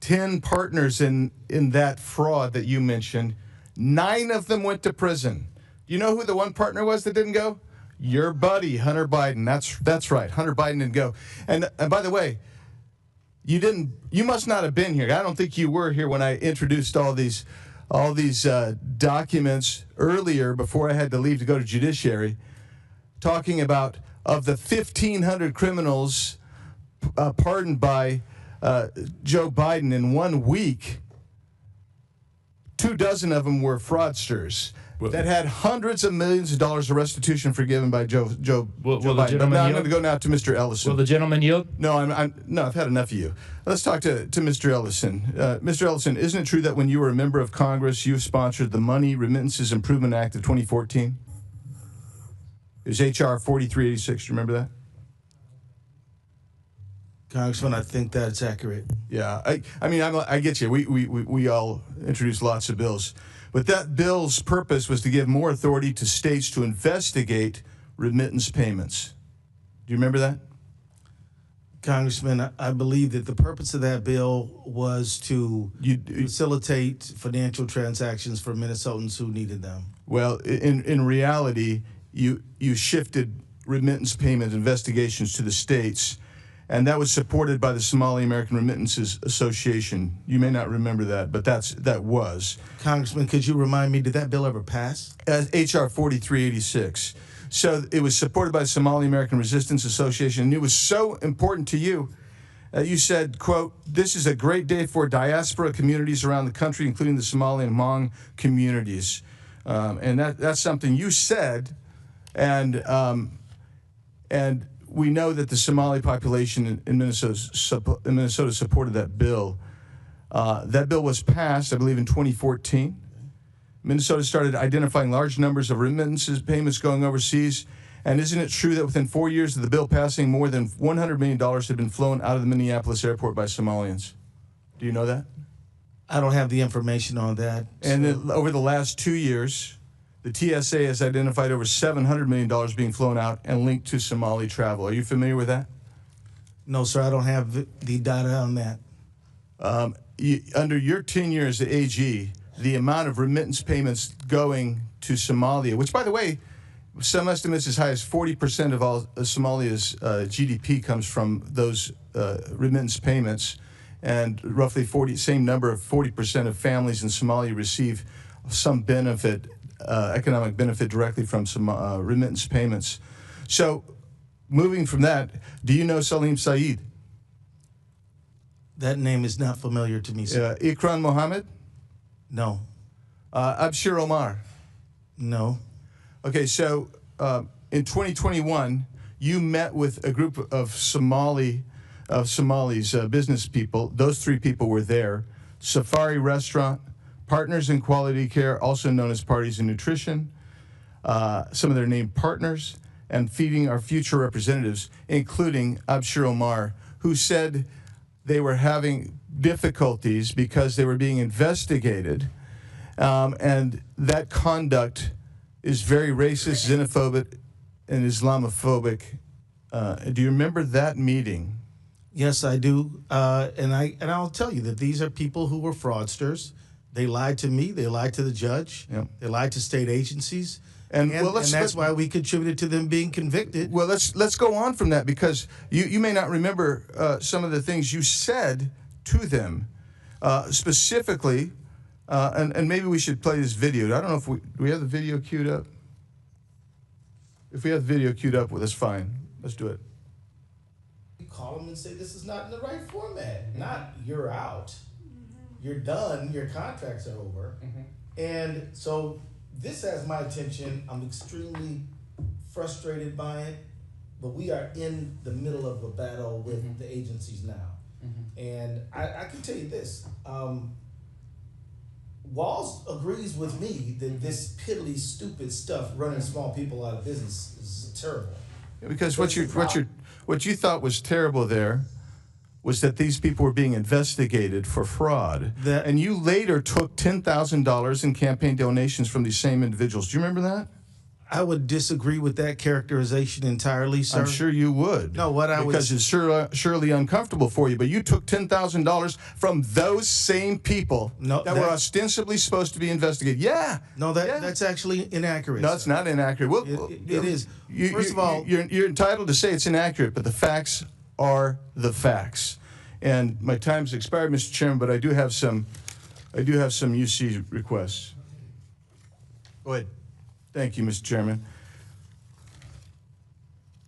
10 partners in that fraud that you mentioned, 9 of them went to prison. You know who the one partner was that didn't go? Your buddy, Hunter Biden. That's right. Hunter Biden didn't go. And by the way, you must not have been here. I don't think you were here when I introduced all these documents earlier before I had to leave to go to judiciary, talking about of the 1,500 criminals pardoned by Joe Biden in 1 week, 24 of them were fraudsters that had hundreds of millions of dollars of restitution forgiven by Joe Biden. I'm going to go now to Mr. Ellison. Will the gentleman yield? No, I've had enough of you. Let's talk to Mr. Ellison. Mr. Ellison, isn't it true that when you were a member of Congress, you sponsored the Money Remittances Improvement Act of 2014? It was H.R. 4386. Do you remember that? Congressman, I think that's accurate. Yeah, I get you. We all introduced lots of bills, but that bill's purpose was to give more authority to states to investigate remittance payments. Do you remember that? Congressman, I believe that the purpose of that bill was to facilitate financial transactions for Minnesotans who needed them. Well, in reality, you shifted remittance payment investigations to the states, and that was supported by the Somali American Remittances Association. You may not remember that, but that was. Congressman, could you remind me, did that bill ever pass? H.R. 4386. So it was supported by the Somali American Resistance Association, and it was so important to you. You said, quote, "This is a great day for diaspora communities around the country, including the Somali and Hmong communities." And that's something you said, and we know that the Somali population in Minnesota supported that bill. That bill was passed, I believe, in 2014. Minnesota started identifying large numbers of remittances payments going overseas. And isn't it true that within 4 years of the bill passing, more than $100 million had been flown out of the Minneapolis airport by Somalians? Do you know that? I don't have the information on that. And then over the last 2 years, the TSA has identified over $700 million being flown out and linked to Somali travel. Are you familiar with that? No, sir, I don't have the data on that. Under your 10 years at AG, the amount of remittance payments going to Somalia, which, by the way, some estimates as high as 40% of all Somalia's GDP comes from those remittance payments, and roughly 40% of families in Somalia receive some benefit, economic benefit directly from some remittance payments. So, moving from that, do you know Salim Saeed? That name is not familiar to me, sir. Ikram Mohammed? No. Abshir Omar? No. Okay, so in 2021, you met with a group of Somalis, business people. Those three people were there. Safari Restaurant, Partners in Quality Care, also known as Parties in Nutrition, some of their named partners, and Feeding Our Future representatives, including Abshir Omar, who said they were having difficulties because they were being investigated, and that conduct is very racist, xenophobic, and Islamophobic. Do you remember that meeting? Yes, I do, and I'll tell you that these are people who were fraudsters. They lied to me. They lied to the judge. Yep. They lied to state agencies, and that's why we contributed to them being convicted. Well, let's go on from that, because you may not remember some of the things you said to them, specifically, and maybe we should play this video. I don't know if do we have the video queued up. If we have the video queued up, well, that's fine. Let's do it. You call them and say this is not in the right format. Not you're out. You're done, your contracts are over. And so this has my attention. I'm extremely frustrated by it, but we are in the middle of a battle with the agencies now. And I can tell you this, Walz agrees with me that this piddly, stupid stuff running small people out of business is terrible. Because what you thought was terrible there was that these people were being investigated for fraud. And you later took $10,000 in campaign donations from these same individuals. Do you remember that? I would disagree with that characterization entirely, sir. I'm sure you would. No, because it's surely uncomfortable for you. But you took $10,000 from those same people that were ostensibly supposed to be investigated. Yeah. No, that's actually inaccurate. No, it's not inaccurate. Well, it is. First of all, you're entitled to say it's inaccurate, but the facts are the facts. And my time's expired, Mr. Chairman, but I do have some UC requests. Go ahead. Thank you, Mr. Chairman.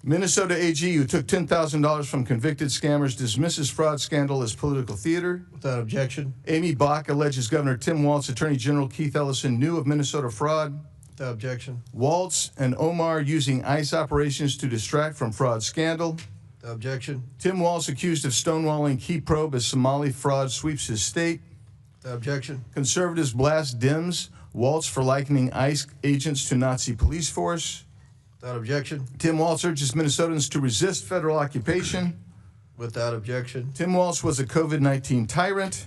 Minnesota AG, who took $10,000 from convicted scammers, dismisses fraud scandal as political theater. Without objection. Amy Bach alleges Governor Tim Walz, Attorney General Keith Ellison knew of Minnesota fraud. Without objection. Walz and Omar using ICE operations to distract from fraud scandal. Without objection. Tim Walz accused of stonewalling Key Probe as Somali fraud sweeps his state. Without objection. Conservatives blast Dems. Walz for likening ICE agents to Nazi police force. Without objection. Tim Walz urges Minnesotans to resist federal occupation. Without objection. Tim Walz was a COVID-19 tyrant.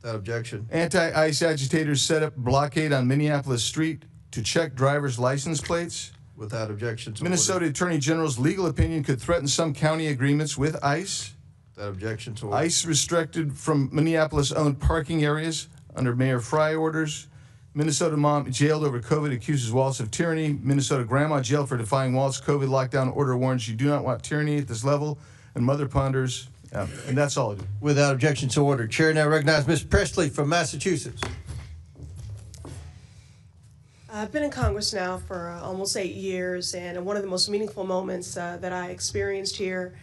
Without objection. Anti-ICE agitators set up blockade on Minneapolis Street to check drivers' license plates. Without objection. Minnesota Attorney General's legal opinion could threaten some county agreements with ICE. Without objection to order. ICE restricted from Minneapolis-owned parking areas under Mayor Fry orders. Minnesota mom jailed over COVID accuses Walz of tyranny. Minnesota grandma jailed for defying Walz COVID lockdown order warns you do not want tyranny at this level. And mother ponders. And that's all I do. Without objection to order. Chair now recognizes Ms. Presley from Massachusetts. I've been in Congress now for almost 8 years, and one of the most meaningful moments that I experienced here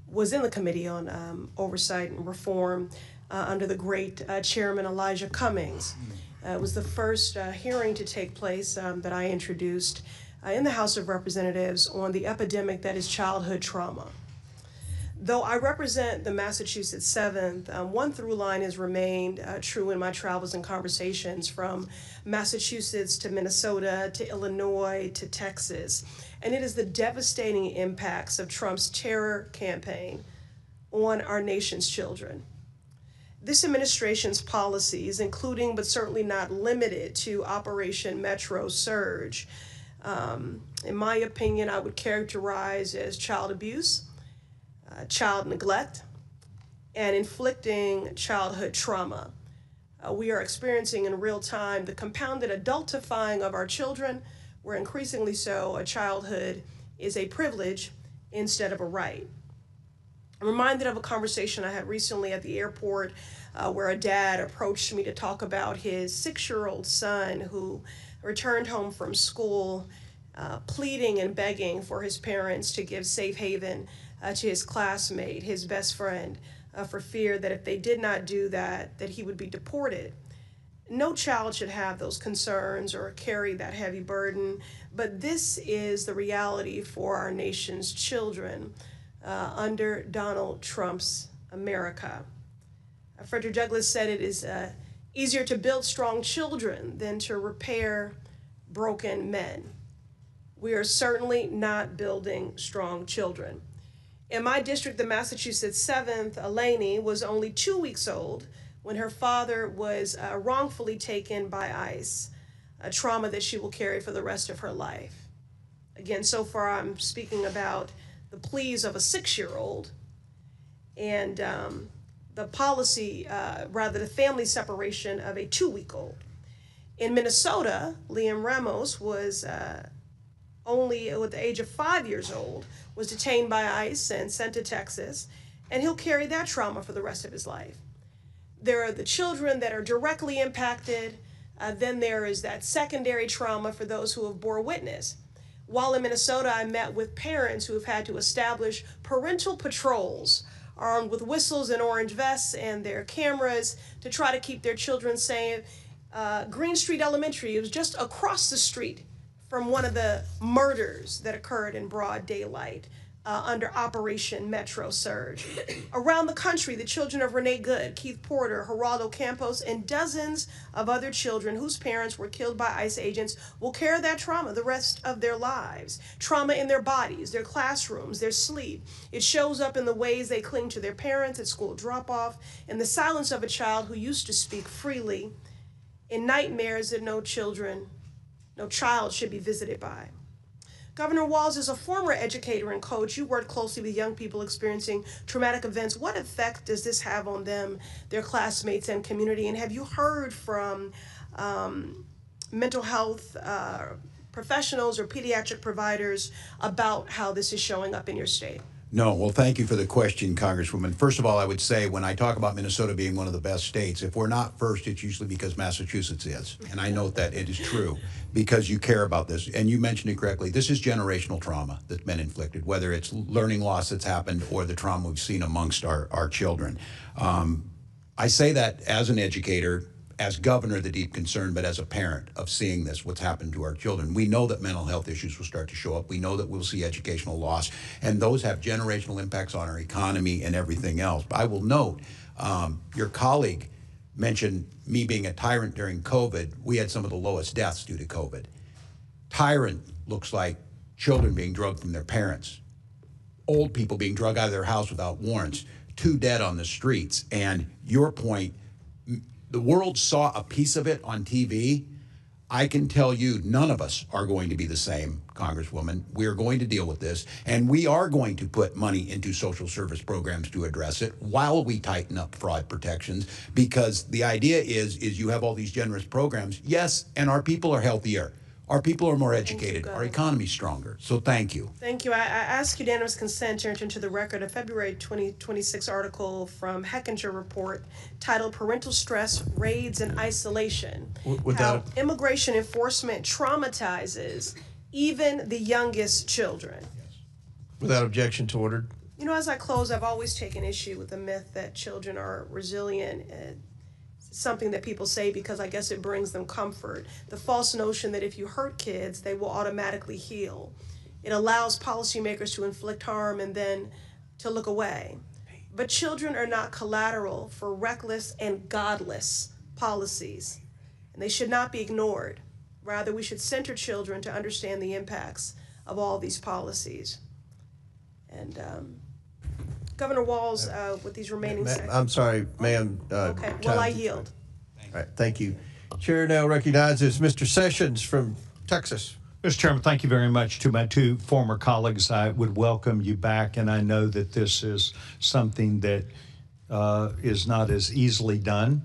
was in the Committee on Oversight and Reform under the great Chairman Elijah Cummings. It was the first hearing to take place that I introduced in the House of Representatives on the epidemic that is childhood trauma. Though I represent the Massachusetts 7th, one through line has remained true in my travels and conversations from Massachusetts to Minnesota to Illinois to Texas, and it is the devastating impacts of Trump's terror campaign on our nation's children. This administration's policies, including but certainly not limited to Operation Metro Surge, in my opinion, I would characterize as child abuse, child neglect, and inflicting childhood trauma. We are experiencing in real time the compounded adultifying of our children, where increasingly so a childhood is a privilege instead of a right. I'm reminded of a conversation I had recently at the airport where a dad approached me to talk about his 6-year-old son who returned home from school pleading and begging for his parents to give safe haven to his classmate, his best friend, for fear that if they did not do that, that he would be deported. No child should have those concerns or carry that heavy burden, but this is the reality for our nation's children under Donald Trump's America. Frederick Douglass said it is easier to build strong children than to repair broken men. We are certainly not building strong children. In my district, the Massachusetts 7th, Eleni was only 2 weeks old when her father was wrongfully taken by ICE, a trauma that she will carry for the rest of her life. Again, so far I'm speaking about the pleas of a 6-year-old and the policy, the family separation of a 2-week-old. In Minnesota, Liam Ramos was only at the age of 5 years old, was detained by ICE and sent to Texas, and he'll carry that trauma for the rest of his life. There are the children that are directly impacted. Then there is that secondary trauma for those who have bore witness. While in Minnesota, I met with parents who have had to establish parental patrols armed with whistles and orange vests and their cameras to try to keep their children safe. Green Street Elementary, it was just across the street from one of the murders that occurred in broad daylight under Operation Metro Surge. Around the country, the children of Renee Good, Keith Porter, Geraldo Campos, and dozens of other children whose parents were killed by ICE agents will carry that trauma the rest of their lives. Trauma in their bodies, their classrooms, their sleep. It shows up in the ways they cling to their parents at school drop-off, in the silence of a child who used to speak freely, in nightmares that no child should be visited by. Governor Walz is a former educator and coach. You work closely with young people experiencing traumatic events. What effect does this have on them, their classmates, and community? And have you heard from mental health professionals or pediatric providers about how this is showing up in your state? No. Well, thank you for the question, Congresswoman. First of all, I would say when I talk about Minnesota being one of the best states, if we're not first, it's usually because Massachusetts is. And I note that it is true because you care about this. And you mentioned it correctly. This is generational trauma that's been inflicted, whether it's learning loss that's happened or the trauma we've seen amongst our children. I say that as an educator, as governor, the deep concern, but as a parent of seeing this, what's happened to our children. We know that mental health issues will start to show up. We know that we'll see educational loss, and those have generational impacts on our economy and everything else. But I will note, your colleague mentioned me being a tyrant during COVID. We had some of the lowest deaths due to COVID. Tyrant looks like children being drugged from their parents, old people being drugged out of their house without warrants, 2 dead on the streets. And your point, the world saw a piece of it on TV. I can tell you none of us are going to be the same, Congresswoman. We are going to deal with this, and we are going to put money into social service programs to address it while we tighten up fraud protections, because the idea is you have all these generous programs, yes, and our people are healthier. Our people are more educated. Our economy's stronger. So thank you. Thank you. I ask unanimous consent to enter into the record a February 2026 article from Hechinger Report titled Parental Stress, Raids, and Isolation. How immigration enforcement traumatizes even the youngest children. Without objection to ordered. You know, as I close, I've always taken issue with the myth that children are resilient. Something that people say because I guess it brings them comfort. The false notion that if you hurt kids, they will automatically heal. It allows policymakers to inflict harm and then to look away. But children are not collateral for reckless and godless policies, and they should not be ignored. Rather, we should center children to understand the impacts of all these policies. And Governor Walz, with these remaining seconds. I'm sorry, ma'am. Okay, well, I yield. All right, thank you. Chair now recognizes Mr. Sessions from Texas. Mr. Chairman, thank you very much. To my 2 former colleagues, I would welcome you back, and I know that this is something that is not as easily done.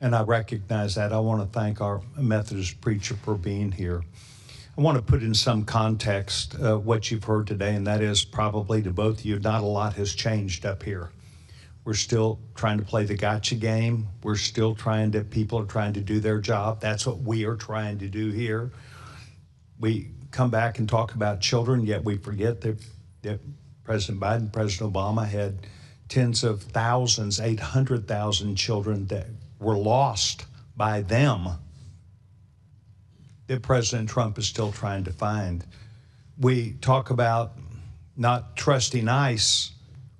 and I recognize that. I want to thank our Methodist preacher for being here. I want to put in some context what you've heard today, and that is probably to both of you, not a lot has changed up here. We're still trying to play the gotcha game. We're still people are trying to do their job. That's what we are trying to do here. We come back and talk about children, yet we forget that President Biden, President Obama had tens of thousands, 800,000 children that were lost by them that President Trump is still trying to find. We talk about not trusting ICE,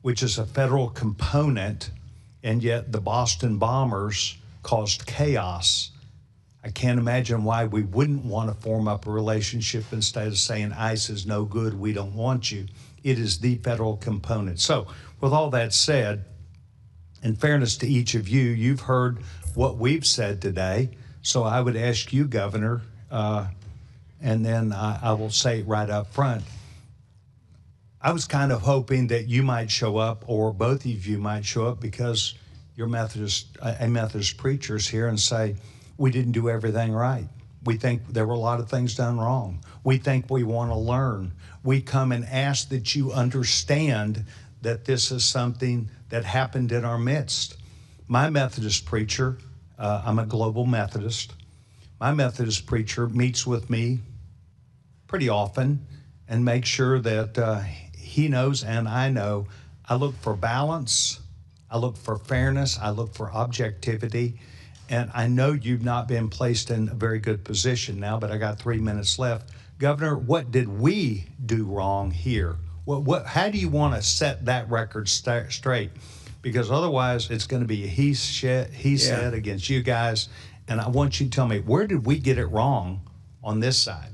which is a federal component, and yet the Boston bombers caused chaos. I can't imagine why we wouldn't want to form up a relationship instead of saying ICE is no good, we don't want you. It is the federal component. So with all that said, in fairness to each of you, you've heard what we've said today. So I would ask you, Governor, and then I will say it right up front, I was kind of hoping that you might show up, or both of you might show up, because you're Methodist preachers here, and say, we didn't do everything right. We think there were a lot of things done wrong. We think we want to learn. We come and ask that you understand that this is something that happened in our midst. My Methodist preacher, I'm a global Methodist. My Methodist preacher meets with me pretty often and makes sure that he knows and I know I look for balance, I look for fairness, I look for objectivity, and I know you've not been placed in a very good position now, but I got 3 minutes left. Governor, what did we do wrong here? How do you want to set that record straight? Because otherwise it's going to be a he said against you guys. And I want you to tell me, where did we get it wrong on this side?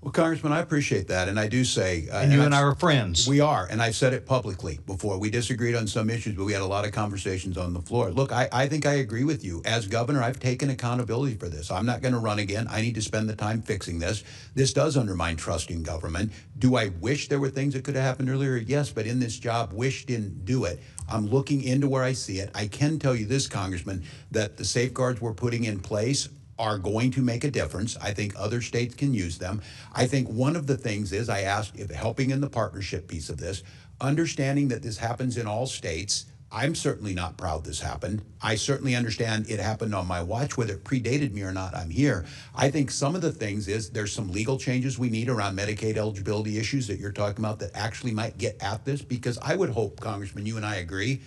Well, Congressman, I appreciate that, and I do say... and you and I are friends. We are, and I've said it publicly before. We disagreed on some issues, but we had a lot of conversations on the floor. Look, I think I agree with you. As governor, I've taken accountability for this. I'm not going to run again. I need to spend the time fixing this. This does undermine trust in government. Do I wish there were things that could have happened earlier? Yes, but in this job, wish didn't do it. I'm looking into where I see it. I can tell you this, Congressman, that the safeguards we're putting in place are going to make a difference. I think other states can use them. I think one of the things is, I asked if helping in the partnership piece of this, understanding that this happens in all states. I'm certainly not proud this happened. I certainly understand it happened on my watch. Whether it predated me or not, I'm here. I think some of the things is there's some legal changes we need around Medicaid eligibility issues that you're talking about that actually might get at this, because I would hope, Congressman, you and I agree,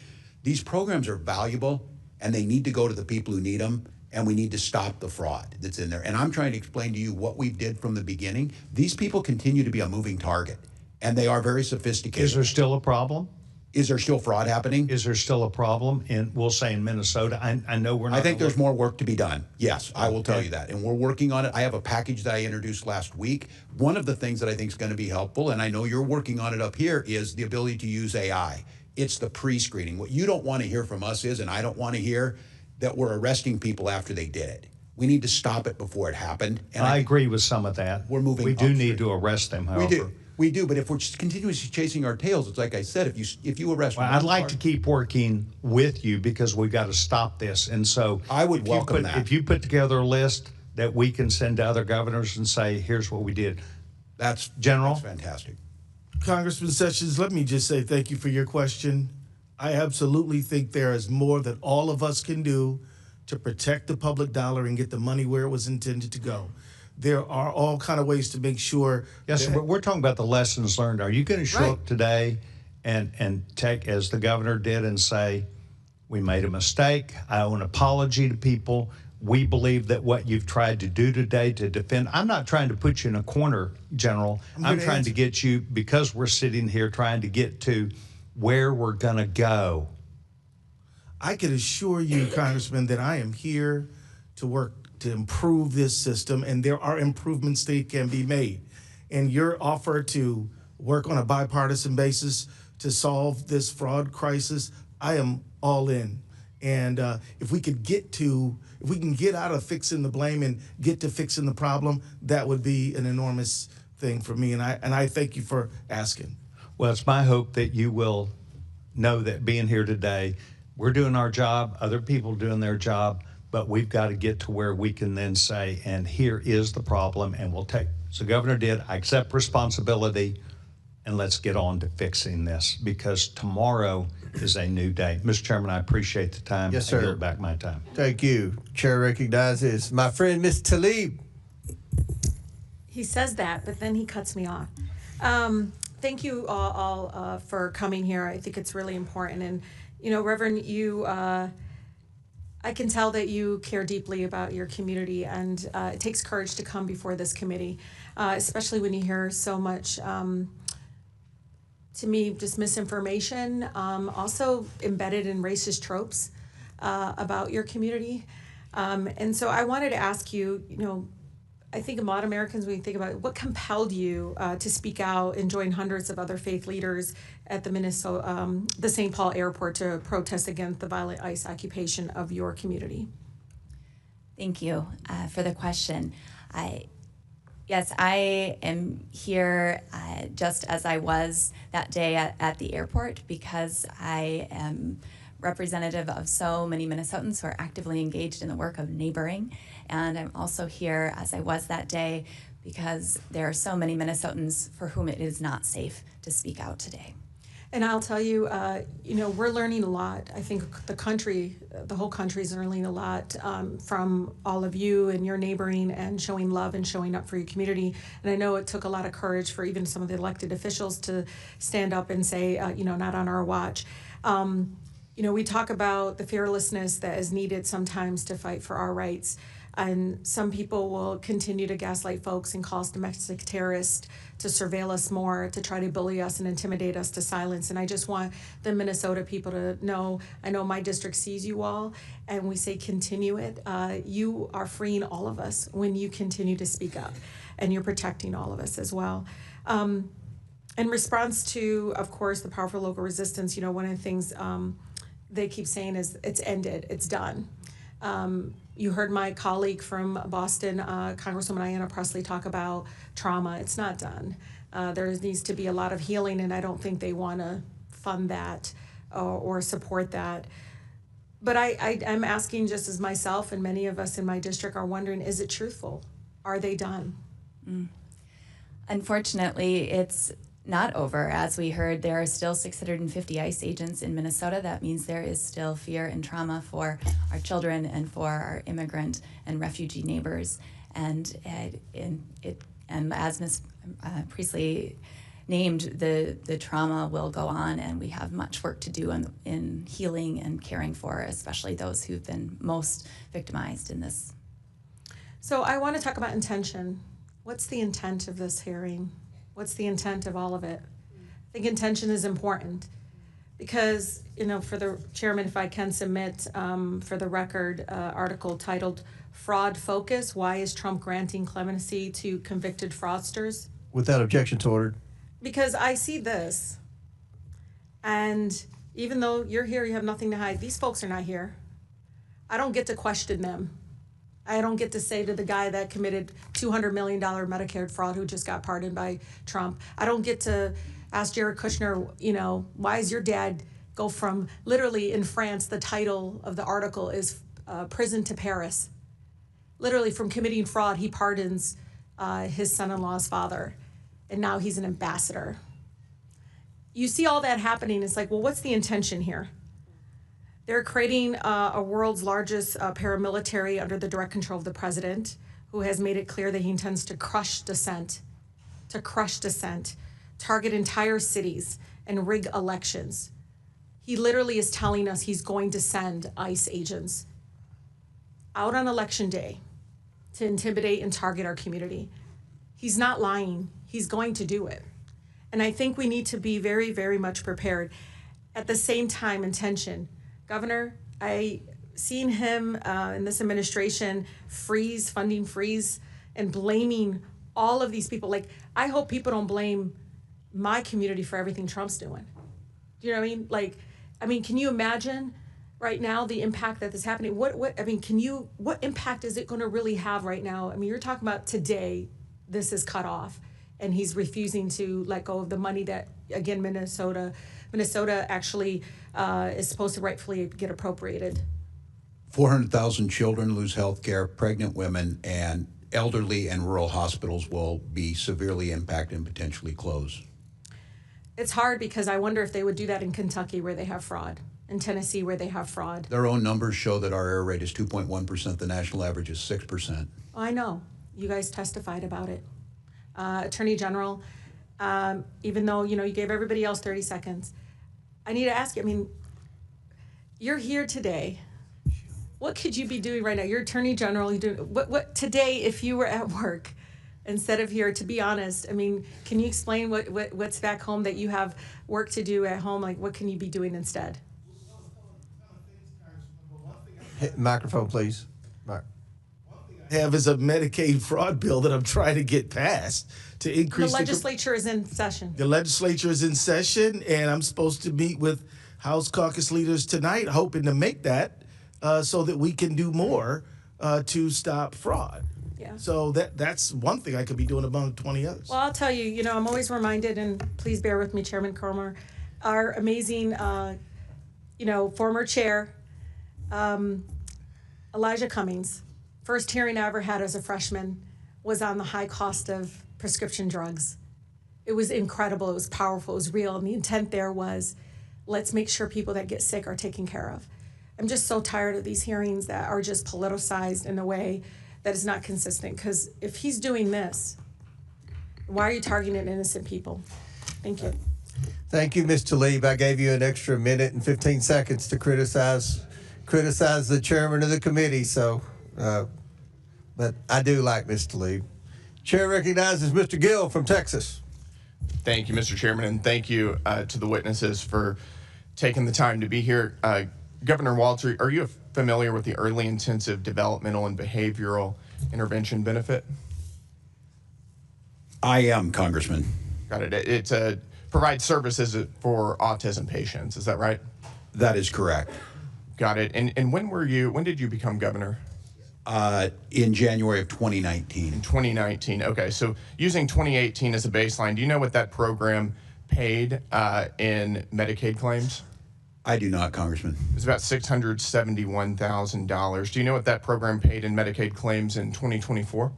these programs are valuable and they need to go to the people who need them. And we need to stop the fraud that's in there. And I'm trying to explain to you what we did from the beginning. These people continue to be a moving target, and they are very sophisticated. Is there still a problem? Is there still fraud happening? Is there still a problem we'll say in Minnesota? I know we're not. I think there's more work to be done. Yes, I will tell you that. And we're working on it. I have a package that I introduced last week. One of the things that I think is going to be helpful, and I know you're working on it up here, is the ability to use AI. It's the pre-screening. What you don't want to hear from us is, and I don't want to hear, that we're arresting people after they did it. We need to stop it before it happened. And I agree with some of that. We're moving. We do need to arrest them, however. We do. But if we're just continuously chasing our tails, it's like I said, if you arrest. Well, I'd like to keep working with you, because we've got to stop this. And so I would welcome that. If you put together a list that we can send to other governors and say, here's what we did. That's General. That's fantastic. Congressman Sessions, let me just say thank you for your question. I absolutely think there is more that all of us can do to protect the public dollar and get the money where it was intended to go. There are all kind of ways to make sure. Yes, we're talking about the lessons learned. Are you going to show up today and take, as the governor did, and say, we made a mistake, I owe an apology to people, we believe that what you've tried to do today to defend, I'm not trying to put you in a corner, General. I'm trying to get you, because we're sitting here trying to get to where we're going to go. I can assure you, Congressman, that I am here to work to improve this system, and there are improvements that can be made. And your offer to work on a bipartisan basis to solve this fraud crisis, I am all in. And if we can get out of fixing the blame and get to fixing the problem, that would be an enormous thing for me. And I thank you for asking. Well, it's my hope that you will know that being here today, We're doing our job, other people doing their job, but we've got to get to where we can then say, and here is the problem, and we'll take. So Governor did, I accept responsibility, and let's get on to fixing this, because tomorrow is a new day. Mr. Chairman, I appreciate the time. Yes, sir. I yield back my time. Thank you. Chair recognizes my friend, Ms. Tlaib. He says that, but then he cuts me off. Thank you all for coming here. I think it's really important. And, you know, Reverend, I can tell that you care deeply about your community, and it takes courage to come before this committee, especially when you hear so much, to me, just misinformation, also embedded in racist tropes about your community. And so I wanted to ask you, you know, I think a lot of Americans, when you think about it, what compelled you to speak out and join hundreds of other faith leaders at the St. Paul airport to protest against the violent ICE occupation of your community? Thank you for the question. Yes, I am here just as I was that day at the airport, because I am representative of so many Minnesotans who are actively engaged in the work of neighboring. And I'm also here as I was that day because there are so many Minnesotans for whom it is not safe to speak out today. And I'll tell you, you know, we're learning a lot. I think the whole country is learning a lot from all of you and your neighboring and showing love and showing up for your community. And I know it took a lot of courage for even some of the elected officials to stand up and say, you know, not on our watch. You know, we talk about the fearlessness that is needed sometimes to fight for our rights. And some people will continue to gaslight folks and call us domestic terrorists, to surveil us more, to try to bully us and intimidate us to silence. And I just want the Minnesota people to know, I know my district sees you all, and we say continue it. You are freeing all of us when you continue to speak up, and you're protecting all of us as well. In response to, of course, the powerful local resistance, you know, one of the things they keep saying is it's ended, it's done. You heard my colleague from Boston, Congresswoman Ayanna Pressley, talk about trauma. It's not done. There needs to be a lot of healing, and I don't think they want to fund that or support that. But I'm asking, just as myself and many of us in my district are wondering, is it truthful? Are they done? Unfortunately, it's not over. As we heard, there are still 650 ICE agents in Minnesota. That means there is still fear and trauma for our children and for our immigrant and refugee neighbors. And as Ms. Priestley named, the trauma will go on, and we have much work to do in healing and caring for, especially those who've been most victimized in this. So I want to talk about intention. What's the intent of this hearing? What's the intent of all of it? I think intention is important because, you know, for the chairman, if I can submit for the record, article titled Fraud Focus, Why is Trump Granting Clemency to Convicted Fraudsters? Without objection to order. Because I see this, and even though you're here, you have nothing to hide. These folks are not here. I don't get to question them. I don't get to say to the guy that committed $200 million Medicare fraud who just got pardoned by Trump. I don't get to ask Jared Kushner, you know, why is your dad go from, literally in France, the title of the article is Prison to Paris. Literally from committing fraud, he pardons his son-in-law's father, and now he's an ambassador. You see all that happening, it's like, well, what's the intention here? They're creating a world's largest paramilitary under the direct control of the president, who has made it clear that he intends to crush dissent, target entire cities, and rig elections. He literally is telling us he's going to send ICE agents out on election day to intimidate and target our community. He's not lying. He's going to do it. And I think we need to be very, very much prepared. At the same time, intention. Governor, I seen him in this administration funding freeze, and blaming all of these people. Like, I hope people don't blame my community for everything Trump's doing. Do you know what I mean? Like, I mean, can you imagine right now the impact that is happening? What impact is it going to really have right now? I mean, you're talking about today, this is cut off. and he's refusing to let go of the money that, again, Minnesota actually is supposed to rightfully get appropriated. 400,000 children lose health care, pregnant women, and elderly and rural hospitals will be severely impacted and potentially close. It's hard because I wonder if they would do that in Kentucky where they have fraud, in Tennessee where they have fraud. Their own numbers show that our error rate is 2.1%. The national average is 6%. I know. You guys testified about it. Attorney General, even though, you gave everybody else 30 seconds, I need to ask you, I mean, you're here today. What could you be doing right now? You're Attorney General. You do what today if you were at work instead of here? To be honest, I mean, can you explain what's back home that you have work to do at home? Like, what can you be doing instead? Microphone, please. Have is a Medicaid fraud bill that I'm trying to get passed to increase. The legislature is in session. The legislature is in session, and I'm supposed to meet with House caucus leaders tonight, hoping to make that so that we can do more to stop fraud. Yeah. So that's one thing I could be doing among 20 others. Well, I'll tell you, I'm always reminded, and please bear with me, Chairman Cromer, our amazing, former chair, Elijah Cummings. First hearing I ever had as a freshman was on the high cost of prescription drugs. It was incredible. It was powerful. It was real. And the intent there was, let's make sure people that get sick are taken care of. I'm just so tired of these hearings that are just politicized in a way that is not consistent. Because if he's doing this, why are you targeting innocent people? Thank you. Thank you, Ms. Tlaib. I gave you an extra minute and 15 seconds to criticize the chairman of the committee. So. But I do like Ms. Tlaib. Chair recognizes Mr. Gill from Texas. Thank you, Mr. Chairman, and thank you to the witnesses for taking the time to be here. Governor Walz, are you familiar with the Early Intensive Developmental and Behavioral Intervention benefit? I am, Congressman. Got it. It's provides services for autism patients. Is that right? That is correct. Got it. And when did you become governor? In January of 2019. In 2019, okay. So using 2018 as a baseline, do you know what that program paid in Medicaid claims? I do not, Congressman. It's about $671,000. Do you know what that program paid in Medicaid claims in 2024?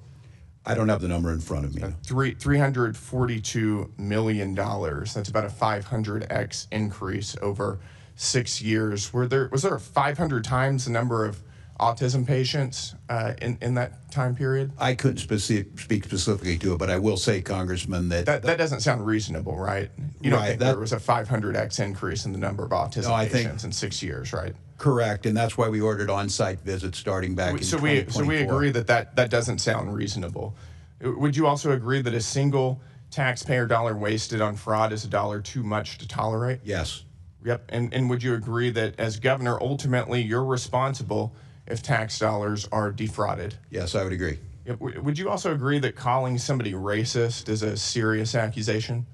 I don't have the number in front of me. $342 million. That's about a 500x increase over 6 years. Was there 500 times the number of autism patients in that time period? I couldn't speak specifically to it, but I will say, Congressman, that doesn't sound reasonable, right? You don't think there was a 500x increase in the number of autism patients in 6 years, right? Correct, and that's why we ordered on-site visits starting back in 2024. So we agree that doesn't sound reasonable. Would you also agree that a single taxpayer dollar wasted on fraud is a dollar too much to tolerate? Yes. Yep, and would you agree that as governor, ultimately you're responsible if tax dollars are defrauded? Yes, I would agree. Would you also agree that calling somebody racist is a serious accusation?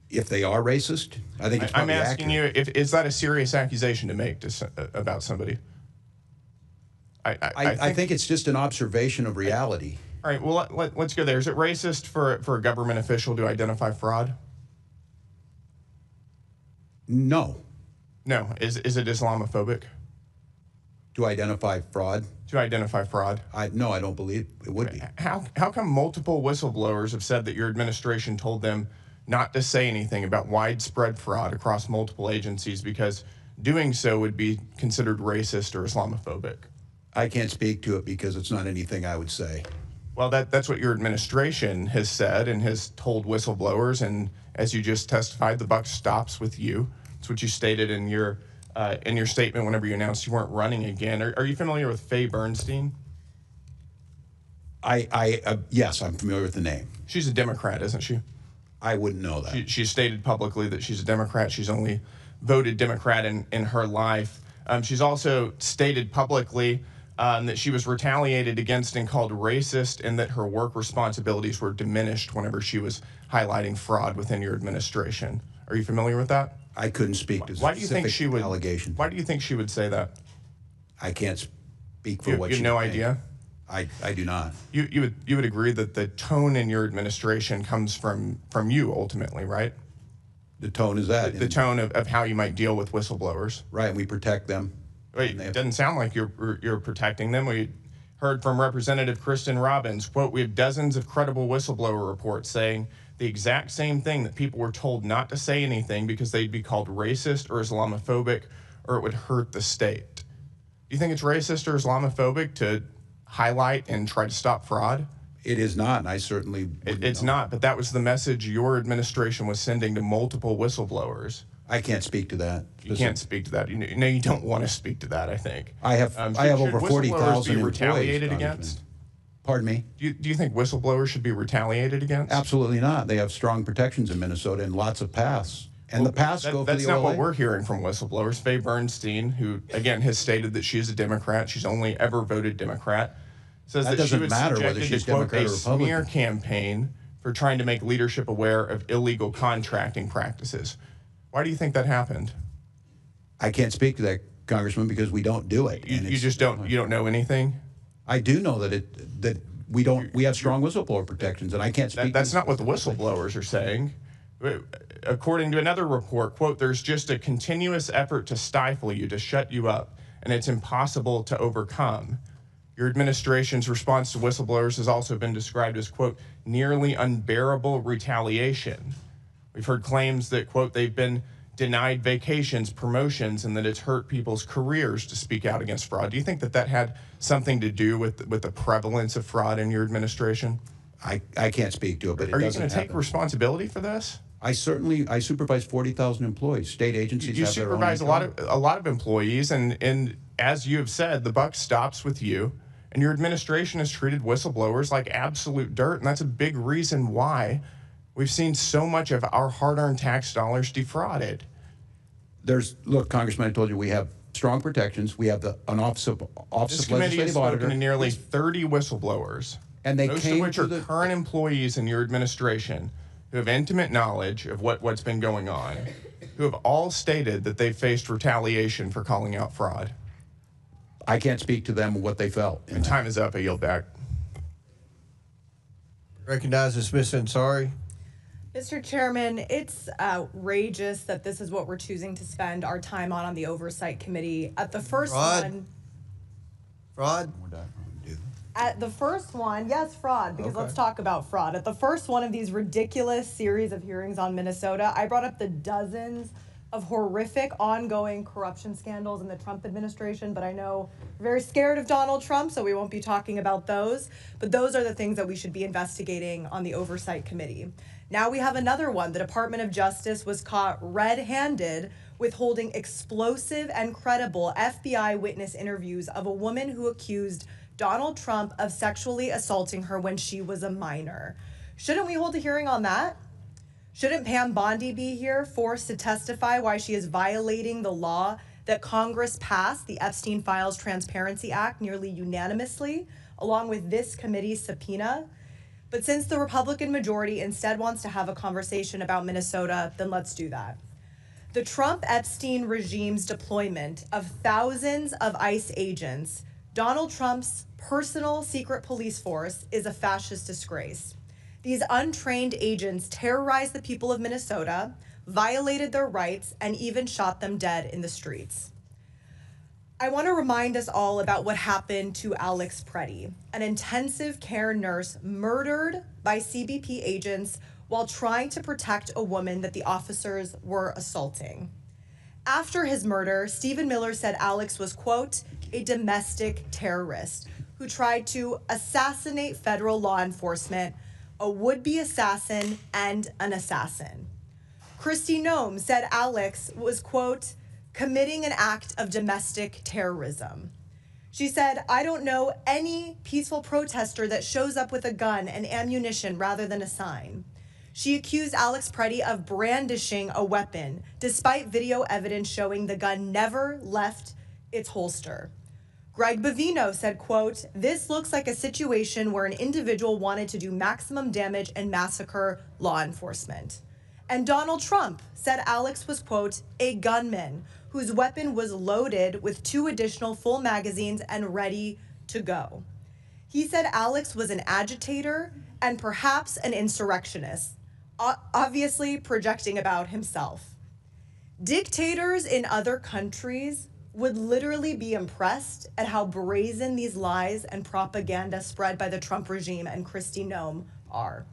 If they are racist, I think it's probably I'm asking accurate. you, is that a serious accusation to make about somebody? I think it's just an observation of reality. All right, well, let's go there. Is it racist for a government official to identify fraud? No. No. Is it Islamophobic? To identify fraud? To identify fraud? No, I don't believe it would be. How come multiple whistleblowers have said that your administration told them not to say anything about widespread fraud across multiple agencies because doing so would be considered racist or Islamophobic? I can't speak to it because it's not anything I would say. Well, that's what your administration has said and has told whistleblowers, and as you just testified, the buck stops with you. That's what you stated in your statement whenever you announced you weren't running again. Are you familiar with Faye Bernstein? Yes, I'm familiar with the name. She's a Democrat, isn't she? I wouldn't know that. She stated publicly that she's a Democrat. She's only voted Democrat in her life. She's also stated publicly that she was retaliated against and called racist, and that her work responsibilities were diminished whenever she was highlighting fraud within your administration. Are you familiar with that? I couldn't speak to Why do you think she would allegation. Why do you think she would say that? I can't speak for what you she have no would think. idea? I do not. You would agree that the tone in your administration comes from you ultimately, right? The tone is that. The tone of how you might deal with whistleblowers. Right, and we protect them. Wait, it doesn't sound like you're protecting them. We heard from Representative Kristen Robbins, quote, "We have dozens of credible whistleblower reports saying the exact same thing, that people were told not to say anything because they'd be called racist or Islamophobic or it would hurt the state." Do you think it's racist or Islamophobic to highlight and try to stop fraud? It is not, and I certainly It's not, but that was the message your administration was sending to multiple whistleblowers. I can't speak to that. You can't speak to that. You don't want to speak to that, I think. I have over 40,000 be employees. retaliated against? Pardon me? Do you think whistleblowers should be retaliated against? Absolutely not. They have strong protections in Minnesota and lots of paths. And the paths go for the OLA. That's not what we're hearing from whistleblowers. Faye Bernstein, who, again, has stated that she's a Democrat, she's only ever voted Democrat, says that she was subjected to, quote, a smear campaign for trying to make leadership aware of illegal contracting practices. Why do you think that happened? I can't speak to that, Congressman, because we don't do it. You just don't. You don't know anything. I do know that we don't. We have strong whistleblower protections, and I can't speak. That's not what the whistleblowers are saying. According to another report, quote, "There's just a continuous effort to stifle you, to shut you up, and it's impossible to overcome." Your administration's response to whistleblowers has also been described as, quote, "nearly unbearable retaliation." We've heard claims that, quote, they've been denied vacations, promotions, and that it's hurt people's careers to speak out against fraud. Do you think that had something to do with the prevalence of fraud in your administration? I can't speak to it, but are you going to take responsibility for this? I supervise 40,000 employees. State agencies You have their own supervise a lot of employees, and as you have said, the buck stops with you. And your administration has treated whistleblowers like absolute dirt, and that's a big reason why we've seen so much of our hard-earned tax dollars defrauded. Look, Congressman, I told you we have strong protections. We have an office of This committee has spoken to nearly 30 whistleblowers, and they most came of which to are current employees in your administration who have intimate knowledge of what's been going on, who have all stated that they've faced retaliation for calling out fraud. I can't speak to them what they felt. And time is up. I yield back. Recognizes Ms. Ansari. Mr. Chairman, it's outrageous that this is what we're choosing to spend our time on the Oversight Committee. At the first one. Fraud? At the first one, yes, fraud, because Okay. let's talk about fraud. At the first one of these ridiculous series of hearings on Minnesota, I brought up the dozens of horrific ongoing corruption scandals in the Trump administration, but I know we're very scared of Donald Trump, so we won't be talking about those. But those are the things that we should be investigating on the Oversight Committee. Now we have another one. The Department of Justice was caught red-handed withholding explosive and credible FBI witness interviews of a woman who accused Donald Trump of sexually assaulting her when she was a minor. Shouldn't we hold a hearing on that? Shouldn't Pam Bondi be here, forced to testify why she is violating the law that Congress passed, the Epstein Files Transparency Act, nearly unanimously, along with this committee's subpoena? But since the Republican majority instead wants to have a conversation about Minnesota, then let's do that. The Trump-Epstein regime's deployment of thousands of ICE agents, Donald Trump's personal secret police force, is a fascist disgrace. These untrained agents terrorized the people of Minnesota, violated their rights, and even shot them dead in the streets. I want to remind us all about what happened to Alex Preddy, an intensive care nurse murdered by CBP agents while trying to protect a woman that the officers were assaulting. After his murder, Stephen Miller said Alex was, quote, a domestic terrorist who tried to assassinate federal law enforcement, a would-be assassin, and an assassin. Kristi Noem said Alex was, quote, committing an act of domestic terrorism. She said, I don't know any peaceful protester that shows up with a gun and ammunition rather than a sign. She accused Alex Preddy of brandishing a weapon, despite video evidence showing the gun never left its holster. Greg Bovino said, quote, this looks like a situation where an individual wanted to do maximum damage and massacre law enforcement. And Donald Trump said Alex was, quote, a gunman whose weapon was loaded with 2 additional full magazines and ready to go. He said Alex was an agitator and perhaps an insurrectionist, obviously projecting about himself. Dictators in other countries would literally be impressed at how brazen these lies and propaganda spread by the Trump regime and Kristi Noem are.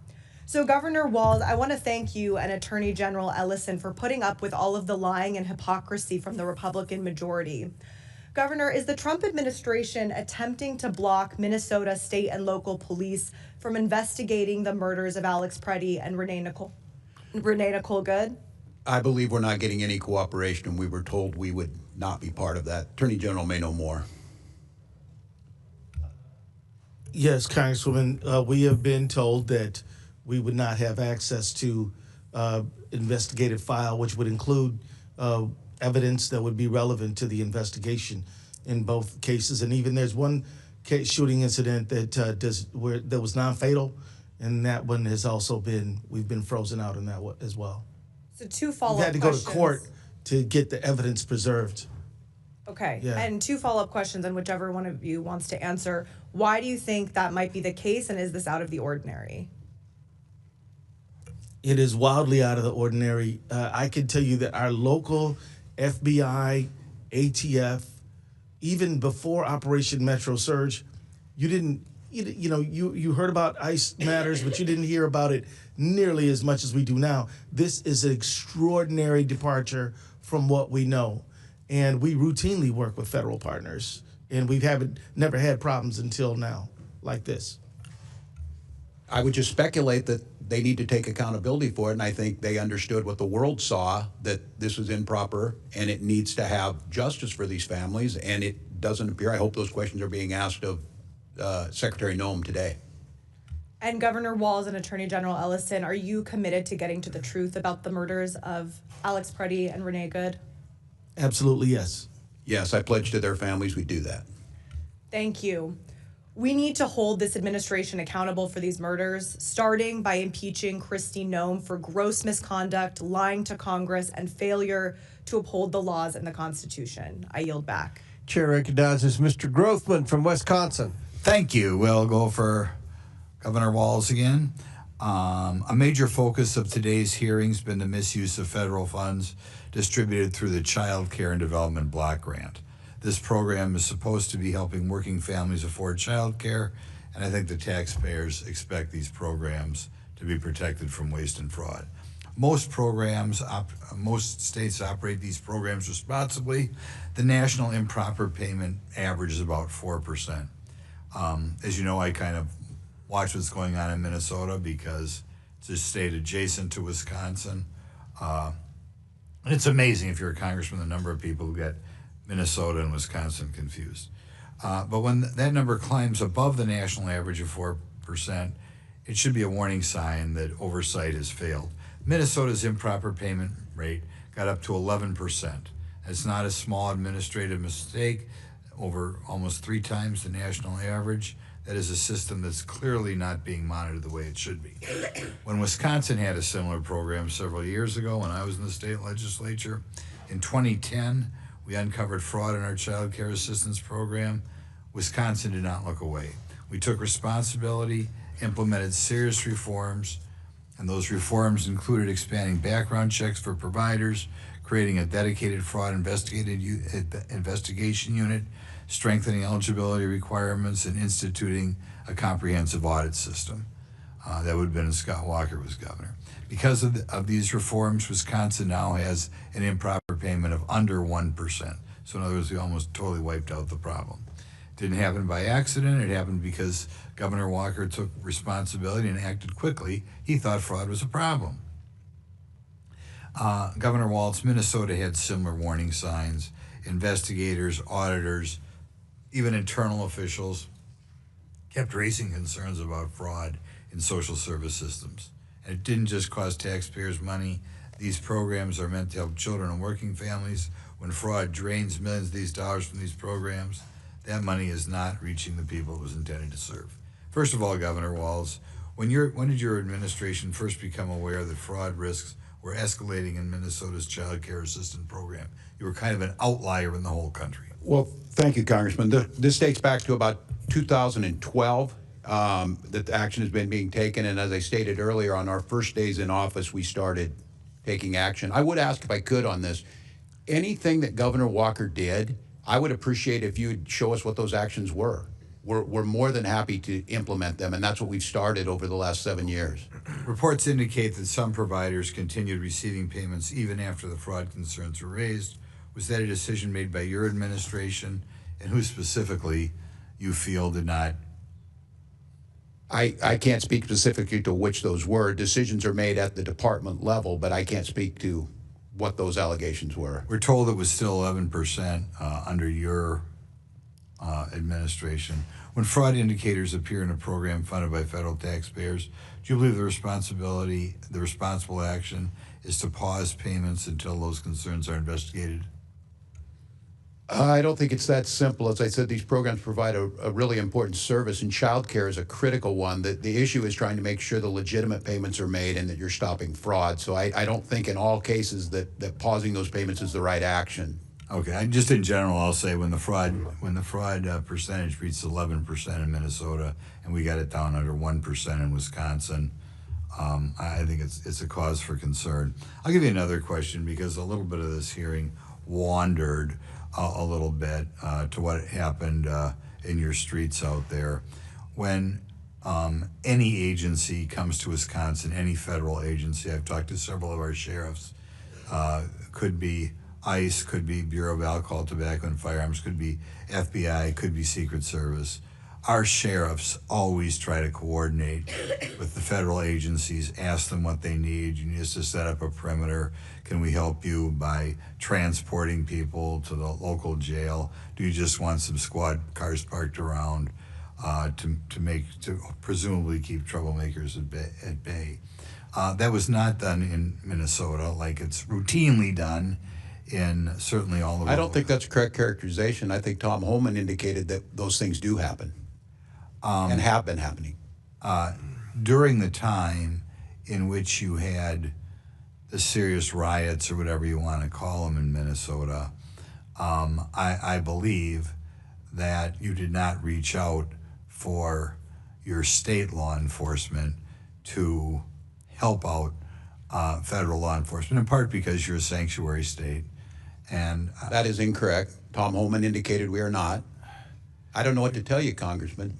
So Governor Walz, I want to thank you and Attorney General Ellison for putting up with all of the lying and hypocrisy from the Republican majority. Governor, is the Trump administration attempting to block Minnesota state and local police from investigating the murders of Alex Preddy and Renee Nicole Good? I believe we're not getting any cooperation, and we were told we would not be part of that. Attorney General may know more. Yes, Congresswoman, we have been told that we would not have access to investigative file, which would include evidence that would be relevant to the investigation in both cases. And even there's one case, shooting incident that was non-fatal, and that one has also we've been frozen out in that as well. So two follow-up We've had to go questions. to court to get the evidence preserved. Okay, Yeah. and two follow-up questions, and whichever one of you wants to answer. Why do you think that might be the case, and is this out of the ordinary? It is wildly out of the ordinary. I can tell you that our local FBI, ATF, even before Operation Metro Surge, you heard about ICE matters, but you didn't hear about it nearly as much as we do now. This is an extraordinary departure from what we know. And we routinely work with federal partners, and we never had problems until now like this. I would just speculate that they need to take accountability for it, and I think they understood what the world saw, that this was improper, and it needs to have justice for these families, and it doesn't appear. I hope those questions are being asked of Secretary Noem today. And Governor Walz and Attorney General Ellison, are you committed to getting to the truth about the murders of Alex Preddy and Renee Good? Absolutely, yes. Yes, I pledge to their families we do that. Thank you. We need to hold this administration accountable for these murders, starting by impeaching Kristi Noem for gross misconduct, lying to Congress, and failure to uphold the laws and the Constitution. I yield back. Chair recognizes Mr. Grothman from Wisconsin. Thank you. We'll go for Governor Walz again. A major focus of today's hearing has been the misuse of federal funds distributed through the Child Care and Development Block Grant. This program is supposed to be helping working families afford child care, and I think the taxpayers expect these programs to be protected from waste and fraud. Most states operate these programs responsibly. The national improper payment average is about 4%. As you know, I kind of watch what's going on in Minnesota because it's a state adjacent to Wisconsin. And it's amazing, if you're a congressman, the number of people who get Minnesota and Wisconsin confused. But when that number climbs above the national average of 4%, it should be a warning sign that oversight has failed. Minnesota's improper payment rate got up to 11%. It's not a small administrative mistake, over almost 3 times the national average. That is a system that's clearly not being monitored the way it should be. When Wisconsin had a similar program several years ago, when I was in the state legislature, in 2010, we uncovered fraud in our child care assistance program. Wisconsin did not look away. We took responsibility, implemented serious reforms, and those reforms included expanding background checks for providers, creating a dedicated fraud investigation unit, strengthening eligibility requirements, and instituting a comprehensive audit system. That would have been when Scott Walker was governor. Because of these reforms, Wisconsin now has an improper payment of under 1%. So in other words, we almost totally wiped out the problem. It didn't happen by accident. It happened because Governor Walker took responsibility and acted quickly. He thought fraud was a problem. Governor Walz, Minnesota had similar warning signs. Investigators, auditors, even internal officials kept raising concerns about fraud in social service systems. And it didn't just cost taxpayers money. These programs are meant to help children and working families. When fraud drains millions of these dollars from these programs, that money is not reaching the people it was intended to serve. First of all, Governor Walz, when did your administration first become aware that fraud risks were escalating in Minnesota's child care assistance program. You were kind of an outlier in the whole country. Well, thank you, Congressman. This dates back to about 2012 that the action has been being taken. And as I stated earlier, on our first days in office, we started taking action. I would ask if I could on this, anything that Governor Walker did, I would appreciate if you'd show us what those actions were. We're more than happy to implement them, and that's what we've started over the last 7 years. Reports indicate that some providers continued receiving payments even after the fraud concerns were raised. Was that a decision made by your administration, and who specifically you feel did not? I can't speak specifically to which those were. Decisions are made at the department level, but I can't speak to what those allegations were. We're told it was still 11% under your administration. When fraud indicators appear in a program funded by federal taxpayers, do you believe the responsible action is to pause payments until those concerns are investigated? I don't think it's that simple. As I said, these programs provide a really important service, and child care is a critical one. The issue is trying to make sure the legitimate payments are made and that you're stopping fraud. So I don't think in all cases that pausing those payments is the right action. Okay, just in general, I'll say when the fraud percentage reached 11% in Minnesota and we got it down under 1% in Wisconsin, I think it's a cause for concern. I'll give you another question because a little bit of this hearing wandered a little bit to what happened in your streets out there. When any agency comes to Wisconsin, any federal agency, I've talked to several of our sheriffs, could be ICE, could be Bureau of Alcohol, Tobacco, and Firearms, could be FBI, could be Secret Service. Our sheriffs always try to coordinate with the federal agencies, ask them what they need. You need us to set up a perimeter. Can we help you by transporting people to the local jail? Do you just want some squad cars parked around to presumably keep troublemakers at bay? That was not done in Minnesota like it's routinely done in certainly all of. I don't think that's a correct characterization. I think Tom Holman indicated that those things do happen and have been happening. During the time in which you had the serious riots or whatever you want to call them in Minnesota, I believe that you did not reach out for your state law enforcement to help out federal law enforcement, in part because you're a sanctuary state. And that is incorrect. Tom Holman indicated we are not. I don't know what to tell you, Congressman.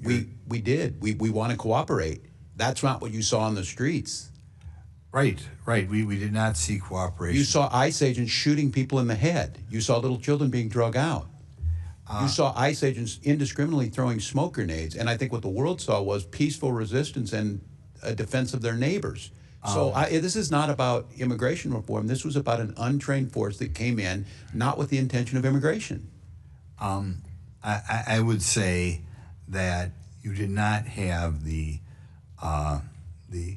We did. We want to cooperate. That's not what you saw on the streets. Right. We did not see cooperation. You saw ICE agents shooting people in the head. You saw little children being drug out. You saw ICE agents indiscriminately throwing smoke grenades. And I think what the world saw was peaceful resistance and a defense of their neighbors. So this is not about immigration reform. This was about an untrained force that came in, not with the intention of immigration. I would say that you did not have the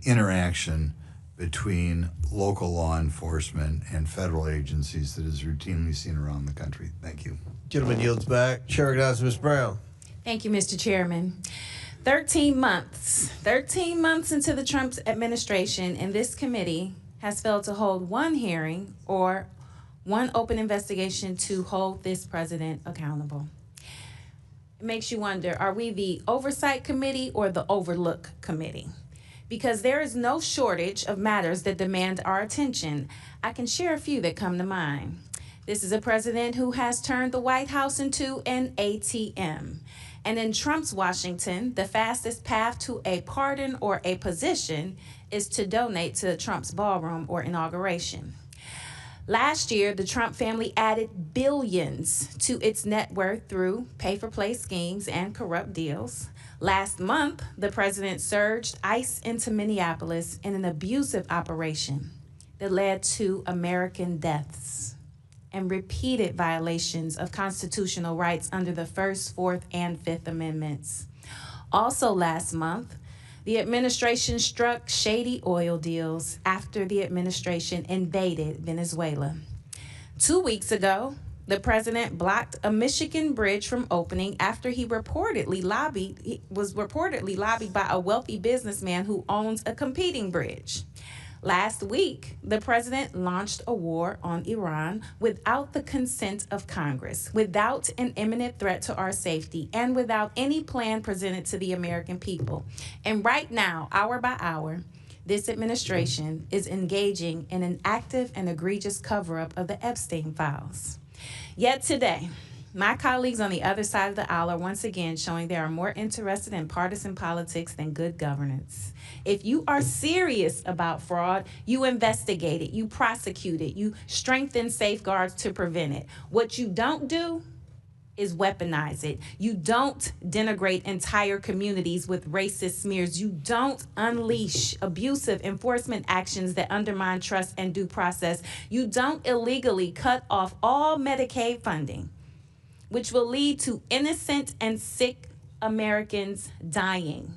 interaction between local law enforcement and federal agencies that is routinely seen around the country. Thank you. Gentleman yields back. Chair recognizes Ms. Brown. Thank you, Mr. Chairman. 13 months into the Trump administration, and this committee has failed to hold one hearing or one open investigation to hold this president accountable. It makes you wonder, are we the Oversight Committee or the Overlook Committee? Because there is no shortage of matters that demand our attention. I can share a few that come to mind. This is a president who has turned the White House into an ATM. And in Trump's Washington, the fastest path to a pardon or a position is to donate to Trump's ballroom or inauguration. Last year, the Trump family added billions to its net worth through pay-for-play schemes and corrupt deals. Last month, the president surged ICE into Minneapolis in an abusive operation that led to American deaths and repeated violations of constitutional rights under the First, Fourth, and Fifth Amendments. Also last month, the administration struck shady oil deals after the administration invaded Venezuela. 2 weeks ago, the president blocked a Michigan bridge from opening after he was reportedly lobbied by a wealthy businessman who owns a competing bridge. Last week, the president launched a war on Iran without the consent of Congress, without an imminent threat to our safety, and without any plan presented to the American people. And right now, hour by hour, this administration is engaging in an active and egregious cover-up of the Epstein files. Yet today, my colleagues on the other side of the aisle are once again showing they are more interested in partisan politics than good governance. If you are serious about fraud, you investigate it, you prosecute it, you strengthen safeguards to prevent it. What you don't do is weaponize it. You don't denigrate entire communities with racist smears. You don't unleash abusive enforcement actions that undermine trust and due process. You don't illegally cut off all Medicaid funding, which will lead to innocent and sick Americans dying.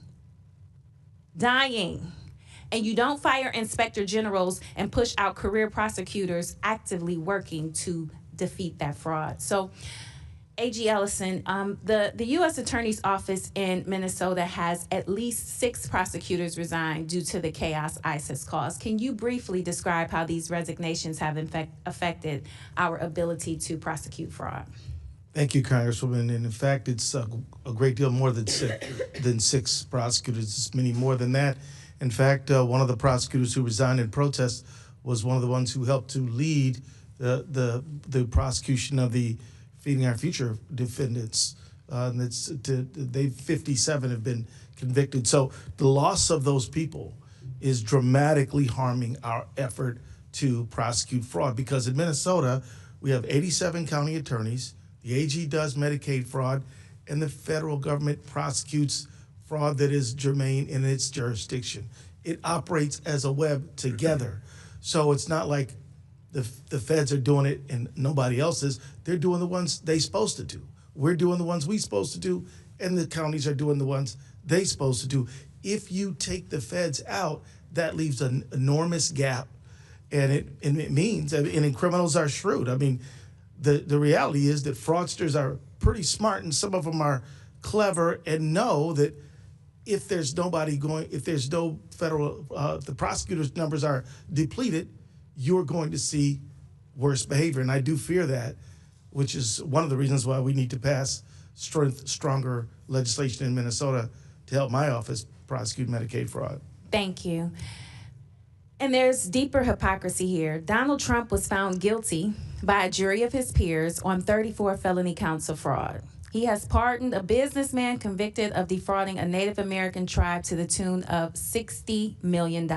And you don't fire inspector generals and push out career prosecutors actively working to defeat that fraud. So, AG Ellison, the U.S. Attorney's Office in Minnesota has at least 6 prosecutors resigned due to the chaos ISIS caused. Can you briefly describe how these resignations have affected our ability to prosecute fraud? Thank you, Congresswoman. And in fact, it's a great deal more than 6 prosecutors. It's many more than that. In fact, one of the prosecutors who resigned in protest was one of the ones who helped to lead the prosecution of the Feeding Our Future defendants. They 57 have been convicted. So the loss of those people is dramatically harming our effort to prosecute fraud, because in Minnesota, we have 87 county attorneys. The AG does Medicaid fraud, and the federal government prosecutes fraud that is germane in its jurisdiction. It operates as a web together. So it's not like the feds are doing it and nobody else is. They're doing the ones they're supposed to do. We're doing the ones we're supposed to do, and the counties are doing the ones they're supposed to do. If you take the feds out, that leaves an enormous gap, and it means, and criminals are shrewd. I mean, the reality is that fraudsters are pretty smart, and some of them are clever and know that if there's no federal, the prosecutors' numbers are depleted, you're going to see worse behavior. And I do fear that, which is one of the reasons why we need to pass stronger legislation in Minnesota to help my office prosecute Medicaid fraud. Thank you. And there's deeper hypocrisy here. Donald Trump was found guilty by a jury of his peers on 34 felony counts of fraud. He has pardoned a businessman convicted of defrauding a Native American tribe to the tune of $60 million.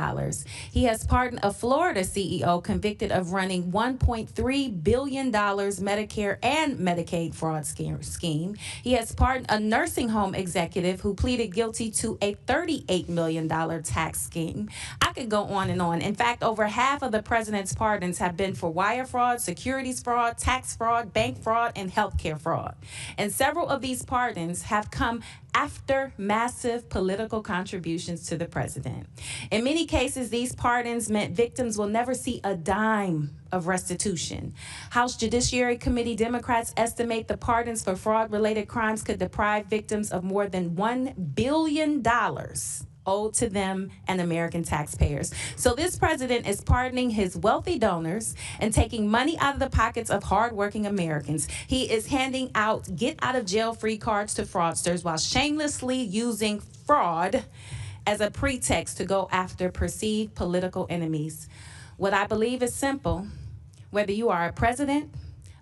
He has pardoned a Florida CEO convicted of running $1.3 billion Medicare and Medicaid fraud scheme. He has pardoned a nursing home executive who pleaded guilty to a $38 million tax scheme. I could go on and on. In fact, over half of the president's pardons have been for wire fraud, securities fraud, tax fraud, bank fraud, and healthcare fraud. And several of these pardons have come after massive political contributions to the president. In many cases, these pardons meant victims will never see a dime of restitution. House Judiciary Committee Democrats estimate the pardons for fraud-related crimes could deprive victims of more than $1 billion owed to them and American taxpayers. So this president is pardoning his wealthy donors and taking money out of the pockets of hardworking Americans. He is handing out get-out-of-jail-free cards to fraudsters while shamelessly using fraud as a pretext to go after perceived political enemies. What I believe is simple. Whether you are a president,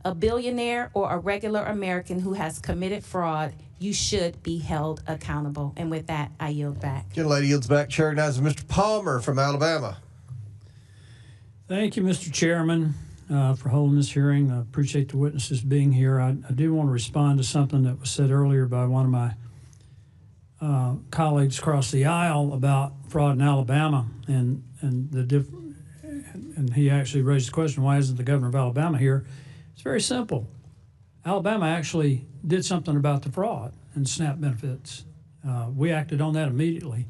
a billionaire, or a regular American who has committed fraud, you should be held accountable. And with that, I yield back. Gentlelady yields back. Chair recognizes Mr. Palmer from Alabama. Thank you, Mr. Chairman, for holding this hearing. I appreciate the witnesses being here. I do want to respond to something that was said earlier by one of my colleagues across the aisle about fraud in Alabama, and he actually raised the question, why isn't the governor of Alabama here? It's very simple. Alabama actually did something about the fraud and SNAP benefits. We acted on that immediately.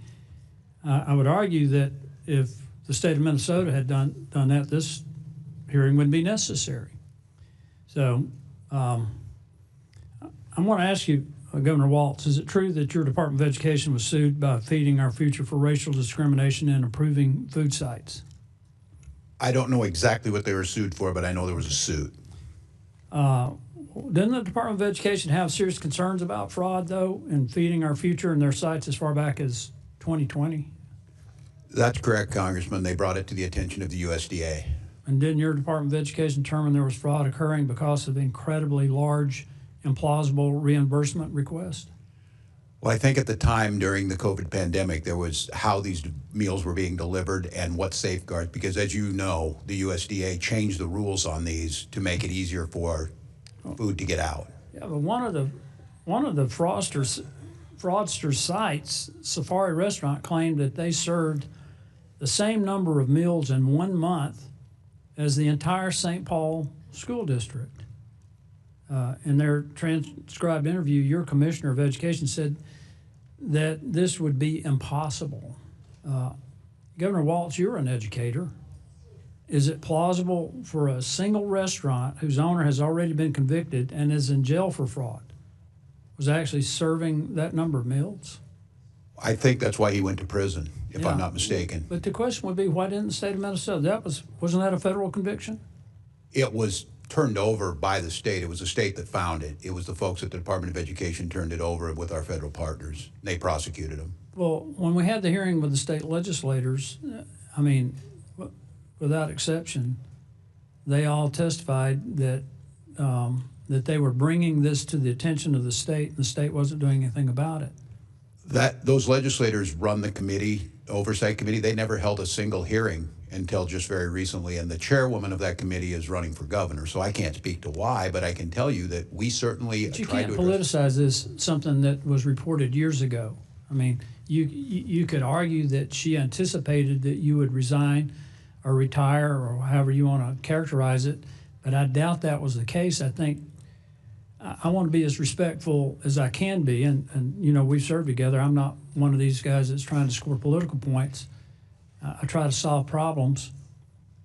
I would argue that if the state of Minnesota had done that, this hearing wouldn't be necessary. So I want to ask you, Governor Walz, is it true that your Department of Education was sued by Feeding Our Future for racial discrimination and approving food sites? I don't know exactly what they were sued for, but I know there was a suit. Didn't the Department of Education have serious concerns about fraud, though, in feeding our future in their sites as far back as 2020? That's correct, Congressman. They brought it to the attention of the USDA. And didn't your Department of Education determine there was fraud occurring because of incredibly large, implausible reimbursement requests? Well, I think at the time during the COVID pandemic, there was how these meals were being delivered and what safeguards, because as you know, the USDA changed the rules on these to make it easier for food to get out. Yeah, but one of the fraudster sites, Safari Restaurant, claimed that they served the same number of meals in 1 month as the entire St. Paul school district. In their transcribed interview, your Commissioner of Education said that this would be impossible. Governor Walz, you're an educator. Is it plausible for a single restaurant whose owner has already been convicted and is in jail for fraud was actually serving that number of meals? I think that's why he went to prison, if I'm not mistaken. But the question would be, why didn't the state of Minnesota? Wasn't that a federal conviction? It was turned over by the state. It was the state that found it. It was the folks at the Department of Education turned it over with our federal partners. They prosecuted them. Well, when we had the hearing with the state legislators, I mean, without exception, they all testified that that they were bringing this to the attention of the state, and the state wasn't doing anything about it. Those legislators run the committee, Oversight Committee. They never held a single hearing until just very recently, and the chairwoman of that committee is running for governor, so I can't speak to why, but I can tell you that we certainly But you tried can't to address. politicize this, something that was reported years ago. I mean, you could argue that she anticipated that you would resign or retire or however you want to characterize it, but I doubt that was the case. I think I want to be as respectful as I can be, and you know, we've served together. I'm not one of these guys that's trying to score political points. I try to solve problems,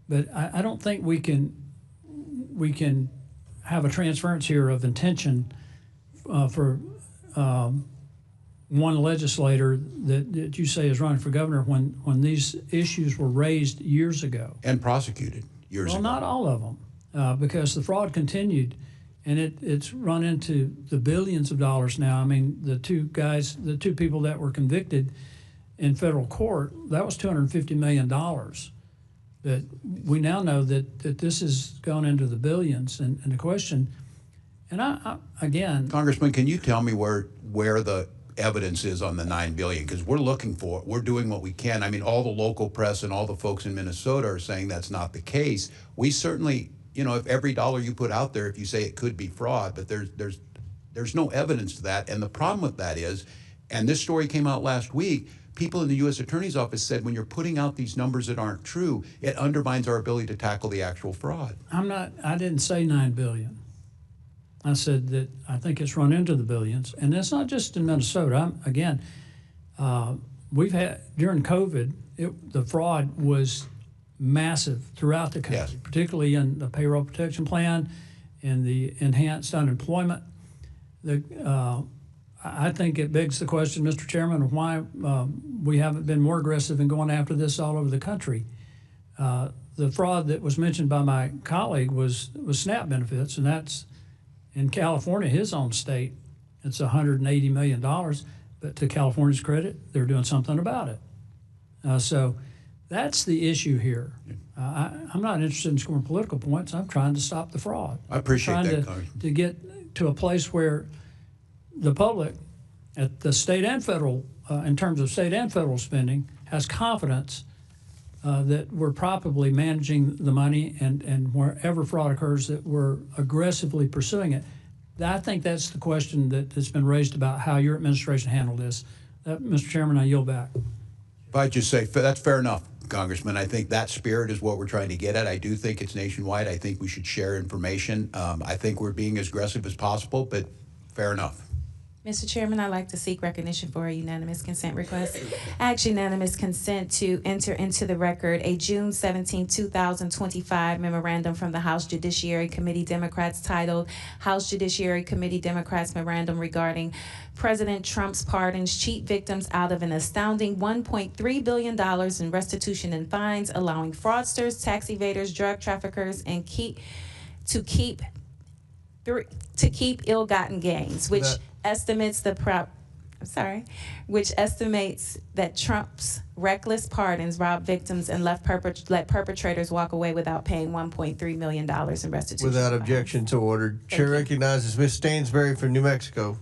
but I don't think we can have a transference here of intention for one legislator that you say is running for governor when these issues were raised years ago. And prosecuted years ago. Well, not all of them, because the fraud continued, and it's run into the billions of dollars now. I mean, the two people that were convicted in federal court, that was $250 million. But we now know that this has gone into the billions, and the question, and I again, Congressman, can you tell me where the evidence is on the $9 billion? Because we're doing what we can. I mean, all the local press and all the folks in Minnesota are saying that's not the case. We certainly, you know, if every dollar you put out there, if you say it could be fraud, but there's no evidence to that. And the problem with that is, and this story came out last week, people in the U.S. Attorney's Office said when you're putting out these numbers that aren't true, it undermines our ability to tackle the actual fraud. I didn't say $9 billion. I said that I think it's run into the billions, and it's not just in Minnesota. We've had, during COVID, the fraud was massive throughout the country, yes, particularly in the payroll protection plan and the enhanced unemployment. I think it begs the question, Mr. Chairman, of why we haven't been more aggressive in going after this all over the country. The fraud that was mentioned by my colleague was SNAP benefits, and that's in California, his own state. It's $180 million, but to California's credit, they're doing something about it. So that's the issue here. I'm not interested in scoring political points. I'm trying to stop the fraud. I appreciate that, Congressman. To get to a place where the public at the state and federal, in terms of state and federal spending, has confidence that we're properly managing the money, and wherever fraud occurs, that we're aggressively pursuing it. I think that's the question that's been raised about how your administration handled this. Mr. Chairman, I yield back. If I just say, that's fair enough, Congressman. I think that spirit is what we're trying to get at. I do think it's nationwide. I think we should share information. I think we're being as aggressive as possible, but fair enough. Mr. Chairman, I'd like to seek recognition for a unanimous consent request. I ask unanimous consent to enter into the record a June 17, 2025 memorandum from the House Judiciary Committee Democrats titled House Judiciary Committee Democrats Memorandum regarding President Trump's pardons cheat victims out of an astounding $1.3 billion in restitution and fines, allowing fraudsters, tax evaders, drug traffickers, and keep ill-gotten gains, which estimates that Trump's reckless pardons rob victims and let perpetrators walk away without paying $1.3 million in restitution. Without objection to order. Chair recognizes Ms. Stansberry from New Mexico.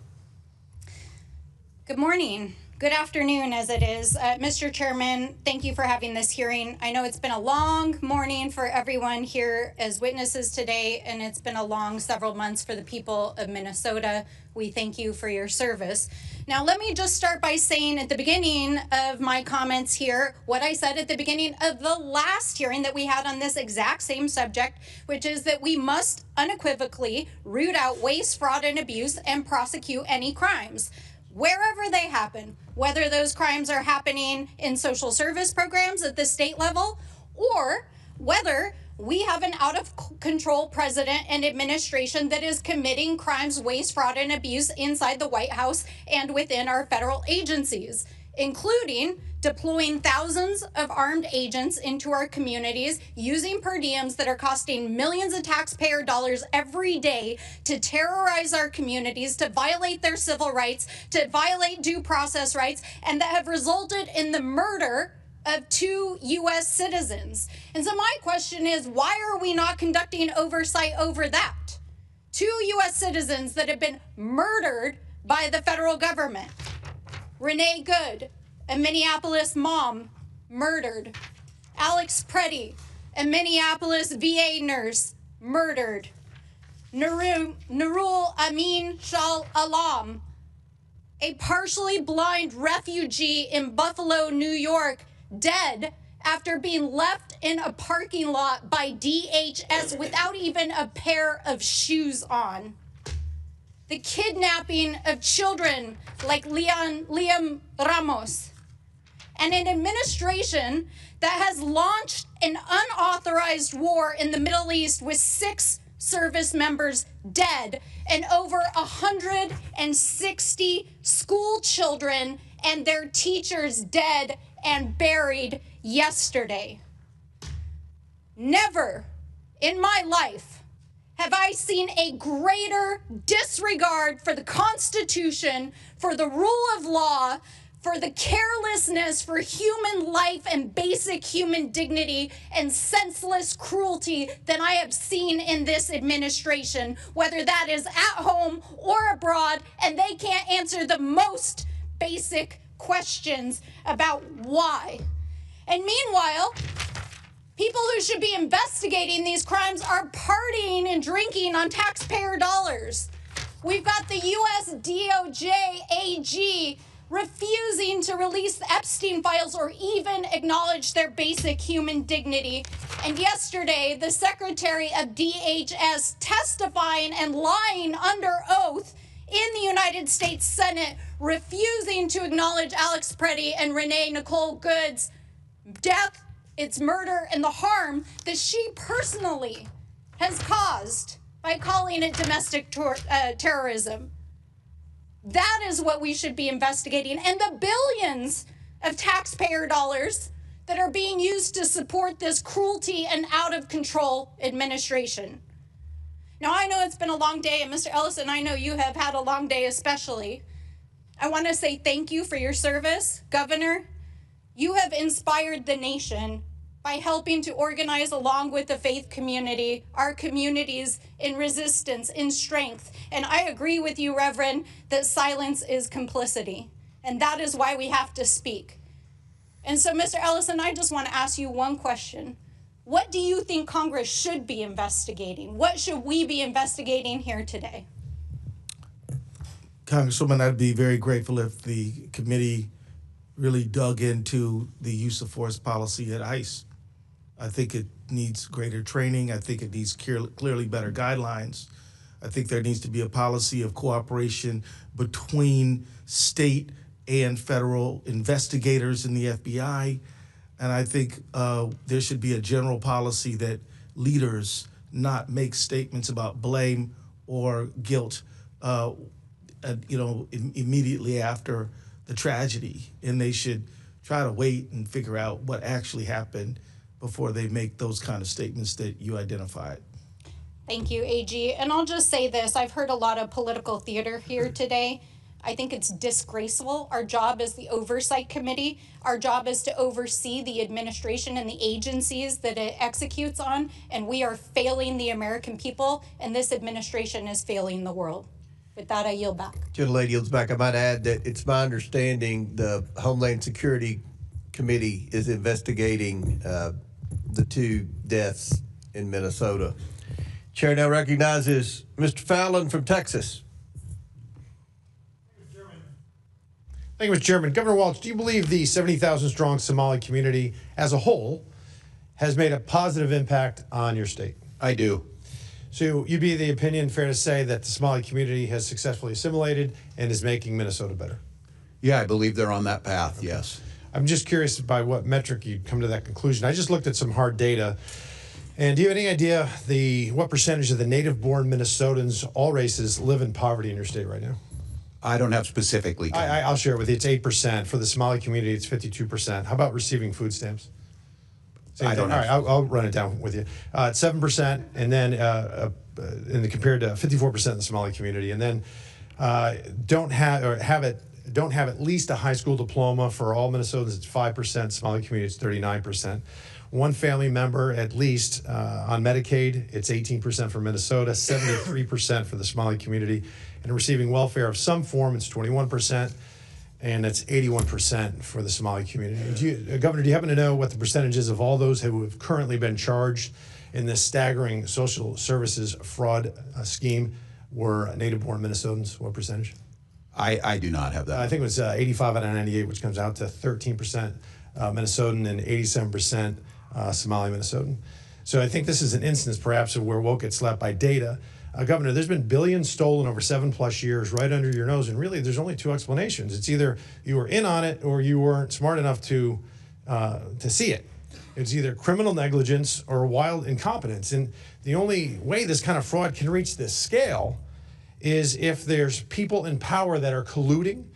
Good morning. Good afternoon, as it is. Mr. Chairman, thank you for having this hearing. I know it's been a long morning for everyone here as witnesses today, and it's been a long several months for the people of Minnesota. We thank you for your service. Now, let me just start by saying at the beginning of my comments here what I said at the beginning of the last hearing that we had on this exact same subject, which is that we must unequivocally root out waste, fraud, and abuse and prosecute any crimes, wherever they happen, whether those crimes are happening in social service programs at the state level, or whether we have an out-of-control president and administration that is committing crimes, waste, fraud, and abuse inside the White House and within our federal agencies, including deploying thousands of armed agents into our communities, using per diems that are costing millions of taxpayer dollars every day to terrorize our communities, to violate their civil rights, to violate due process rights, and that have resulted in the murder of 2 U.S. citizens. And so my question is, why are we not conducting oversight over that? 2 U.S. citizens that have been murdered by the federal government. Renee Good, a Minneapolis mom, murdered. Alex Preddy, a Minneapolis VA nurse, murdered. Nurul Amin Shal Alam, a partially blind refugee in Buffalo, New York, dead after being left in a parking lot by DHS without even a pair of shoes on. The kidnapping of children like Liam Ramos, and an administration that has launched an unauthorized war in the Middle East with 6 service members dead and over 160 school children and their teachers dead and buried yesterday. Never in my life have I seen a greater disregard for the Constitution, for the rule of law, for the carelessness for human life and basic human dignity and senseless cruelty than I have seen in this administration, whether that is at home or abroad, and they can't answer the most basic questions about why. And meanwhile, people who should be investigating these crimes are partying and drinking on taxpayer dollars. We've got the U.S. DOJ AG refusing to release the Epstein files or even acknowledge their basic human dignity. And yesterday, the Secretary of DHS testifying and lying under oath in the United States Senate, refusing to acknowledge Alex Preddy and Renee Nicole Good's death, its murder, and the harm that she personally has caused by calling it domestic terrorism. That is what we should be investigating, and the billions of taxpayer dollars that are being used to support this cruelty and out-of-control administration. Now, I know it's been a long day, and Mr. Ellison, I know you have had a long day especially. I want to say thank you for your service. Governor, you have inspired the nation by helping to organize, along with the faith community, our communities in resistance, in strength. And I agree with you, Reverend, that silence is complicity. And that is why we have to speak. And so, Mr. Ellison, I just want to ask you one question. What do you think Congress should be investigating? What should we be investigating here today? Congresswoman, I'd be very grateful if the committee really dug into the use of force policy at ICE. I think it needs greater training. I think it needs clearly better guidelines. I think there needs to be a policy of cooperation between state and federal investigators in the FBI. And I think there should be a general policy that leaders not make statements about blame or guilt, immediately after the tragedy. And they should try to wait and figure out what actually happened before they make those kind of statements that you identified. Thank you, AG. And I'll just say this, I've heard a lot of political theater here today. I think it's disgraceful. Our job as the Oversight Committee, our job is to oversee the administration and the agencies that it executes on, and we are failing the American people, and this administration is failing the world. With that, I yield back. Gentlelady yields back. I might add that it's my understanding the Homeland Security Committee is investigating the 2 deaths in Minnesota. Chair now recognizes Mr. Fallon from Texas. Thank you, Mr. Chairman. Governor Walz, do you believe the 70,000 strong Somali community as a whole has made a positive impact on your state? I do. So you'd be the opinion, fair to say, that the Somali community has successfully assimilated and is making Minnesota better? Yeah, I believe they're on that path, okay. Yes. I'm just curious by what metric you'd come to that conclusion. I just looked at some hard data. And do you have any idea what percentage of the native-born Minnesotans, all races, live in poverty in your state right now? I don't have specifically. I'll share it with you. It's 8%. For the Somali community, it's 52%. How about receiving food stamps? I don't know. All right, I'll run it down with you. It's 7%, and then compared to 54% of the Somali community, and then don't have at least a high school diploma. For all Minnesotans, it's 5%. Somali community, it's 39%. One family member at least on Medicaid, it's 18% for Minnesota, 73% for the Somali community, and receiving welfare of some form, it's 21%, and it's 81% for the Somali community. Governor, do you happen to know what the percentage is of all those who have currently been charged in this staggering social services fraud scheme were native-born Minnesotans? What percentage? I do not have that. I think it was 85 out of 98, which comes out to 13% Minnesotan and 87% Somali Minnesotan. So I think this is an instance perhaps of where woke gets slapped by data. Governor, there's been billions stolen over 7+ years right under your nose, and really there's only 2 explanations. It's either you were in on it or you weren't smart enough to see it. It's either criminal negligence or wild incompetence. And the only way this kind of fraud can reach this scale is if there's people in power that are colluding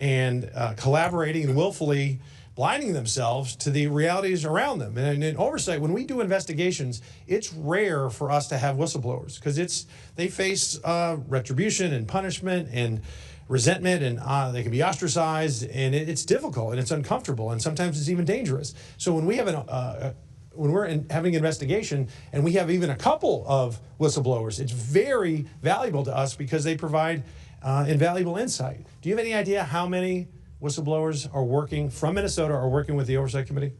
and collaborating and willfully blinding themselves to the realities around them. And in oversight, when we do investigations, it's rare for us to have whistleblowers because they face retribution and punishment and resentment, and they can be ostracized, and it's difficult and it's uncomfortable, and sometimes it's even dangerous. So when we have when we're having an investigation and we have even a couple of whistleblowers, it's very valuable to us because they provide invaluable insight. Do you have any idea how many whistleblowers are working from Minnesota are working with the Oversight Committee?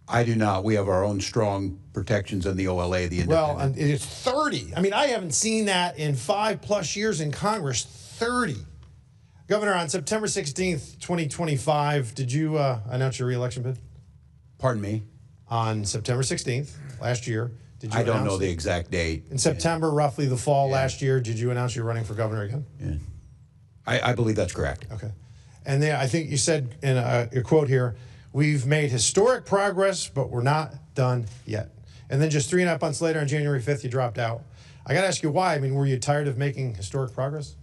I do not. We have our own strong protections in the OLA, the independent. Well, it's 30. I mean, I haven't seen that in 5+ years in Congress, 30. Governor, on September 16th, 2025, did you announce your re-election bid? Pardon me? On September 16th, last year, did you I don't know the exact date. In September, roughly the fall last year, did you announce you're running for governor again? Yeah. I believe that's correct. Okay. And then I think you said in your quote here, we've made historic progress, but we're not done yet. And then just 3.5 months later, on January 5th, you dropped out. I got to ask you why. I mean, were you tired of making historic progress?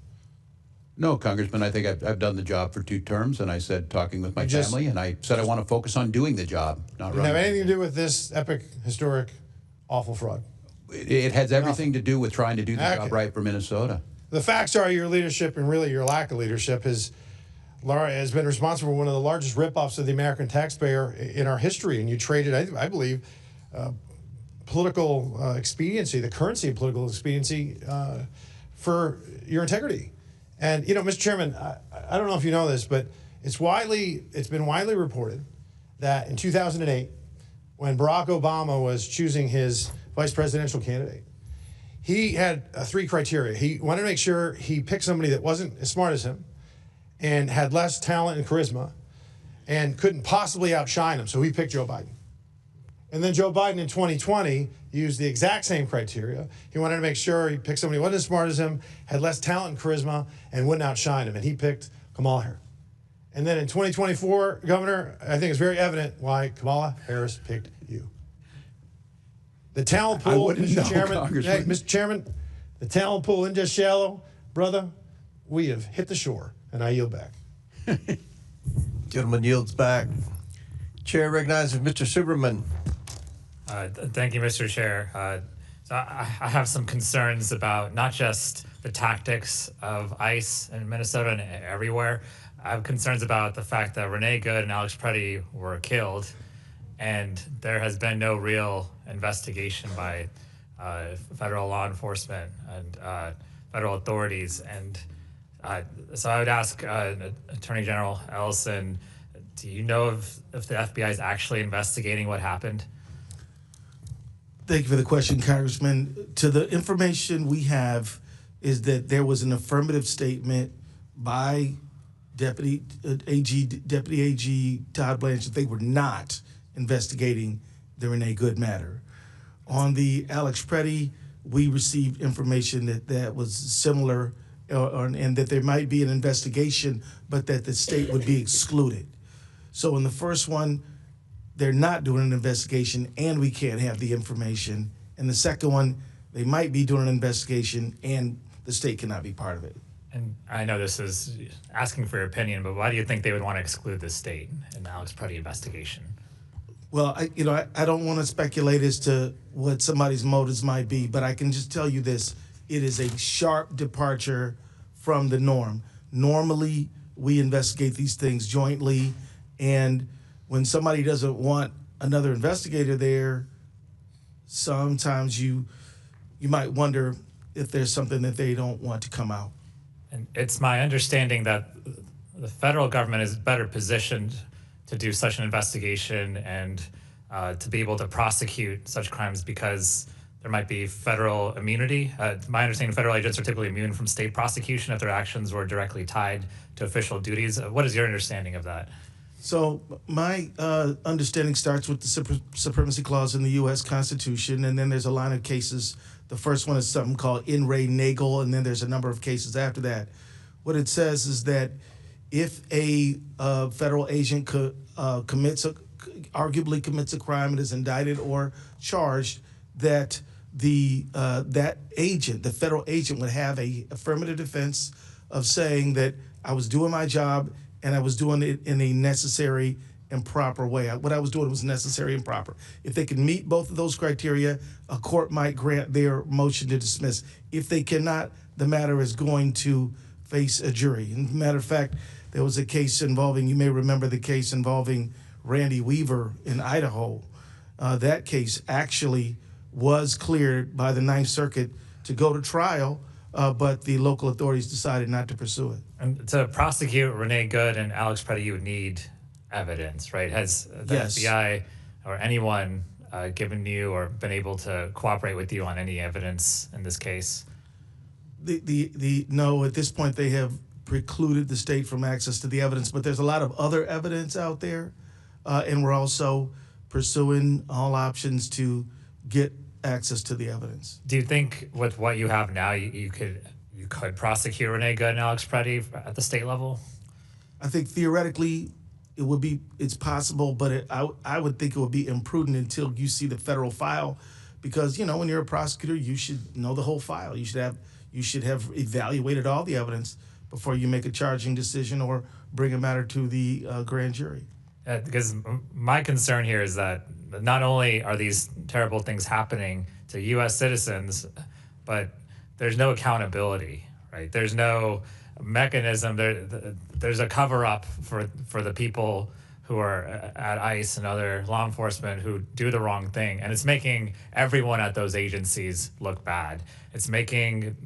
No, Congressman, I think I've done the job for 2 terms, and I said talking with my family, and I said I want to focus on doing the job, not running. Didn't have anything to do with this epic, historic, awful fraud? It has everything to do with trying to do the job right for Minnesota. The facts are your leadership, and really your lack of leadership, has been responsible for one of the largest ripoffs of the American taxpayer in our history. And you traded, I believe, political expediency, the currency of political expediency, for your integrity. And, you know, Mr. Chairman, I don't know if you know this, but it's been widely reported that in 2008, when Barack Obama was choosing his vice presidential candidate, he had 3 criteria. He wanted to make sure he picked somebody that wasn't as smart as him and had less talent and charisma and couldn't possibly outshine him, so he picked Joe Biden. And then Joe Biden in 2020 used the exact same criteria. He wanted to make sure he picked somebody who wasn't as smart as him, had less talent and charisma, and wouldn't outshine him. And he picked Kamala Harris. And then in 2024, Governor, I think it's very evident why Kamala Harris picked you. The talent pool, Mr. Chairman, hey, Mr. Chairman, the talent pool isn't just shallow. Brother, we have hit the shore, and I yield back. Gentleman yields back. Chair recognizes Mr. Superman. Thank you, Mr. Chair. So I have some concerns about not just the tactics of ICE in Minnesota and everywhere. I have concerns about the fact that Renee Good and Alex Preddy were killed, and there has been no real investigation by federal law enforcement and federal authorities. And so I would ask Attorney General Ellison, do you know if the FBI is actually investigating what happened? Thank you for the question, Congressman. To the information we have is that there was an affirmative statement by Deputy AG Todd Blanche that they were not investigating the Renee Good matter. On the Alex Preddy, we received information that was similar and that there might be an investigation, but that the state would be excluded. So in the first one, they're not doing an investigation and we can't have the information. And the second one, they might be doing an investigation and the state cannot be part of it. And I know this is asking for your opinion, but why do you think they would want to exclude the state in the Alex Preddy investigation? Well, I don't want to speculate as to what somebody's motives might be, but I can just tell you this. It is a sharp departure from the norm. Normally, we investigate these things jointly, and when somebody doesn't want another investigator there, sometimes you might wonder if there's something that they don't want to come out. And it's my understanding that the federal government is better positioned to do such an investigation and to be able to prosecute such crimes because there might be federal immunity. My understanding, federal agents are typically immune from state prosecution if their actions were directly tied to official duties. What is your understanding of that? So my understanding starts with the Supremacy Clause in the U.S. Constitution, and then there's a line of cases. The first one is something called In re Nagel, and then there's a number of cases after that. What it says is that if a federal agent arguably commits a crime and is indicted or charged, that that agent, the federal agent, would have a affirmative defense of saying that I was doing my job and I was doing it in a necessary and proper way. What I was doing was necessary and proper. If they can meet both of those criteria, a court might grant their motion to dismiss. If they cannot, the matter is going to face a jury. And matter of fact, there was a case involving, you may remember the case involving Randy Weaver in Idaho. That case actually was cleared by the Ninth Circuit to go to trial, but the local authorities decided not to pursue it. And to prosecute Renee Good and Alex Preddy, you would need evidence, right? Has the FBI or anyone given you or been able to cooperate with you on any evidence in this case? No, at this point they have precluded the state from access to the evidence, but there's a lot of other evidence out there, and we're also pursuing all options to get access to the evidence. Do you think with what you have now, you could prosecute Renee Good and Alex Preddy at the state level? I think theoretically it's possible, but I would think it would be imprudent until you see the federal file, because when you're a prosecutor, you should know the whole file. You should have evaluated all the evidence before you make a charging decision or bring a matter to the grand jury. Because my concern here is that not only are these terrible things happening to U.S. citizens, but there's no accountability, right? There's no mechanism. There's a cover-up for the people who are at ICE and other law enforcement who do the wrong thing, and it's making everyone at those agencies look bad. It's making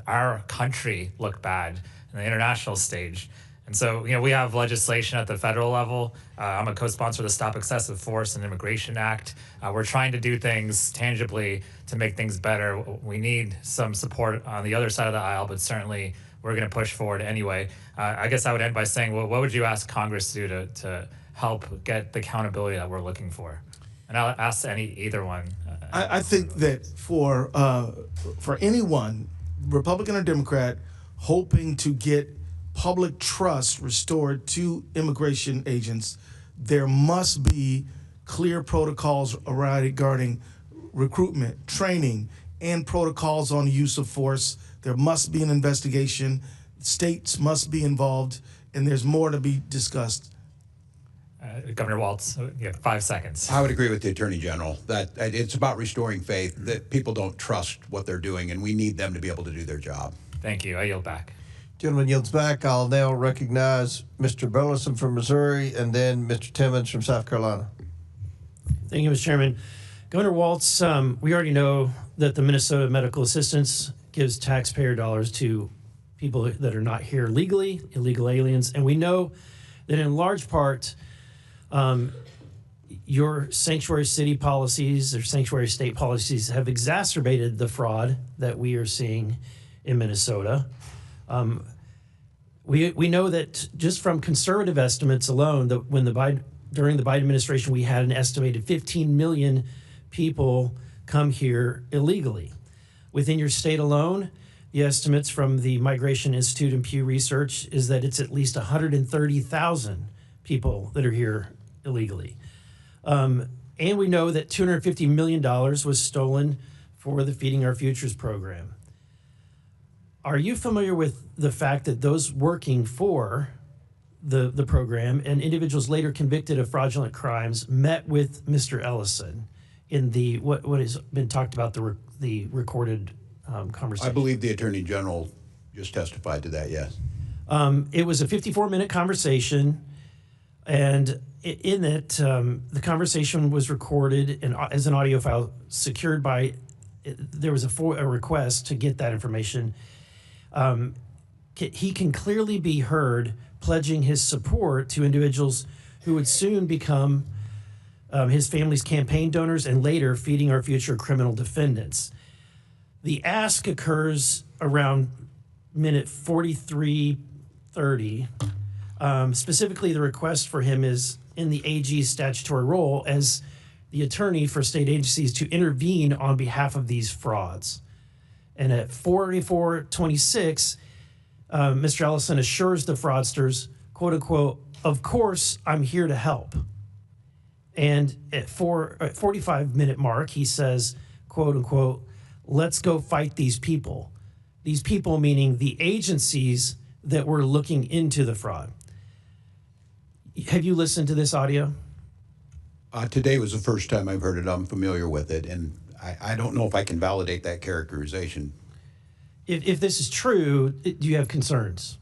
our country look bad in the international stage. And so, we have legislation at the federal level. I'm a co-sponsor of the Stop Excessive Force and Immigration Act. We're trying to do things tangibly to make things better. We need some support on the other side of the aisle, but certainly we're going to push forward anyway. I guess I would end by saying, what would you ask Congress to do to help get the accountability that we're looking for? And I'll ask either one. I think that for anyone, Republican or Democrat, hoping to get public trust restored to immigration agents, there must be clear protocols regarding recruitment, training, and protocols on use of force. There must be an investigation. States must be involved, and there's more to be discussed. Governor Walz, you have 5 seconds. I would agree with the Attorney General that it's about restoring faith, that people don't trust what they're doing, and we need them to be able to do their job. Thank you. I yield back. Gentleman yields back. I'll now recognize Mr. Burleson from Missouri and then Mr. Timmons from South Carolina. Thank you, Mr. Chairman. Governor Walz, we already know that the Minnesota Medical Assistance gives taxpayer dollars to people that are not here legally, illegal aliens, and we know that in large part, your sanctuary city policies or sanctuary state policies have exacerbated the fraud that we are seeing in Minnesota. We know that just from conservative estimates alone, that when during the Biden administration, we had an estimated 15 million people come here illegally. Within your state alone, the estimates from the Migration Institute and Pew Research is that it's at least 130,000 people that are here illegally. And we know that $250 million was stolen for the Feeding Our Futures program. Are you familiar with the fact that those working for the program and individuals later convicted of fraudulent crimes met with Mr. Ellison in the what has been talked about, the recorded conversation? I believe the Attorney General just testified to that, yes. It was a 54-minute conversation, and in it, the conversation was recorded and as an audio file secured by, there was a request to get that information. He can clearly be heard pledging his support to individuals who would soon become his family's campaign donors and later Feeding Our Future criminal defendants. The ask occurs around minute 43:30. Specifically, the request for him is in the AG's statutory role as the attorney for state agencies to intervene on behalf of these frauds. And at 44:26, Mr. Ellison assures the fraudsters, quote unquote, "Of course, I'm here to help." And at 45-minute mark, he says, quote unquote, "Let's go fight these people." These people meaning the agencies that were looking into the fraud. Have you listened to this audio? Today was the first time I've heard it. I'm familiar with it, and I don't know if I can validate that characterization. If this is true, do you have concerns?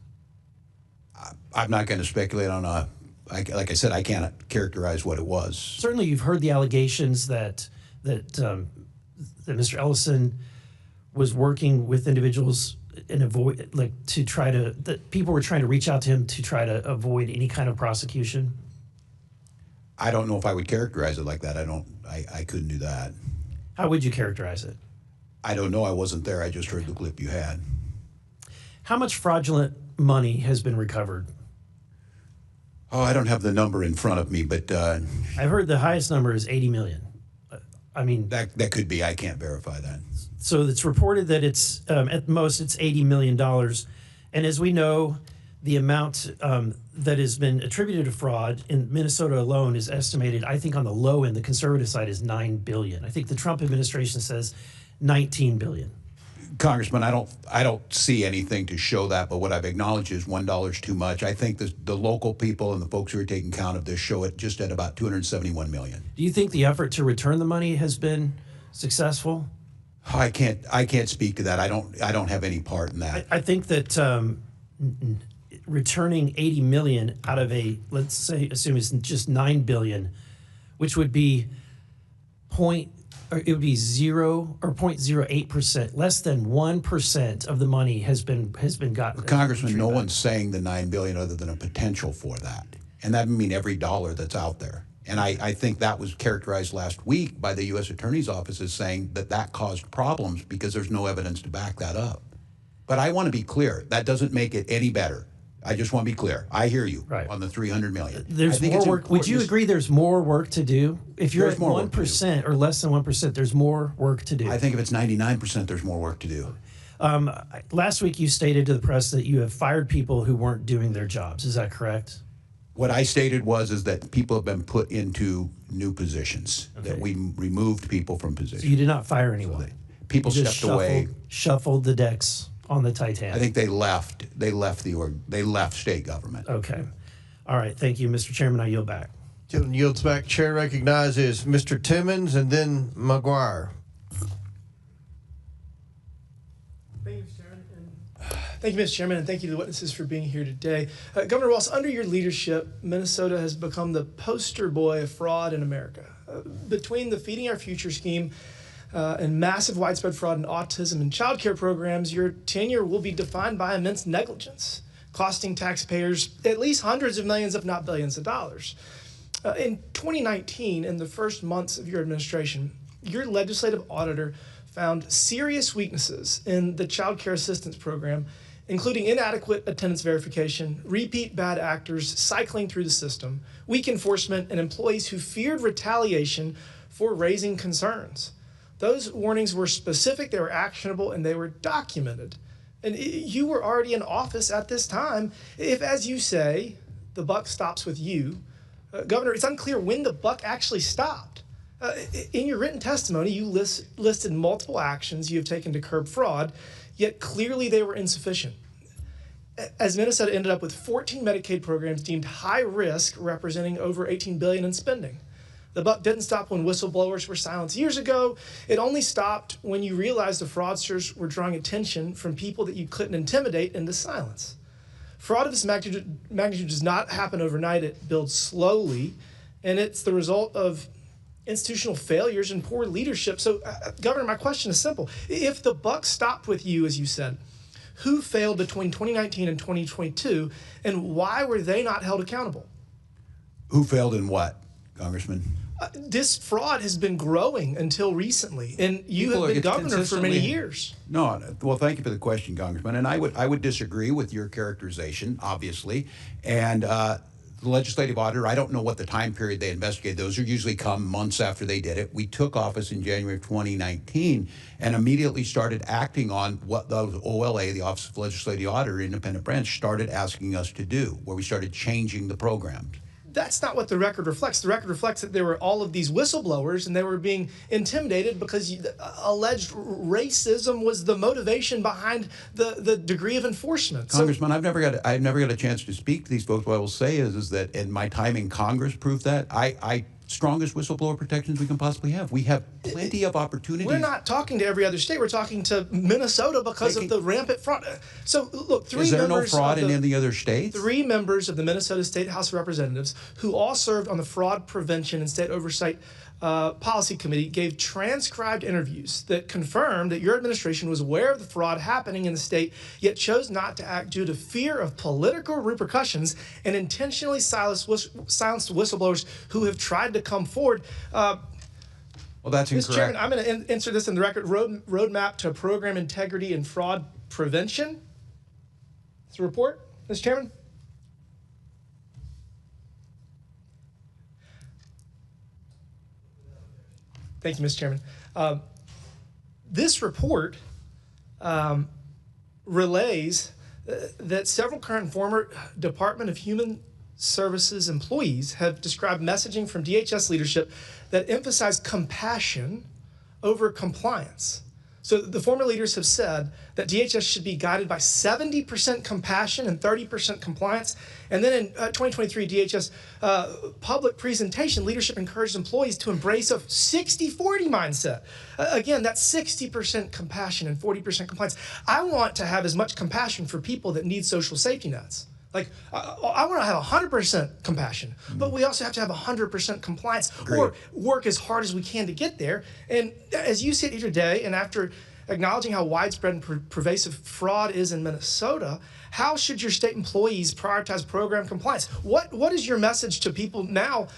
I'm not going to speculate on like I said, I can't characterize what it was. Certainly, you've heard the allegations that Mr. Ellison was working with individuals and that people were trying to reach out to him to try to avoid any kind of prosecution. I don't know if I would characterize it like that. I couldn't do that. How would you characterize it? I don't know. I wasn't there. I just heard the clip you had. How much fraudulent money has been recovered? Oh, I don't have the number in front of me, but I've heard the highest number is 80 million. I mean, that could be. I can't verify that. So it's reported that it's at most it's $80 million, and as we know, the amount that has been attributed to fraud in Minnesota alone is estimated. I think on the low end, the conservative side is $9 billion. I think the Trump administration says $19 billion. Congressman, I don't see anything to show that, but what I've acknowledged is $1 is too much. I think the local people and the folks who are taking count of this show it just at about 271 million. Do you think the effort to return the money has been successful? I can't speak to that. I don't have any part in that. I think that returning 80 million out of let's say, assume it's just 9 billion, which would be 0.08%, less than 1% of the money has been gotten. Congressman, no one's saying the $9 billion other than a potential for that, and that would mean every dollar that's out there. And I think that was characterized last week by the U.S. Attorney's Office as saying that caused problems because there's no evidence to back that up. But I want to be clear, that doesn't make it any better. I just want to be clear. I hear you on the 300 million. There's more work. Would you agree there's more work to do? If you're at 1% or less than 1%, there's more work to do. I think if it's 99%, there's more work to do. Last week you stated to the press that you have fired people who weren't doing their jobs. Is that correct? What I stated is that people have been put into new positions, that we removed people from positions. So you did not fire anyone? People You just stepped away. Shuffled the decks on the Titanic. I think they left. They left state government. Okay. All right. Thank you, Mr. Chairman. I yield back. Gentleman yields back. Chair recognizes Mr. Timmons and then McGuire. Thank you, Mr. Chairman, and thank you to the witnesses for being here today. Governor Walz, under your leadership, Minnesota has become the poster boy of fraud in America. Between the Feeding Our Future scheme and massive widespread fraud in autism and child care programs, your tenure will be defined by immense negligence, costing taxpayers at least hundreds of millions, if not billions of dollars. In 2019, in the first months of your administration, your legislative auditor found serious weaknesses in the child care assistance program, including inadequate attendance verification, repeat bad actors cycling through the system, weak enforcement, and employees who feared retaliation for raising concerns. Those warnings were specific, they were actionable, and they were documented. And you were already in office at this time. If, as you say, the buck stops with you, Governor, it's unclear when the buck actually stopped. In your written testimony, you listed multiple actions you have taken to curb fraud, yet clearly they were insufficient. As Minnesota ended up with 14 Medicaid programs deemed high risk, representing over $18 billion in spending. The buck didn't stop when whistleblowers were silenced years ago. It only stopped when you realized the fraudsters were drawing attention from people that you couldn't intimidate into silence. Fraud of this magnitude does not happen overnight. It builds slowly, and it's the result of institutional failures and poor leadership. So, Governor, my question is simple. If the buck stopped with you, as you said, who failed between 2019 and 2022, and why were they not held accountable? Who failed in what, Congressman? This fraud has been growing until recently, and you have been governor for many years. No, well, thank you for the question, Congressman. And I would disagree with your characterization, obviously. And the legislative auditor, I don't know what the time period they investigated. Those are usually come months after they did it. We took office in January of 2019 and immediately started acting on what the OLA, the Office of Legislative Auditor, independent branch, started asking us to do, where we started changing the programs. That's not what the record reflects. The record reflects that there were all of these whistleblowers and they were being intimidated because alleged racism was the motivation behind the degree of enforcement. Congressman, I've never got a chance to speak to these folks. What I will say is that, and my time in Congress proved that, I strongest whistleblower protections we can possibly have. We have plenty of opportunities. We're not talking to every other state. We're talking to Minnesota because of the rampant fraud. So look, is there no fraud in any other states? 3 members of the Minnesota State House of Representatives who all served on the Fraud Prevention and State Oversight Policy Committee gave transcribed interviews that confirmed that your administration was aware of the fraud happening in the state, yet chose not to act due to fear of political repercussions and intentionally silenced whistleblowers who have tried to come forward. Well, that's incorrect. Mr. Chairman, I'm going to insert this in the record. Roadmap to Program Integrity and Fraud Prevention. It's a report, Mr. Chairman. Thank you, Mr. Chairman. This report relays that several current and former Department of Human Services employees have described messaging from DHS leadership that emphasize compassion over compliance. So the former leaders have said that DHS should be guided by 70% compassion and 30% compliance. And then in 2023, DHS public presentation, leadership encouraged employees to embrace a 60-40 mindset. Again, that's 60% compassion and 40% compliance. I want to have as much compassion for people that need social safety nets. Like, I want to have 100% compassion, but we also have to have 100% compliance or work as hard as we can to get there. And as you sit here today, and after acknowledging how widespread and pervasive fraud is in Minnesota, how should your state employees prioritize program compliance? What is your message to people now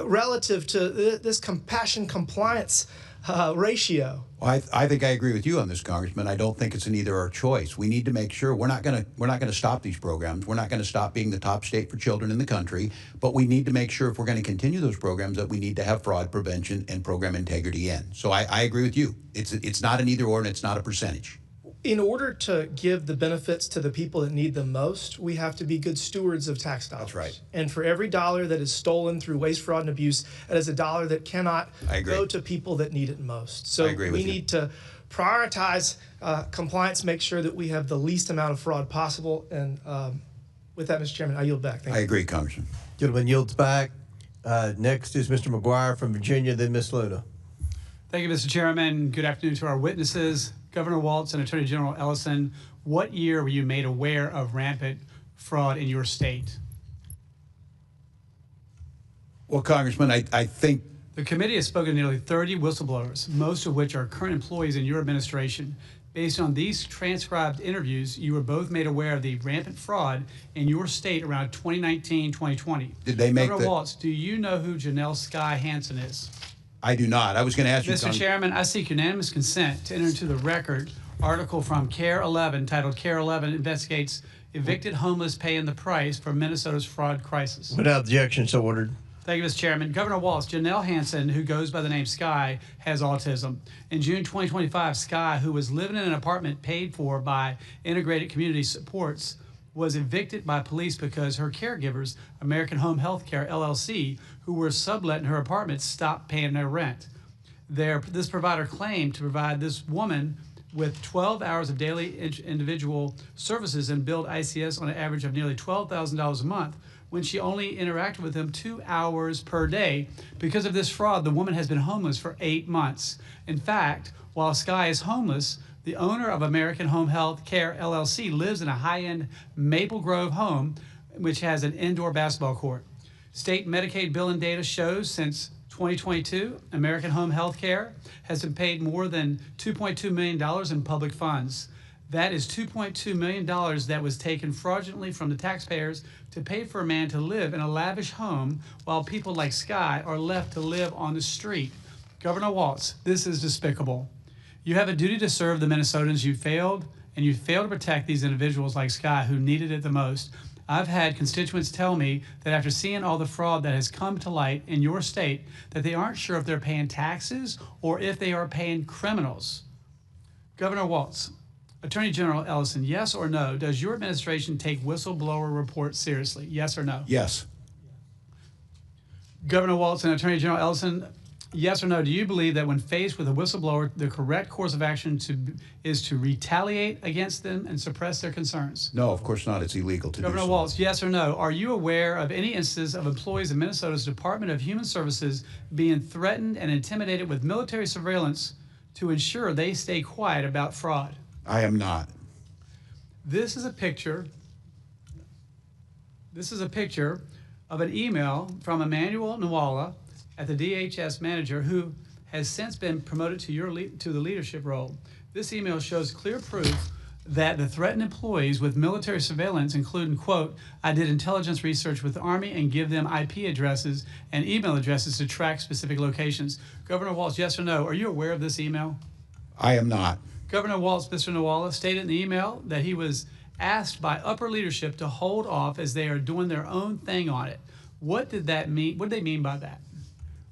relative to this compassion compliance ratio. Well, I think I agree with you on this, Congressman. I don't think it's an either or choice. We need to make sure we're not going to stop these programs. We're not going to stop being the top state for children in the country. But we need to make sure if we're going to continue those programs that we need to have fraud prevention and program integrity in. So I agree with you. It's not an either or and it's not a percentage. In order to give the benefits to the people that need them most, we have to be good stewards of tax dollars. That's right. And for every dollar that is stolen through waste, fraud, and abuse, that is a dollar that cannot go to people that need it most. So we need to prioritize compliance, make sure that we have the least amount of fraud possible. And with that, Mr. Chairman, I yield back. Thank you. I agree, Congressman. Gentleman yields back. Next is Mr. McGuire from Virginia, then Ms. Luna. Thank you, Mr. Chairman. Good afternoon to our witnesses. Governor Walz and Attorney General Ellison, what year were you made aware of rampant fraud in your state? Well, Congressman, I think the committee has spoken to nearly 30 whistleblowers, most of which are current employees in your administration. Based on these transcribed interviews, you were both made aware of the rampant fraud in your state around 2019-2020. Did they make Governor Walz, do you know who Janelle Sky Hansen is? I do not. I was going to ask you, Mr. Chairman, I seek unanimous consent to enter into the record article from CARE 11 titled CARE 11 Investigates Evicted Homeless Paying the Price for Minnesota's Fraud Crisis. Without objection, so ordered. Thank you, Mr. Chairman. Governor Walz, Janelle Hansen, who goes by the name Sky, has autism. In June 2025, Sky, who was living in an apartment paid for by Integrated Community Supports, was evicted by police because her caregivers, American Home Health Care, LLC, who were subletting her apartment, stopped paying their rent. This provider claimed to provide this woman with 12 hours of daily individual services and billed ICS on an average of nearly $12,000 a month when she only interacted with them 2 hours per day. Because of this fraud, the woman has been homeless for 8 months. In fact, while Sky is homeless, the owner of American Home Health Care, LLC, lives in a high-end Maple Grove home, which has an indoor basketball court. State Medicaid billing data shows since 2022, American Home Health Care has been paid more than $2.2 million in public funds. That is $2.2 million that was taken fraudulently from the taxpayers to pay for a man to live in a lavish home while people like Sky are left to live on the street. Governor Walz, this is despicable. You have a duty to serve the Minnesotans. You failed to protect these individuals like Sky who needed it the most. I've had constituents tell me that after seeing all the fraud that has come to light in your state, that they aren't sure if they're paying taxes or if they are paying criminals. Governor Walz, Attorney General Ellison, yes or no, does your administration take whistleblower reports seriously? Yes or no? Yes. Governor Walz and Attorney General Ellison, yes or no, do you believe that when faced with a whistleblower, the correct course of action is to retaliate against them and suppress their concerns? No, of course not. It's illegal to do so. Governor Walz, yes or no, are you aware of any instances of employees of Minnesota's Department of Human Services being threatened and intimidated with military surveillance to ensure they stay quiet about fraud? I am not. This is a picture of an email from Emmanuel Nwala at the DHS manager, who has since been promoted to the leadership role. This email shows clear proof that the threatened employees with military surveillance, including, quote, I did intelligence research with the Army and give them IP addresses and email addresses to track specific locations. Governor Walz, yes or no, are you aware of this email? I am not. Governor Walz, Mr. Nwala, stated in the email that he was asked by upper leadership to hold off as they are doing their own thing on it. What did that mean? What did they mean by that?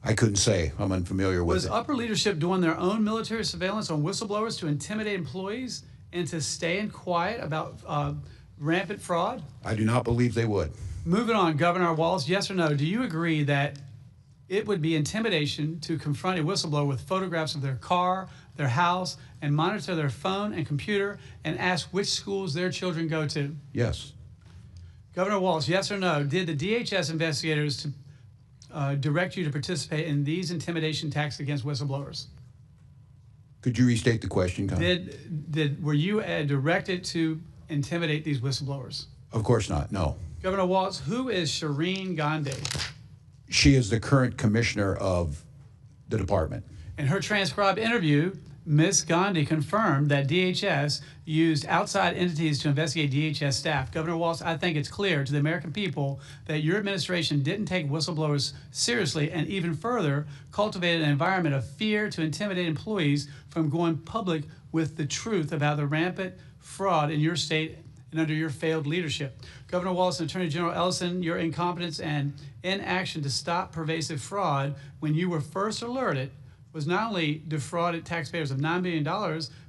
I couldn't say. I'm unfamiliar with it. Was upper leadership doing their own military surveillance on whistleblowers to intimidate employees and to stay quiet about rampant fraud? I do not believe they would. Moving on, Governor Walz, yes or no, do you agree that it would be intimidation to confront a whistleblower with photographs of their car, their house, and monitor their phone and computer and ask which schools their children go to? Yes. Governor Walz, yes or no, did the DHS investigators direct you to participate in these intimidation attacks against whistleblowers? Could you restate the question, Congressman? Were you directed to intimidate these whistleblowers? Of course not, no. Governor Walz, who is Shireen Gandhi? She is the current commissioner of the department. In her transcribed interview, Ms. Gandhi confirmed that DHS used outside entities to investigate DHS staff. Governor Walz, I think it's clear to the American people that your administration didn't take whistleblowers seriously, and even further, cultivated an environment of fear to intimidate employees from going public with the truth about the rampant fraud in your state and under your failed leadership. Governor Walz and Attorney General Ellison, your incompetence and inaction to stop pervasive fraud when you were first alerted was not only defrauded taxpayers of $9 billion,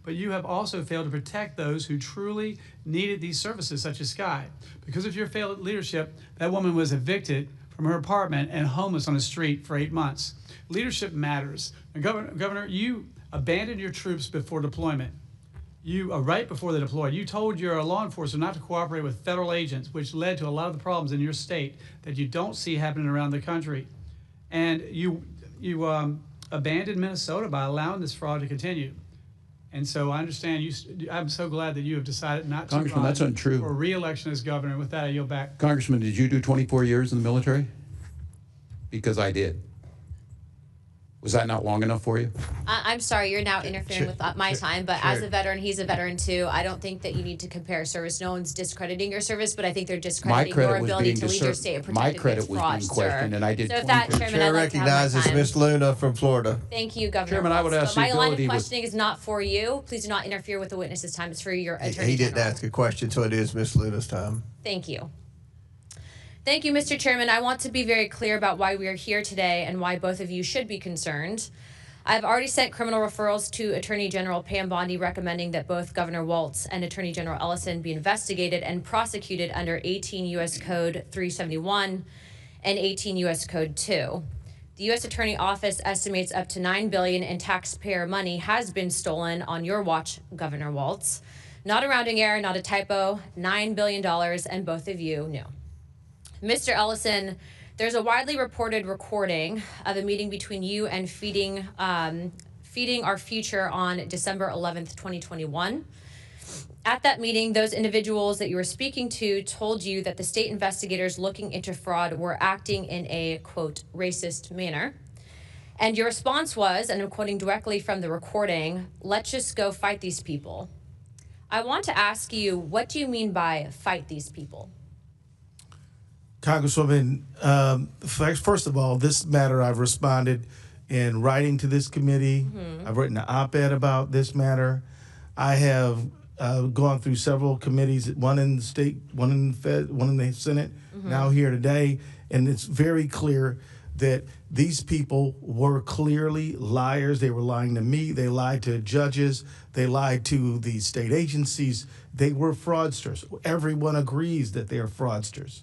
but you have also failed to protect those who truly needed these services, such as Sky. Because of your failed leadership, that woman was evicted from her apartment and homeless on the street for 8 months. Leadership matters. And Governor, you abandoned your troops before deployment. Right before they deployed, you told your law enforcement not to cooperate with federal agents, which led to a lot of the problems in your state that you don't see happening around the country. And you abandoned Minnesota by allowing this fraud to continue. And so I understand I'm so glad that you have decided not to Congressman, run that's untrue. for re-election as governor. With that, I yield back. Congressman, did you do 24 years in the military? Because I did. Was that not long enough for you? I'm sorry, you're now interfering with my time, but as a veteran, he's a veteran too. I don't think that you need to compare service. No one's discrediting your service, but I think they're discrediting your ability to lead your state and protect my credit was being questioned, and I did. So if that, Chairman, I'd like to have my recognizes time. Ms. Luna from Florida. Thank you, Governor. Chairman, I would Walz. ask But the my line of ability questioning is not for you. Please do not interfere with the witness's time. It's for your Attorney He didn't General. ask a question, so it is Ms. Luna's time. Thank you. Thank you, Mr. Chairman. I want to be very clear about why we are here today and why both of you should be concerned. I've already sent criminal referrals to Attorney General Pam Bondi recommending that both Governor Walz and Attorney General Ellison be investigated and prosecuted under 18 U.S. Code 371 and 18 U.S. Code 2. The U.S. Attorney Office estimates up to $9 billion in taxpayer money has been stolen on your watch, Governor Walz. Not a rounding error, not a typo, $9 billion, and both of you knew. Mr. Ellison, there's a widely reported recording of a meeting between you and Feeding Our Future on December 11th, 2021. At that meeting, those individuals that you were speaking to told you that the state investigators looking into fraud were acting in a, quote, racist manner. And your response was, and I'm quoting directly from the recording, "Let's just go fight these people." I want to ask you, what do you mean by fight these people? Congresswoman, first of all, this matter I've responded in writing to this committee. I've written an op-ed about this matter. I have gone through several committees, one in the state, one in the Fed, one in the Senate, now here today, and it's very clear that these people were clearly liars. They were lying to me. They lied to judges. They lied to the state agencies. They were fraudsters. Everyone agrees that they are fraudsters.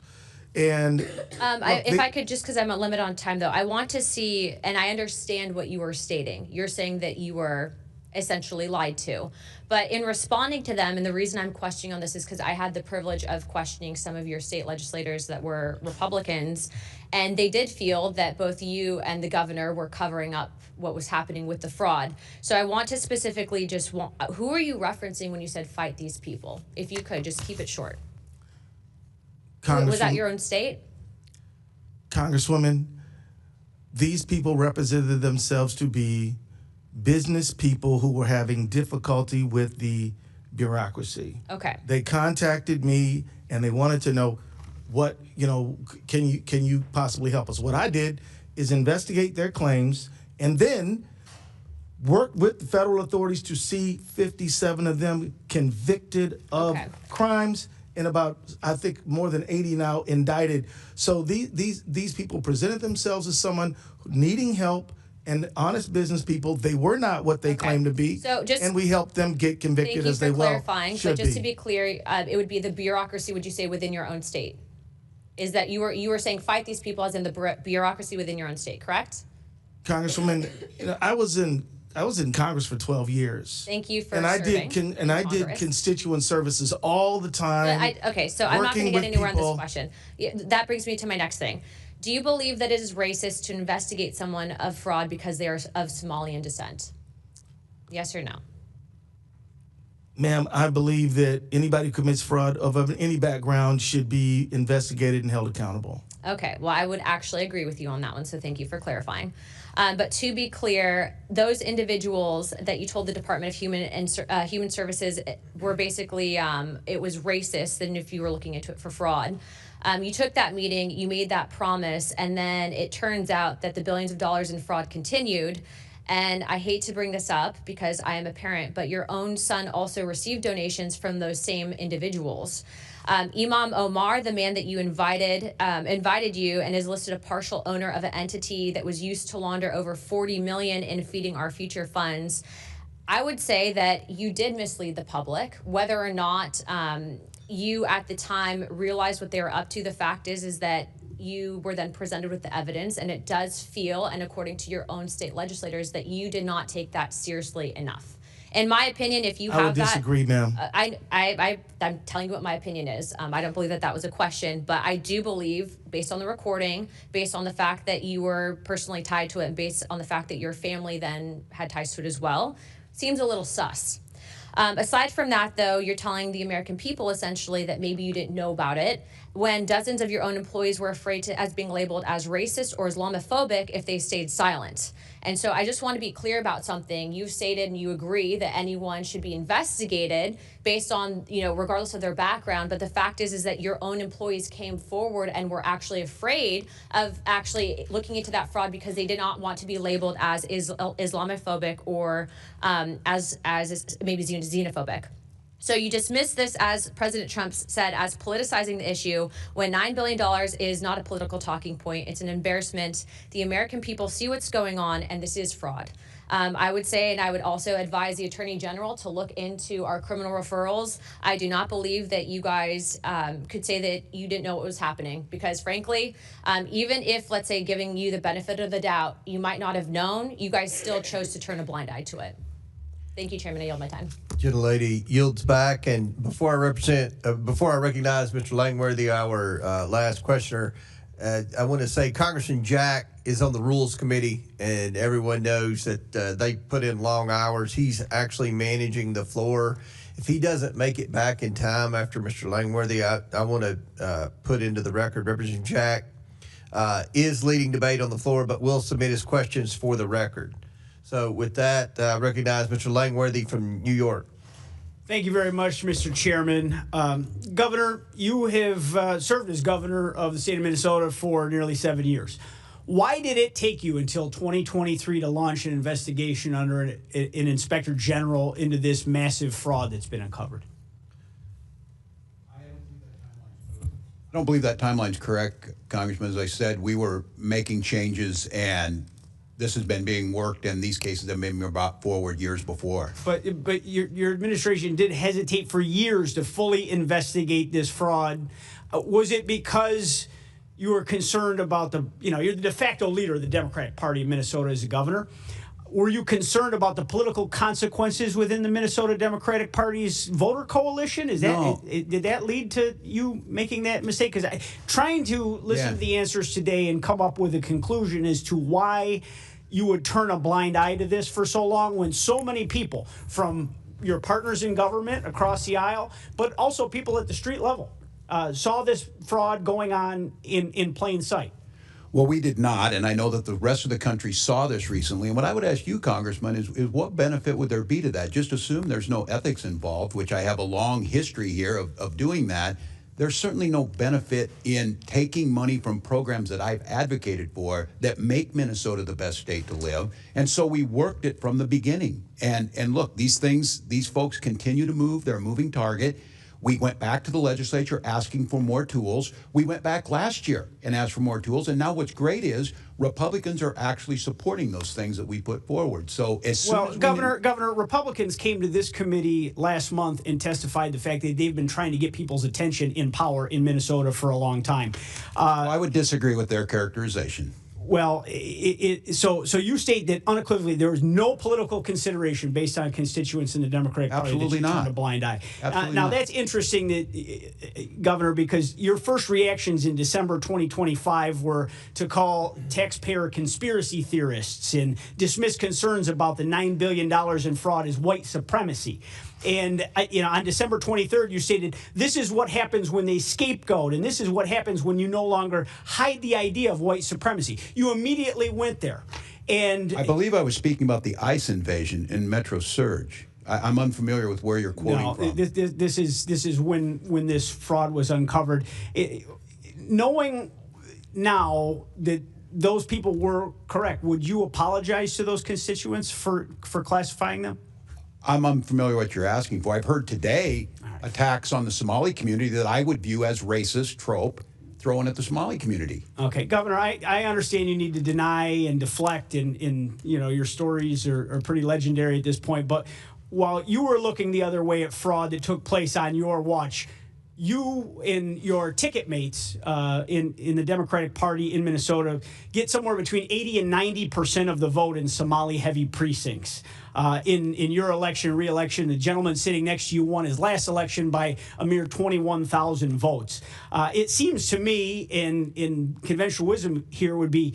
And if I could, just because I'm a limit on time, though, I want to see, and I understand what you were stating. You're saying that you were essentially lied to. But in responding to them, and the reason I'm questioning on this is because I had the privilege of questioning some of your state legislators that were Republicans, and they did feel that both you and the governor were covering up what was happening with the fraud. So I want to specifically who are you referencing when you said fight these people? If you could, just keep it short. Was that your own state? Congresswoman, these people represented themselves to be business people who were having difficulty with the bureaucracy. Okay. They contacted me and they wanted to know what, can you possibly help us? What I did is investigate their claims and then work with the federal authorities to see 57 of them convicted of crimes, and about, I think, more than 80 now indicted. So these people presented themselves as someone needing help and honest business people. They were not what they claimed to be, and we helped them get convicted as they well should be. Thank you for clarifying. But just to be clear, it would be the bureaucracy, would you say, within your own state? Is that you were saying fight these people as in the bureaucracy within your own state, correct? Congresswoman, I was in Congress for 12 years. Thank you for serving. I did Congress. constituent services all the time. So I'm not going to get anywhere on this question. That brings me to my next thing. Do you believe that it is racist to investigate someone of fraud because they are of Somalian descent? Yes or no? Ma'am, I believe that anybody who commits fraud of any background should be investigated and held accountable. Okay, well, I would actually agree with you on that one, so thank you for clarifying. But to be clear, those individuals that you told the Department of Human Services were basically, it was racist, and if you were looking into it for fraud. You took that meeting, you made that promise, and then it turns out that the billions of dollars in fraud continued. And I hate to bring this up because I am a parent, but your own son also received donations from those same individuals. Imam Omar, the man that you invited you and is listed a partial owner of an entity that was used to launder over $40 million in Feeding Our Future funds. I would say that you did mislead the public. Whether or not you at the time realized what they were up to, the fact is that you were then presented with the evidence, and it does feel, and according to your own state legislators, that you did not take that seriously enough. In my opinion, if you have I would disagree, ma'am. I'm telling you what my opinion is. I don't believe that that was a question, but I do believe, based on the recording, based on the fact that you were personally tied to it, and based on the fact that your family then had ties to it as well, seems a little sus. Aside from that, though, you're telling the American people essentially that maybe you didn't know about it, when dozens of your own employees were afraid as being labeled as racist or Islamophobic if they stayed silent. And so I just want to be clear about something. You've stated and you agree that anyone should be investigated based on, regardless of their background. But the fact is that your own employees came forward and were actually afraid of actually looking into that fraud because they did not want to be labeled as Islamophobic or as maybe xenophobic. So you dismiss this, as President Trump said, as politicizing the issue, when $9 billion is not a political talking point. It's an embarrassment. The American people see what's going on, and this is fraud. I would say, and I would also advise the Attorney General to look into our criminal referrals. I do not believe that you guys could say that you didn't know what was happening, because frankly, even if, let's say, giving you the benefit of the doubt, you might not have known, you guys still chose to turn a blind eye to it. Thank you, Chairman. I yield my time. Gentlelady yields back, and before I recognize Mr. Langworthy, our last questioner, I want to say Congressman Jack is on the Rules Committee, and everyone knows that they put in long hours. He's actually managing the floor. If he doesn't make it back in time after Mr. Langworthy, I want to put into the record, Representative Jack is leading debate on the floor, but will submit his questions for the record. So with that, I recognize Mr. Langworthy from New York. Thank you very much, Mr. Chairman. Governor, you have served as governor of the state of Minnesota for nearly 7 years. Why did it take you until 2023 to launch an investigation under an inspector general into this massive fraud that's been uncovered? I don't believe that timeline's correct, Congressman. As I said, we were making changes, and this has been being worked, and these cases have been brought forward years before. But your administration did hesitate for years to fully investigate this fraud. Was it because you were concerned about you're the de facto leader of the Democratic Party of Minnesota as a governor? Were you concerned about the political consequences within the Minnesota Democratic Party's voter coalition? Did that lead to you making that mistake? Because trying to listen to the answers today and come up with a conclusion as to why you would turn a blind eye to this for so long, when so many people from your partners in government across the aisle, but also people at the street level, saw this fraud going on in plain sight. Well, we did not, and I know that the rest of the country saw this recently. And what I would ask you, Congressman, is what benefit would there be to that? Just assume there's no ethics involved, which I have a long history here of doing that. There's certainly no benefit in taking money from programs that I've advocated for that make Minnesota the best state to live. And so we worked it from the beginning. And look, these folks continue to move. They're a moving target. We went back to the legislature asking for more tools. We went back last year and asked for more tools. And now what's great is Republicans are actually supporting those things that we put forward. So as soon as Governor, Republicans came to this committee last month and testified the fact that they've been trying to get people's attention in power in Minnesota for a long time. I would disagree with their characterization. Well, so you state that unequivocally there was no political consideration based on constituents in the Democratic Party. Absolutely that you not. turned a blind eye. Absolutely now not. That's interesting, that Governor, because your first reactions in December 2025 were to call taxpayer conspiracy theorists and dismiss concerns about the $9 billion in fraud as white supremacy. And on December 23rd, you stated, this is what happens when they scapegoat, and this is what happens when you no longer hide the idea of white supremacy. You immediately went there. And I believe I was speaking about the ICE invasion in Metro Surge. I'm unfamiliar with where you're quoting from. This is when this fraud was uncovered. Knowing now that those people were correct, would you apologize to those constituents for classifying them? I'm unfamiliar with what you're asking for. I've heard today attacks on the Somali community that I would view as racist trope thrown at the Somali community. Okay, Governor, I understand you need to deny and deflect, and your stories are pretty legendary at this point, but while you were looking the other way at fraud that took place on your watch, you and your ticket mates in the Democratic Party in Minnesota get somewhere between 80 and 90% of the vote in Somali-heavy precincts. In your election, re-election, the gentleman sitting next to you won his last election by a mere 21,000 votes. It seems to me, in conventional wisdom here would be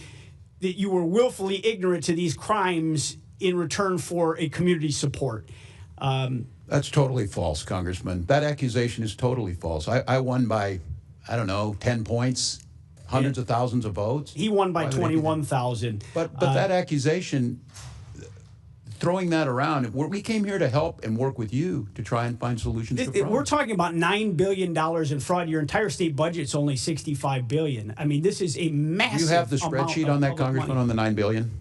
that you were willfully ignorant to these crimes in return for a community support. That's totally false, Congressman. That accusation is totally false. I won by, 10 points, hundreds of thousands of votes. He won by 21,000. But that accusation, throwing that around, we came here to help and work with you to try and find solutions to fraud. We're talking about $9 billion in fraud. Your entire state budget's only $65 billion. I mean, this is a massive. Do you have the spreadsheet on that, Congressman, on the $9 billion?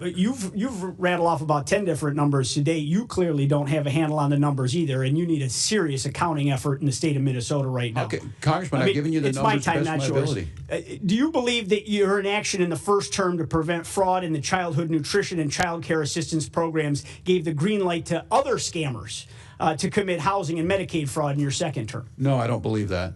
You've rattled off about 10 different numbers today. You clearly don't have a handle on the numbers either, and you need a serious accounting effort in the state of Minnesota right now. Okay, Congressman, I've given you the numbers it's my time, best not of my yours. ability. Do you believe that your inaction in the first term to prevent fraud in the childhood nutrition and child care assistance programs gave the green light to other scammers to commit housing and Medicaid fraud in your second term? No, I don't believe that.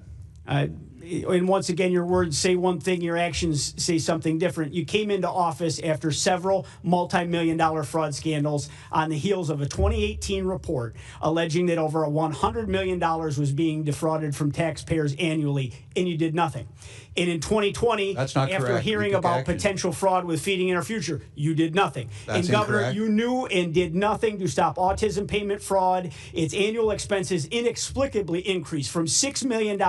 And once again, your words say one thing, your actions say something different. You came into office after several multi-million-dollar fraud scandals on the heels of a 2018 report alleging that over $100 million was being defrauded from taxpayers annually, and you did nothing. And in 2020, That's not after correct. hearing about potential fraud with Feeding Our Future, you did nothing. That's and Governor, incorrect. you knew and did nothing to stop autism payment fraud. Its annual expenses inexplicably increased from $6 million to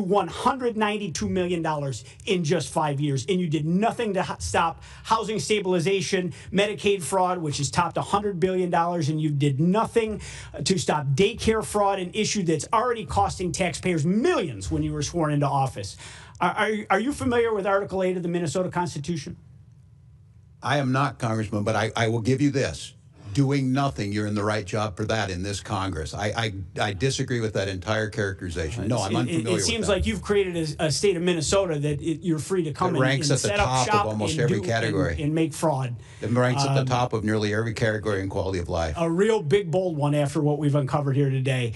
$192 million in just 5 years. And you did nothing to stop housing stabilization, Medicaid fraud, which has topped $100 billion, and you did nothing to stop daycare fraud, an issue that's already costing taxpayers millions when you were sworn into office. Are you familiar with Article 8 of the Minnesota Constitution? I am not, Congressman, but I will give you this. Doing nothing, you're in the right job for that in this Congress. I disagree with that entire characterization. No, I'm unfamiliar with that. It seems like you've created a state of Minnesota that you're free to come It and ranks at the set up top shop of almost and every do category. and make fraud. It ranks at the top of nearly every category in quality of life. A real big, bold one after what we've uncovered here today.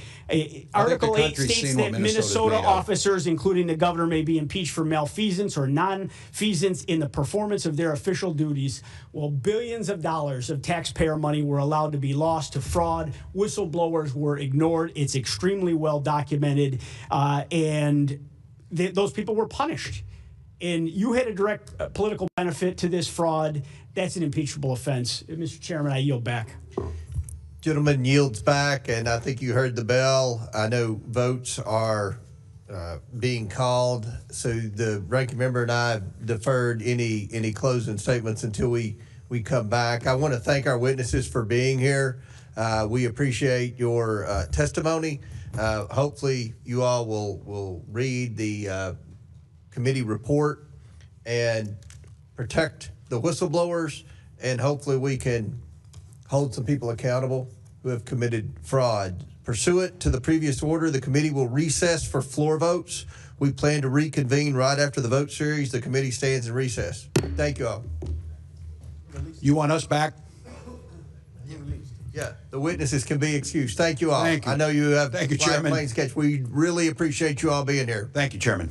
Article 8 states that Minnesota officers, including the governor, may be impeached for malfeasance or nonfeasance in the performance of their official duties. Well, billions of dollars of taxpayer money were allowed to be lost to fraud. Whistleblowers were ignored. It's extremely well documented, and those people were punished. And you had a direct political benefit to this fraud. That's an impeachable offense. Mr. Chairman, I yield back. Gentleman yields back, and I think you heard the bell. I know votes are being called, so the ranking member and I have deferred any closing statements until we come back. I want to thank our witnesses for being here. We appreciate your testimony. Hopefully, you all will read the committee report and protect the whistleblowers, and hopefully we can hold some people accountable who have committed fraud. Pursuant to the previous order, the committee will recess for floor votes. We plan to reconvene right after the vote series. The committee stands in recess. Thank you all. You want us back? Yeah, the witnesses can be excused. Thank you all. Thank you. I know you have Thank you, Chairman. planes catch. We really appreciate you all being here. Thank you, Chairman.